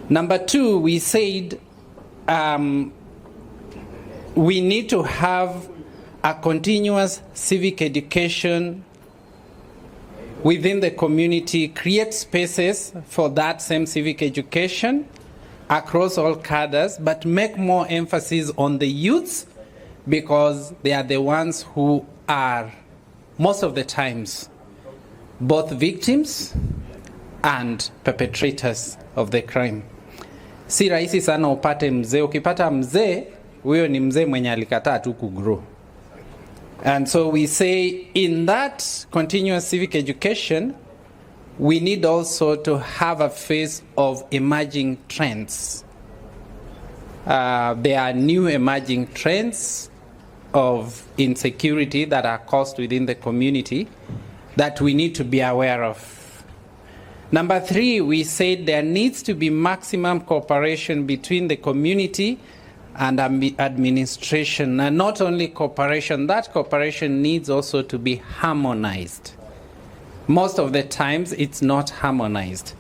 Number 2, we said we need to have a continuous civic education within the community, create spaces for that same civic education across all cadres, but make more emphasis on the youths because they are the ones who are, most of the times, both victims and perpetrators of the crime. Si rahisi sana upate mzee. Ukipata mzee, huyo ni mzee mwenye alikataa tu kugrow. And so we say in that continuous civic education, we need also to have a phase of emerging trends. There are new emerging trends of insecurity that are caused within the community that we need to be aware of. Number 3, we said there needs to be maximum cooperation between the community and administration, and not only cooperation, that cooperation needs also to be harmonized. Most of the times it's not harmonized.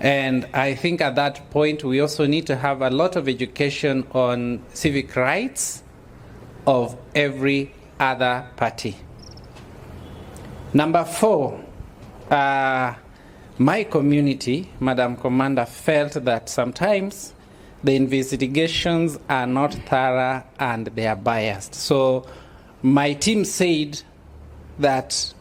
And I think at that point we also need to have a lot of education on civic rights of every other party. Number 4, my community, Madam Commander, felt that sometimes the investigations are not thorough and they are biased. So my team said that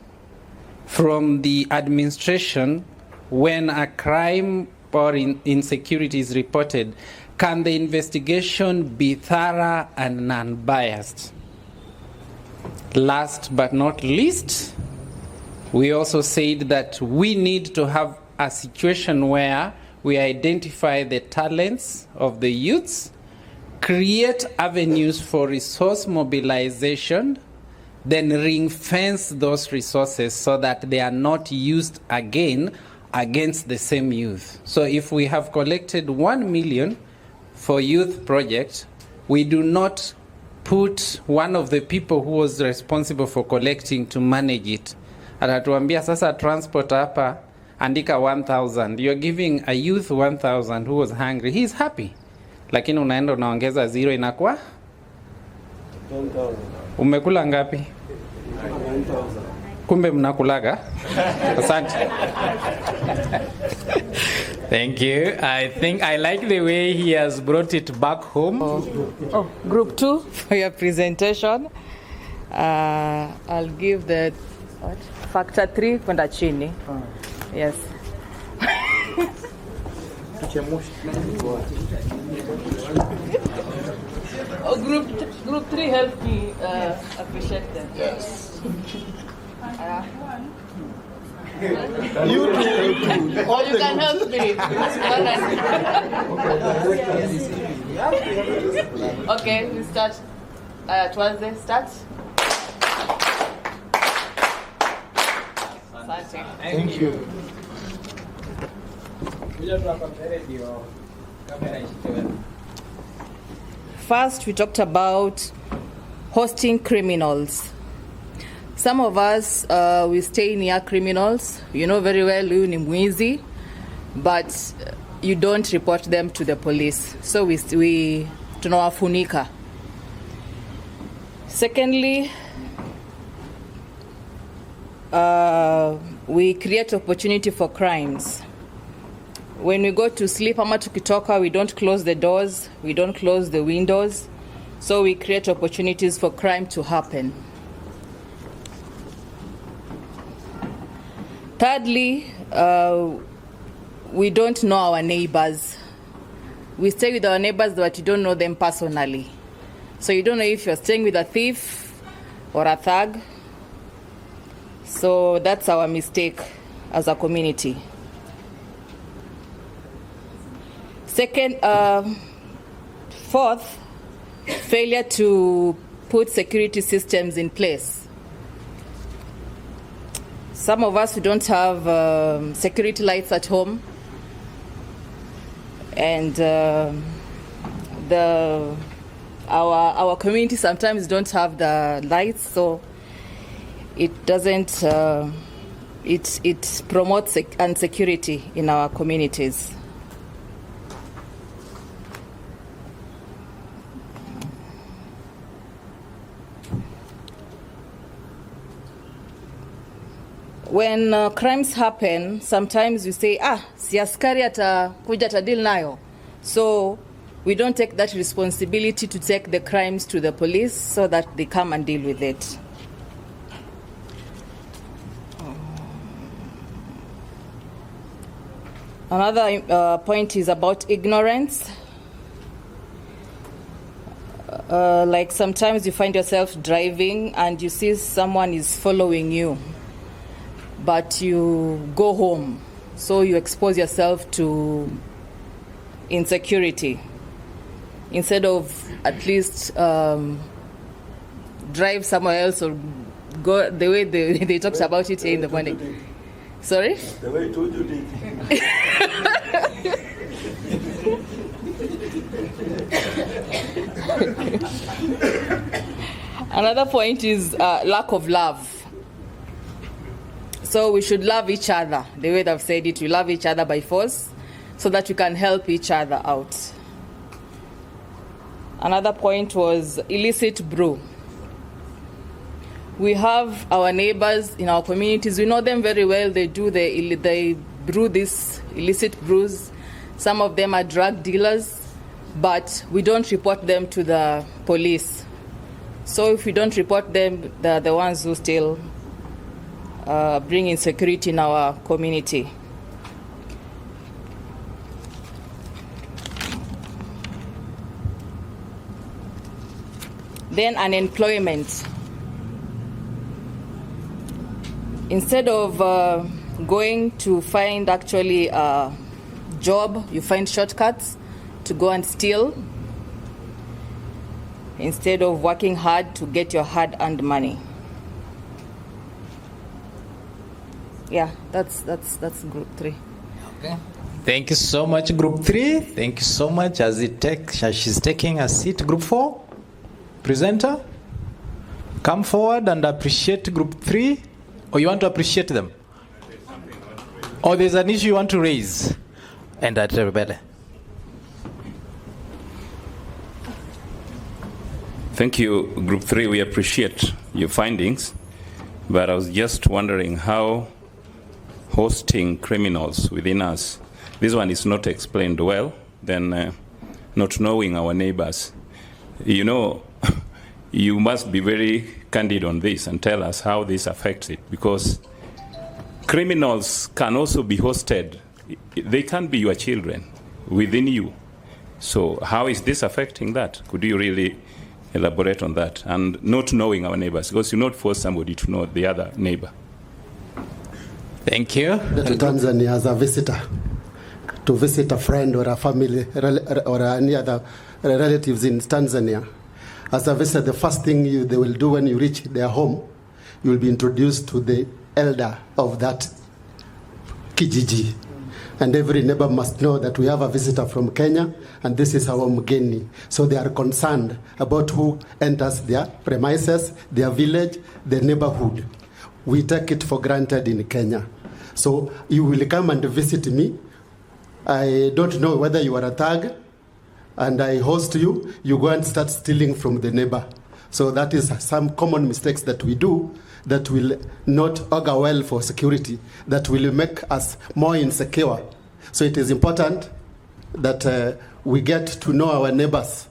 from the administration, when a crime or insecurity is reported, can the investigation be thorough and non-biased? Last but not least, we also said that we need to have a situation where we identify the talents of the youths, create avenues for resource mobilization, then ring-fence those resources so that they are not used again against the same youth. So if we have collected 1 million for youth project, we do not put one of the people who was responsible for collecting to manage it. Atatuambia sasa transport hapa andika 1,000. You're giving a youth 1,000 who was hungry. He's happy. Lakini unaenda unaongeza 0 inakuwa? 10,000. Umekula ngapi? 9,000. Kumbe mnakulaga? Asante. Thank you. I think I like the way he has brought it back home. Group 2 for your presentation. I'll give the factor 3 kwenda chini. Yes. Group 3 help me appreciate them. Yes. You too. Or you can help me. Okay, we start. Tuanze, start. Thank you. First, we talked about hosting criminals. Some of us, we stay near criminals. You know very well you ni mwizi, but you don't report them to the police. So we tunawafunika. Secondly, we create opportunity for crimes. When we go to sleep, ama tukitoka, we don't close the doors, we don't close the windows. So we create opportunities for crime to happen. Thirdly, we don't know our neighbors. We stay with our neighbors, but you don't know them personally. So you don't know if you're staying with a thief or a thug. So that's our mistake as a community. Second, fourth, failure to put security systems in place. Some of us who don't have security lights at home, and our community sometimes don't have the lights, so it doesn't. It promotes insecurity in our communities. When crimes happen, sometimes we say, si askari atakuja atadil nayo. So we don't take that responsibility to take the crimes to the police so that they come and deal with it. Another point is about ignorance. Like sometimes you find yourself driving and you see someone is following you, but you go home, so you expose yourself to insecurity instead of at least drive somewhere else or go the way they talked about it here in the morning. Sorry? The way I told you did. Another point is lack of love. So we should love each other. The way they've said it, we love each other by force so that we can help each other out. Another point was illicit brew. We have our neighbors in our communities. We know them very well. They brew these illicit brews. Some of them are drug dealers, but we don't report them to the police. So if we don't report them, they're the ones who still bring insecurity in our community. Then unemployment. Instead of going to find actually a job, you find shortcuts to go and steal instead of working hard to get your hard-earned money. Yeah, that's group 3. Okay. Thank you so much, group 3. Thank you so much. As she's taking a seat, group 4. Presenter, come forward and appreciate group 3. Or you want to appreciate them? Or there's an issue you want to raise? And that everybody. Thank you, Group 3. We appreciate your findings, but I was just wondering how hosting criminals within us, this one is not explained well, then not knowing our neighbors. You know, you must be very candid on this and tell us how this affects it, because criminals can also be hosted. They can be your children within you. So how is this affecting that? Could you really elaborate on that? And not knowing our neighbors, because you not force somebody to know the other neighbor. Thank you. To Tanzania as a visitor, to visit a friend or a family or any other relatives in Tanzania. As a visitor, the first thing they will do when you reach their home, you will be introduced to the elder of that kijiji. And every neighbor must know that we have a visitor from Kenya, and this is our mgeni. So they are concerned about who enters their premises, their village, their neighborhood. We take it for granted in Kenya. So you will come and visit me. I don't know whether you are a thug, and I host you, you go and start stealing from the neighbor. So that is some common mistakes that we do that will not augur well for security, that will make us more insecure. So it is important that we get to know our neighbors.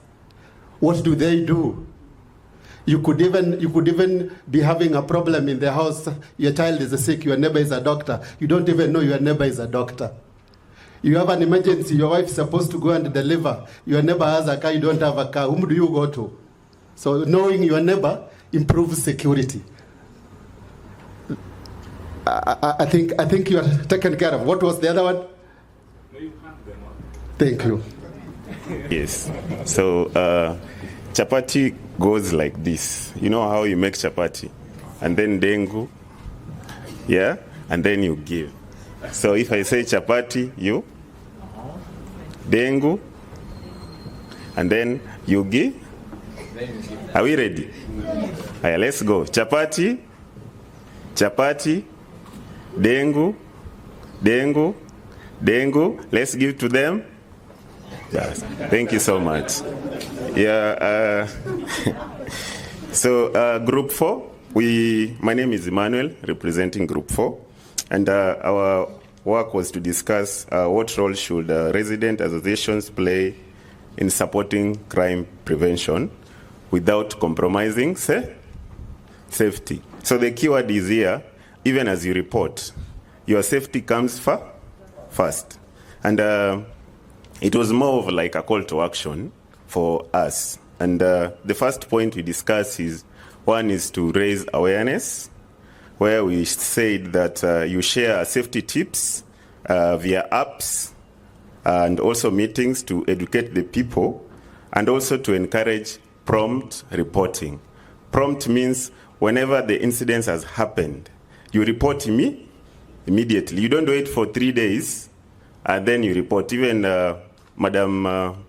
What do they do? You could even be having a problem in the house. Your child is sick, your neighbor is a doctor. You don't even know your neighbor is a doctor. You have an emergency, your wife is supposed to go and deliver. Your neighbor has a car, you don't have a car. Whom do you go to? So knowing your neighbor improves security. I think you are taken care of. What was the other one? Thank you. Yes. So chapati goes like this. You know how you make chapati? And then dengu, yeah? And then you give. So if I say chapati, you, dengu, and then you give. Are we ready? Right, let's go. Chapati, chapati, dengu, dengu, dengu. Let's give to them. Yes. Thank you so much. Yeah. So Group 4, my name is Emmanuel, representing Group 4. And our work was to discuss what role should resident associations play in supporting crime prevention without compromising safety. So the keyword is here, even as you report, your safety comes first. And it was more of like a call to action for us. And the first point we discussed is, one is to raise awareness, where we said that you share safety tips via apps and also meetings to educate the people, and also to encourage prompt reporting. Prompt means whenever the incident has happened, you report immediately. You don't wait for 3 days and then you report. Even Madam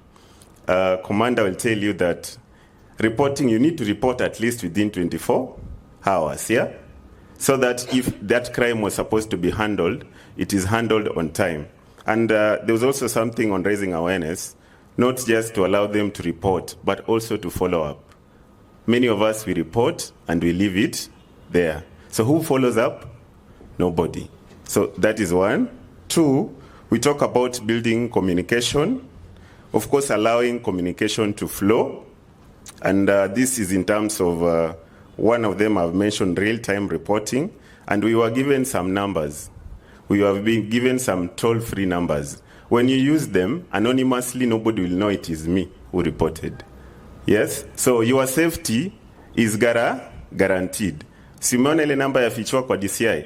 Commander will tell you that reporting, you need to report at least within 24 hours, yeah? So that if that crime was supposed to be handled, it is handled on time. And there was also something on raising awareness, not just to allow them to report, but also to follow up. Many of us, we report and we leave it there. So who follows up? Nobody. So that is one. Two, we talk about building communication, of course, allowing communication to flow. And this is in terms of, one of them I've mentioned, real-time reporting. And we were given some numbers. We have been given some toll-free numbers. When you use them anonymously, nobody will know it is me who reported. Yes, so your safety is guaranteed. Simeona ile namba ya fichwa kwa DCI.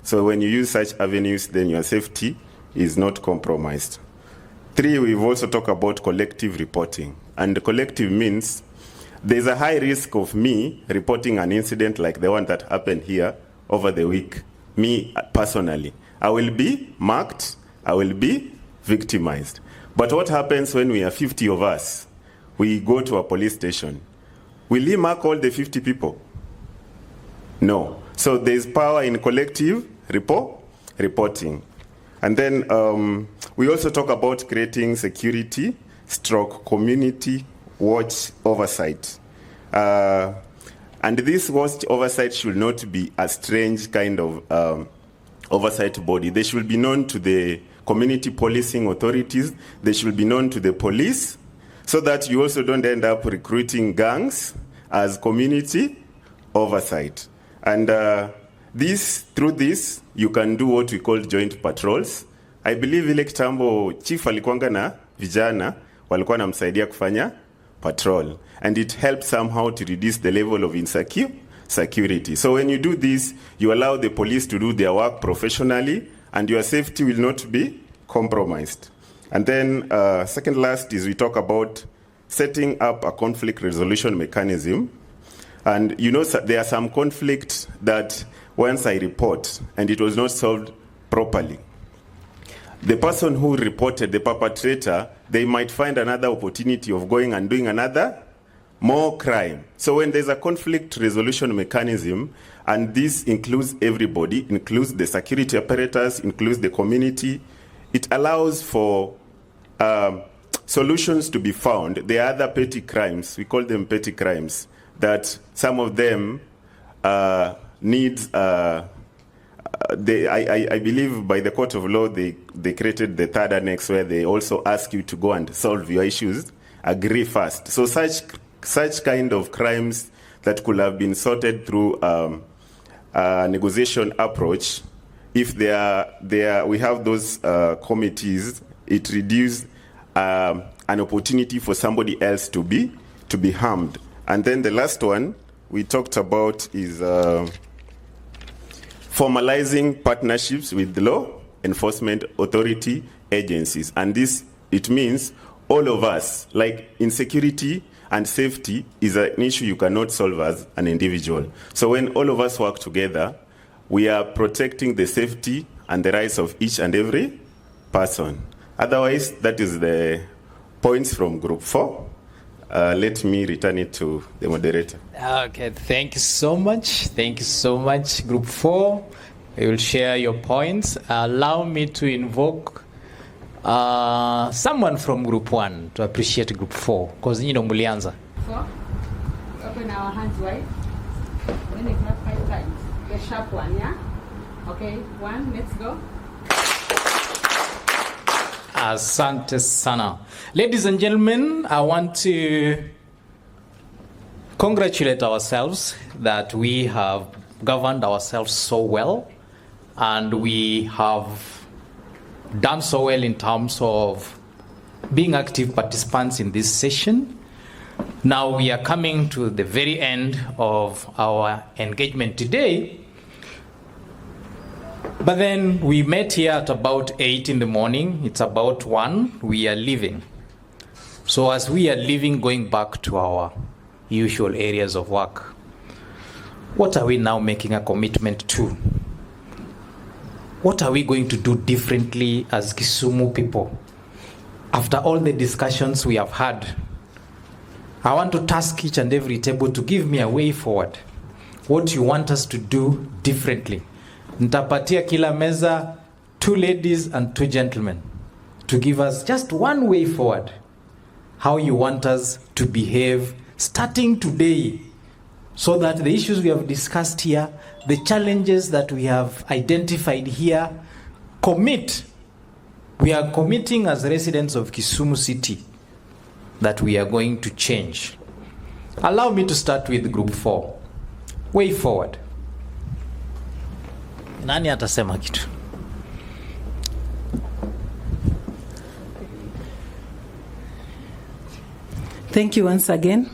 So when you use such avenues, then your safety is not compromised. 3, we've also talked about collective reporting. And collective means there's a high risk of me reporting an incident like the one that happened here over the week. Me personally, I will be marked, I will be victimized. But what happens when we are 50 of us? We go to a police station. Will he mark all the 50 people? No. So there's power in collective reporting. And then we also talk about creating security, community watch oversight. And this watch oversight should not be a strange kind of oversight body. They should be known to the community policing authorities. They should be known to the police, so that you also don't end up recruiting gangs as community oversight. And through this, you can do what we call joint patrols. I believe ile kitambo chief alikuanga na vijana walikuwa namsaidia kufanya patrol, and it helps somehow to reduce the level of insecurity. So when you do this, you allow the police to do their work professionally, and your safety will not be compromised. And then second last is we talk about setting up a conflict resolution mechanism. And you know, there are some conflicts that once I report and it was not solved properly, the person who reported, the perpetrator, they might find another opportunity of going and doing another more crime. So when there's a conflict resolution mechanism, and this includes everybody, includes the security apparatus, includes the community, it allows for solutions to be found. There are other petty crimes, we call them petty crimes, that some of them need, I believe by the court of law, they created the third annex where they also ask you to go and solve your issues, agree first. So such kind of crimes that could have been sorted through a negotiation approach, if we have those committees, it reduces an opportunity for somebody else to be harmed. And then the last one we talked about is formalizing partnerships with law enforcement authority agencies. And this, it means all of us, like insecurity and safety is an issue you cannot solve as an individual. So when all of us work together, we are protecting the safety and the rights of each and every person. Otherwise, that is the points from Group 4. Let me return it to the moderator. Okay, thank you so much. Thank you so much, Group 4. You will share your points. Allow me to invoke someone from Group 1 to appreciate Group 4, because you know mulianza. 4. Open our hands wide. When it clap 5 times. The sharp one, yeah? Okay, 1, let's go. Asante sana. Ladies and gentlemen, I want to congratulate ourselves that we have governed ourselves so well, and we have done so well in terms of being active participants in this session. Now we are coming to the very end of our engagement today. But then we met here at about 8 in the morning. It's about 1. We are leaving. So as we are leaving, going back to our usual areas of work, what are we now making a commitment to? What are we going to do differently as Kisumu people? After all the discussions we have had, I want to task each and every table to give me a way forward. What you want us to do differently. Nitapatia kila meza 2 ladies and 2 gentlemen to give us just one way forward. How you want us to behave starting today, so that the issues we have discussed here, the challenges that we have identified here, we are committing as residents of Kisumu City that we are going to change. Allow me to start with Group 4. Way forward. Nani atasema kitu? Thank you once again.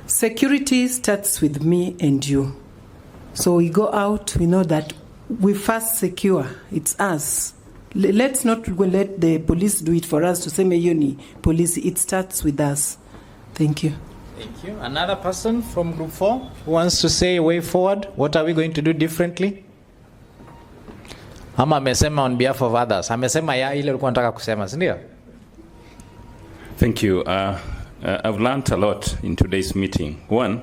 Security starts with me and you. So we go out, we know that we first secure, it's us. Let's not let the police do it for us to say mayoni police, it starts with us. Thank you. Thank you. Another person from group 4 who wants to say way forward, what are we going to do differently? Ama amesema on behalf of others. Amesema ya ile ulikuwa unataka kusema, si ndio? Thank you. I've learned a lot in today's meeting. One,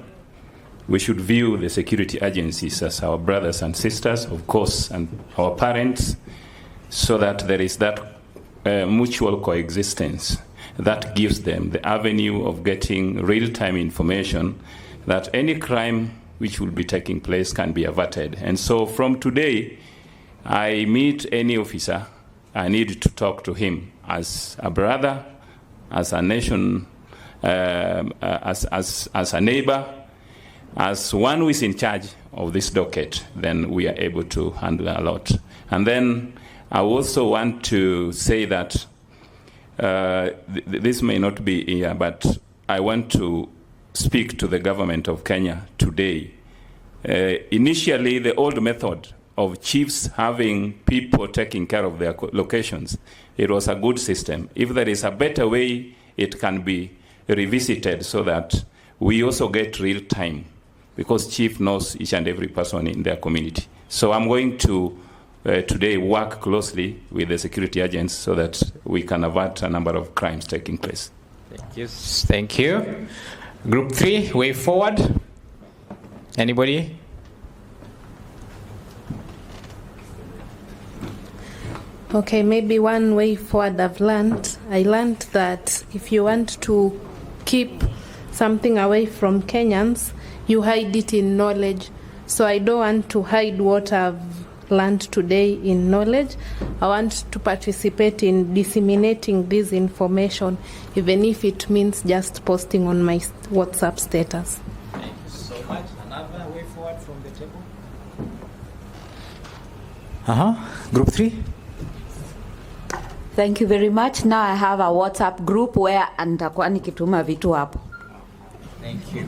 we should view the security agencies as our brothers and sisters, of course, and our parents, so that there is that mutual coexistence that gives them the avenue of getting real-time information that any crime which will be taking place can be averted. And so from today, I meet any officer, I need to talk to him as a brother, as a nation, as a neighbor, as one who is in charge of this docket. Then we are able to handle a lot. And then I also want to say that this may not be here, but I want to speak to the government of Kenya today. Initially, the old method of chiefs having people taking care of their locations, it was a good system. If there is a better way, it can be revisited so that we also get real time, because chief knows each and every person in their community. So I'm going to today work closely with the security agents so that we can avert a number of crimes taking place. Thank you. Thank you. Group 3, way forward. Anybody? Okay, maybe one way forward I learned that if you want to keep something away from Kenyans, you hide it in knowledge. So I don't want to hide what I've learned today in knowledge. I want to participate in disseminating this information, even if it means just posting on my WhatsApp status. Thank you so much. Another way forward from the table. Group 3. Thank you very much. Now I have a WhatsApp group where nitakuwa nikituma vitu hapo. Thank you.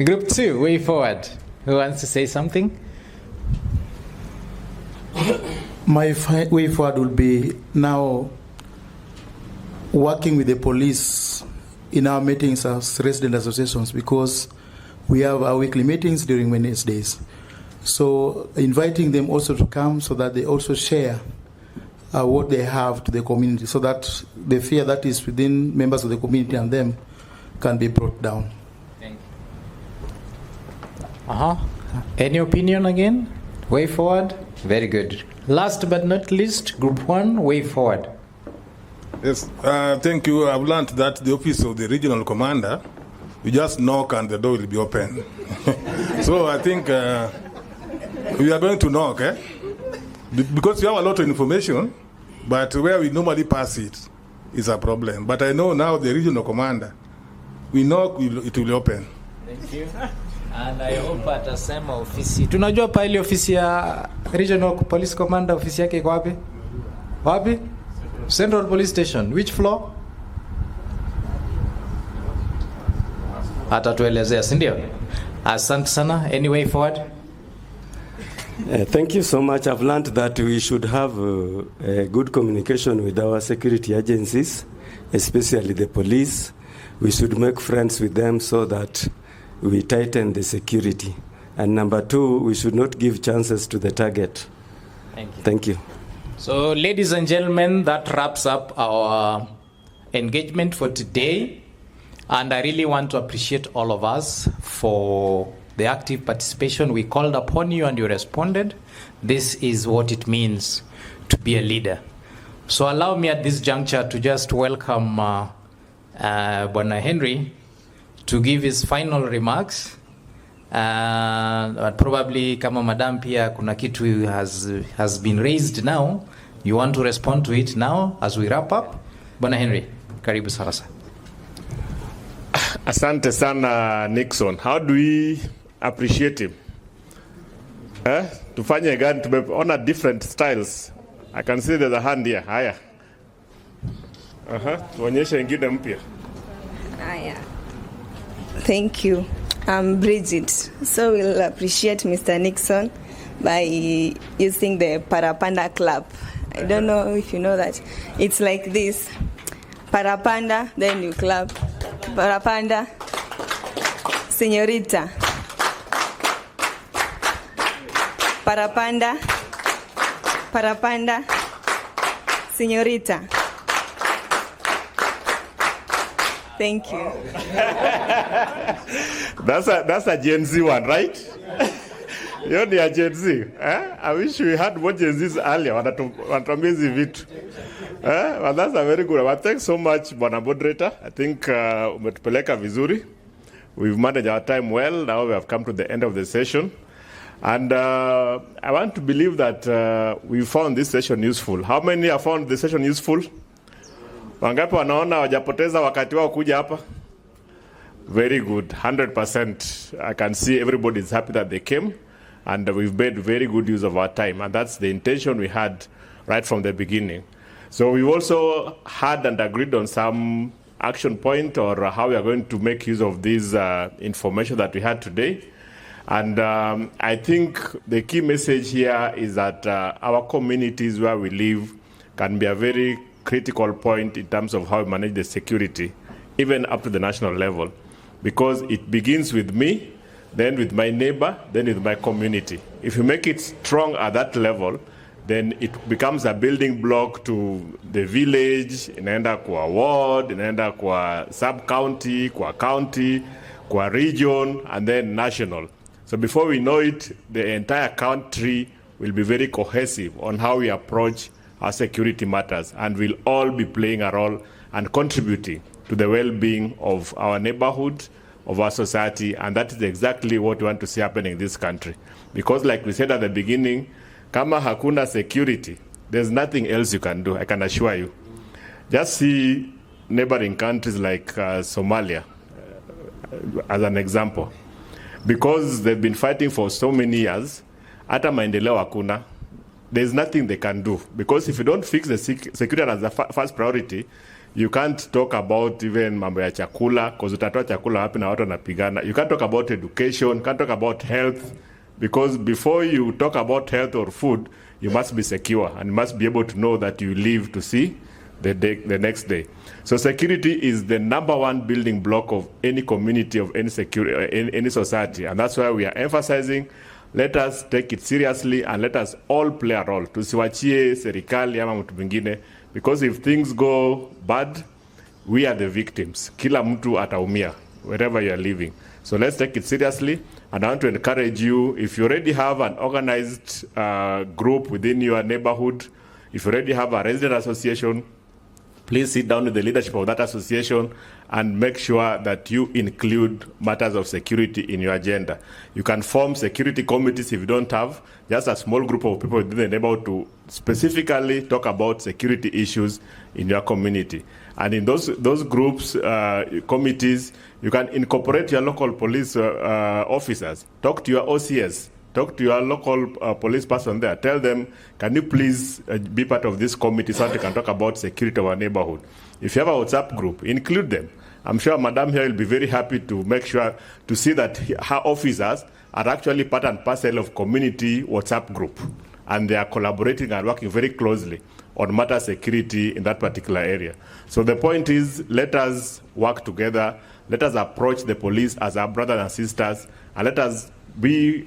Group 2, way forward. Who wants to say something? My way forward will be now working with the police in our meetings as resident associations, because we have our weekly meetings during Wednesdays. So inviting them also to come so that they also share what they have to the community, so that the fear that is within members of the community and them can be brought down. Thank you. Any opinion again? Way forward? Very good. Last but not least, group 1, way forward. Yes, thank you. I've learned that the office of the regional commander, you just knock and the door will be open. So I think we are going to knock, because we have a lot of information, but where we normally pass it is a problem. But I know now the regional commander, we knock, it will open. Thank you. And I hope atasema ofisi. Tunajua pa ile ofisi ya Regional Police Commander, ofisi yake iko wapi? Wapi? Central Police Station. Which floor? Atatuelezea, si ndio? Asante sana. Any way forward? Thank you so much. I've learned that we should have a good communication with our security agencies, especially the police. We should make friends with them so that we tighten the security. And number 2, we should not give chances to the target. Thank you. Thank you. So, ladies and gentlemen, that wraps up our engagement for today. And I really want to appreciate all of us for the active participation. We called upon you and you responded. This is what it means to be a leader. So allow me at this juncture to just welcome Bwana Henry to give his final remarks. Probably kama madam pia kuna kitu has been raised now. You want to respond to it now as we wrap up? Bwana Henry, karibu sana. Asante sana Nixon. How do we appreciate him? Tufanye gani? Tumeona different styles. I can see there's a hand here. Haya. Tuonyeshe ingine mpya. Thank you. I'm Bridget. So we'll appreciate Mr. Nixon by using the Parapanda clap. I don't know if you know that. It's like this. Parapanda, then you clap. Parapanda. Señorita. Parapanda. Parapanda. Señorita. Thank you. That's a Gen Z one, right? You're the Gen Z. I wish we had more Gen Zs earlier. Wanatuambia hizi vitu. But that's a very good one. Thanks so much, Bwana Moderator. I think umetupeleka vizuri. We've managed our time well. Now we have come to the end of the session. And I want to believe that we found this session useful. How many have found the session useful? Wangapi wanaona wajapoteza wakati wao kuja hapa? Very good, 100%. I can see everybody is happy that they came, and we've made very good use of our time, and that's the intention we had right from the beginning. So we also had and agreed on some action point or how we are going to make use of this information that we had today. And I think the key message here is that our communities where we live can be a very critical point in terms of how we manage the security, even up to the national level, because it begins with me, then with my neighbor, then with my community. If you make it strong at that level, then it becomes a building block to the village, inaenda kwa ward, inaenda kwa sub-county, kwa county, kwa region, and then national. So before we know it, the entire country will be very cohesive on how we approach our security matters, and we'll all be playing a role and contributing to the well-being of our neighborhood, of our society, and that is exactly what we want to see happening in this country. Because like we said at the beginning, kama hakuna security, there's nothing else you can do, I can assure you. Just see neighboring countries like Somalia as an example. Because they've been fighting for so many years, hata maendeleo hakuna, there's nothing they can do. Because if you don't fix the security as the first priority, you can't talk about even mambo ya chakula, because utatoa chakula wapi na watu wanapigana. You can't talk about education, can't talk about health, because before you talk about health or food, you must be secure and you must be able to know that you live to see the next day. So security is the number one building block of any community, of any any society, and that's why we are emphasizing. Let us take it seriously and let us all play a role. Tusiwachie serikali ama mtu mwingine, because if things go bad, we are the victims. Kila mtu ataumia wherever you are living. So let's take it seriously, and I want to encourage you, if you already have an organized group within your neighborhood, if you already have a resident association, please sit down with the leadership of that association and make sure that you include matters of security in your agenda. You can form security committees if you don't have, just a small group of people within the neighborhood to specifically talk about security issues in your community. And in those groups, committees, you can incorporate your local police officers. Talk to your OCS. Talk to your local police person there. Tell them, can you please be part of this committee so that you can talk about security of our neighborhood. If you have a WhatsApp group, include them. I'm sure Madam here will be very happy to make sure to see that her officers are actually part and parcel of community WhatsApp group. And they are collaborating and working very closely on matter security in that particular area. So the point is, let us work together. Let us approach the police as our brothers and sisters, and let us be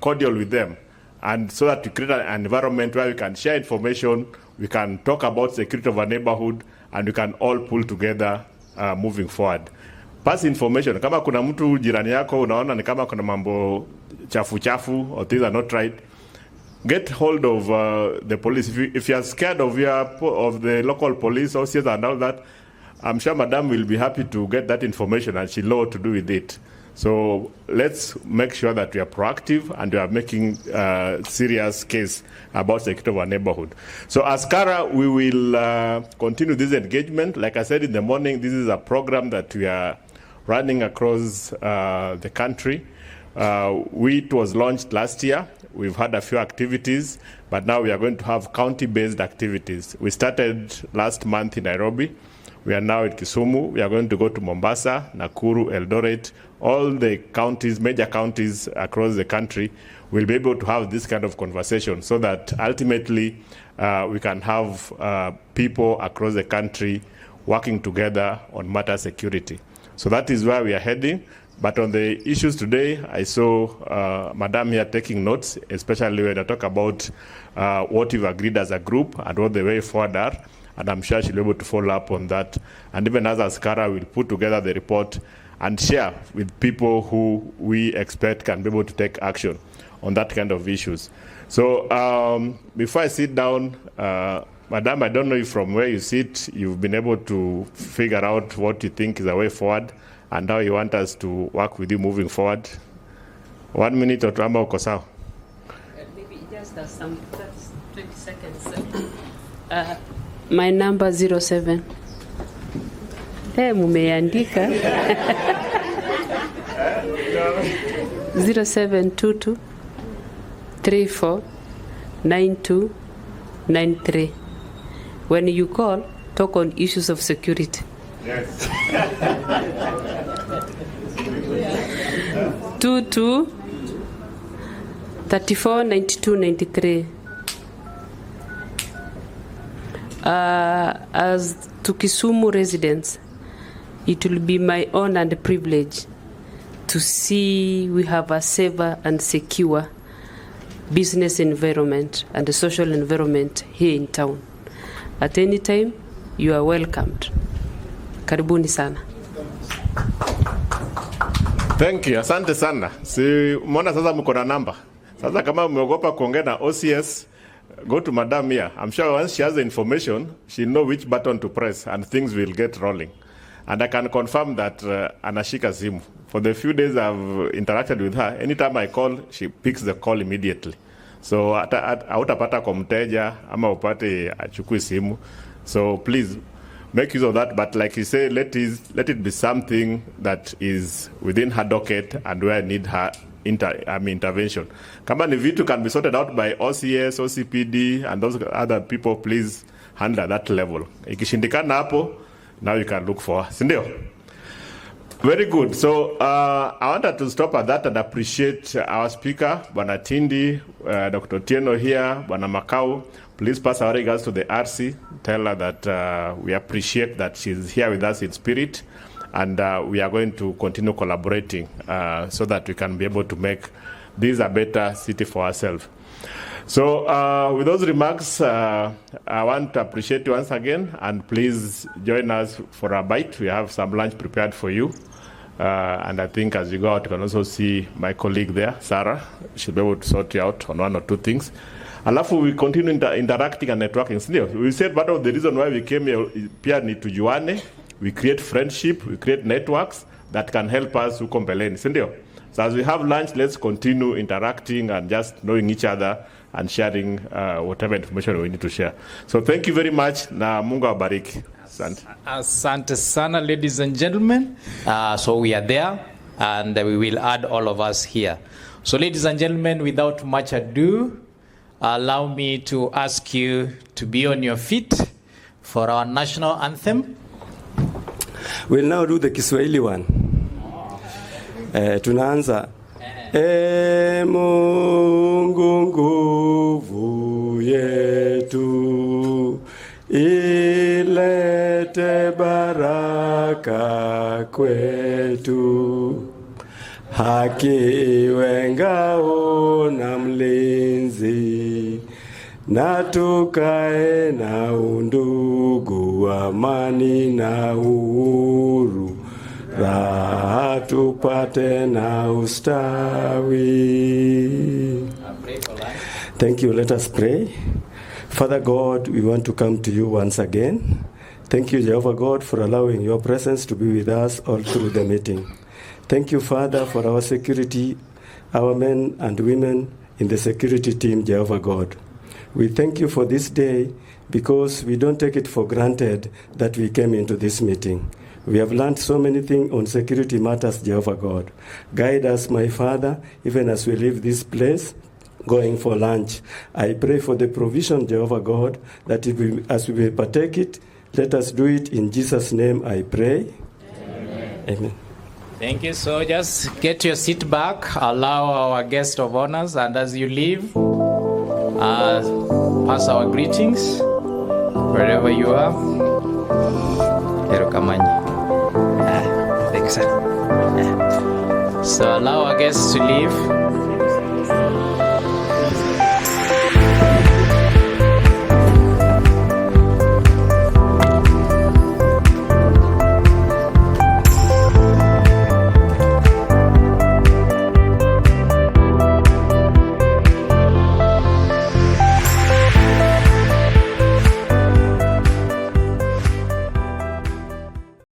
cordial with them, and so that we create an environment where we can share information, we can talk about security of our neighborhood, and we can all pull together moving forward. Pass information. Kama kuna mtu jirani yako unaona ni kama kuna mambo chafu or things are not right, get hold of the police. If you are scared of the local police officers and all that, I'm sure Madam will be happy to get that information and she'll know what to do with it. So let's make sure that we are proactive and we are making serious case about security of our neighborhood. So as Kara, we will continue this engagement. Like I said in the morning, this is a program that we are running across the country. It was launched last year. we've had a few activities, but now we are going to have county-based activities. We started last month in Nairobi. We are now at Kisumu. We are going to go to Mombasa, Nakuru, Eldoret. All the counties, major counties across the country will be able to have this kind of conversation so that ultimately we can have people across the country working together on matter security. So that is where we are heading. But on the issues today, I saw Madam here taking notes, especially when I talk about what we've agreed as a group and what the way forward are. And I'm sure she'll be able to follow up on that. And even as Askara will put together the report and share with people who we expect can be able to take action on that kind of issues. So before I sit down, Madam, I don't know if from where you sit, you've been able to figure out what you think is the way forward and how you want us to work with you moving forward. 1 minute or two, ama uko sawa? Maybe just some 20 seconds. My number 07. Mumeandika. 0722 34 92 93. When you call, talk on issues of security. Yes. 22 34 92 93. As to Kisumu residents, it will be my honor and privilege to see we have a safer and secure business environment and a social environment here in town. At any time, you are welcomed. Karibuni sana. Thank you. Asante sana. Si umeona sasa mko na namba. Sasa kama umeogopa kuongea na OCS, go to Madam here. I'm sure once she has the information, she'll know which button to press and things will get rolling. And I can confirm that anashika simu. For the few days I've interacted with her, anytime I call, she picks the call immediately. So hautapata kwa mteja ama upate achukue simu. So please make use of that. But like you say, let it be something that is within her docket and where I need her intervention. Kama ni vitu can be sorted out by OCS, OCPD, and those other people, please handle at that level. Ikishindikana hapo, now you can look for her. Sindio? Very good. So I wanted to stop at that and appreciate our speaker, Bwana Tindi, Dr. Tieno here, Bwana Makau. Please pass our regards to the RC. Tell her that we appreciate that she's here with us in spirit. And we are going to continue collaborating so that we can be able to make this a better city for ourselves. So with those remarks, I want to appreciate you once again, and please join us for a bite. We have some lunch prepared for you. And I think as you go out, you can also see my colleague there, Sarah. She'll be able to sort you out on one or two things. Alafu we continue interacting and networking. We said part of the reason why we came here, pia ni tujuane. We create friendship, we create networks that can help us huko mbeleni, si ndio? So as we have lunch, let's continue interacting and just knowing each other and sharing whatever information we need to share. So thank you very much, na Mungu awabariki. Asante. Asante sana, ladies and gentlemen. So we are there, and we will add all of us here. So ladies and gentlemen, without much ado, allow me to ask you to be on your feet for our national anthem. We'll now do the Kiswahili one. Tunaanza. Mungu nguvu yetu, ilete baraka kwetu. Haki iwe ngao na mlinzi, na tukae na undugu, amani na uhuru, raha tupate na ustawi. Thank you. Let us pray. Father God, we want to come to you once again. Thank you, Jehovah God, for allowing your presence to be with us all through the meeting. Thank you, Father, for our security, our men and women in the security team, Jehovah God. We thank you for this day because we don't take it for granted that we came into this meeting. We have learned so many things on security matters, Jehovah God. Guide us, my Father, even as we leave this place. going for lunch. I pray for the provision, Jehovah God, that if we, as we partake it, let us do it in Jesus' name, I pray. Amen. Thank you. So just get your seat back, allow our guest of honors, and as you leave, pass our greetings wherever you are. Thank you, sir. So allow our guests to leave.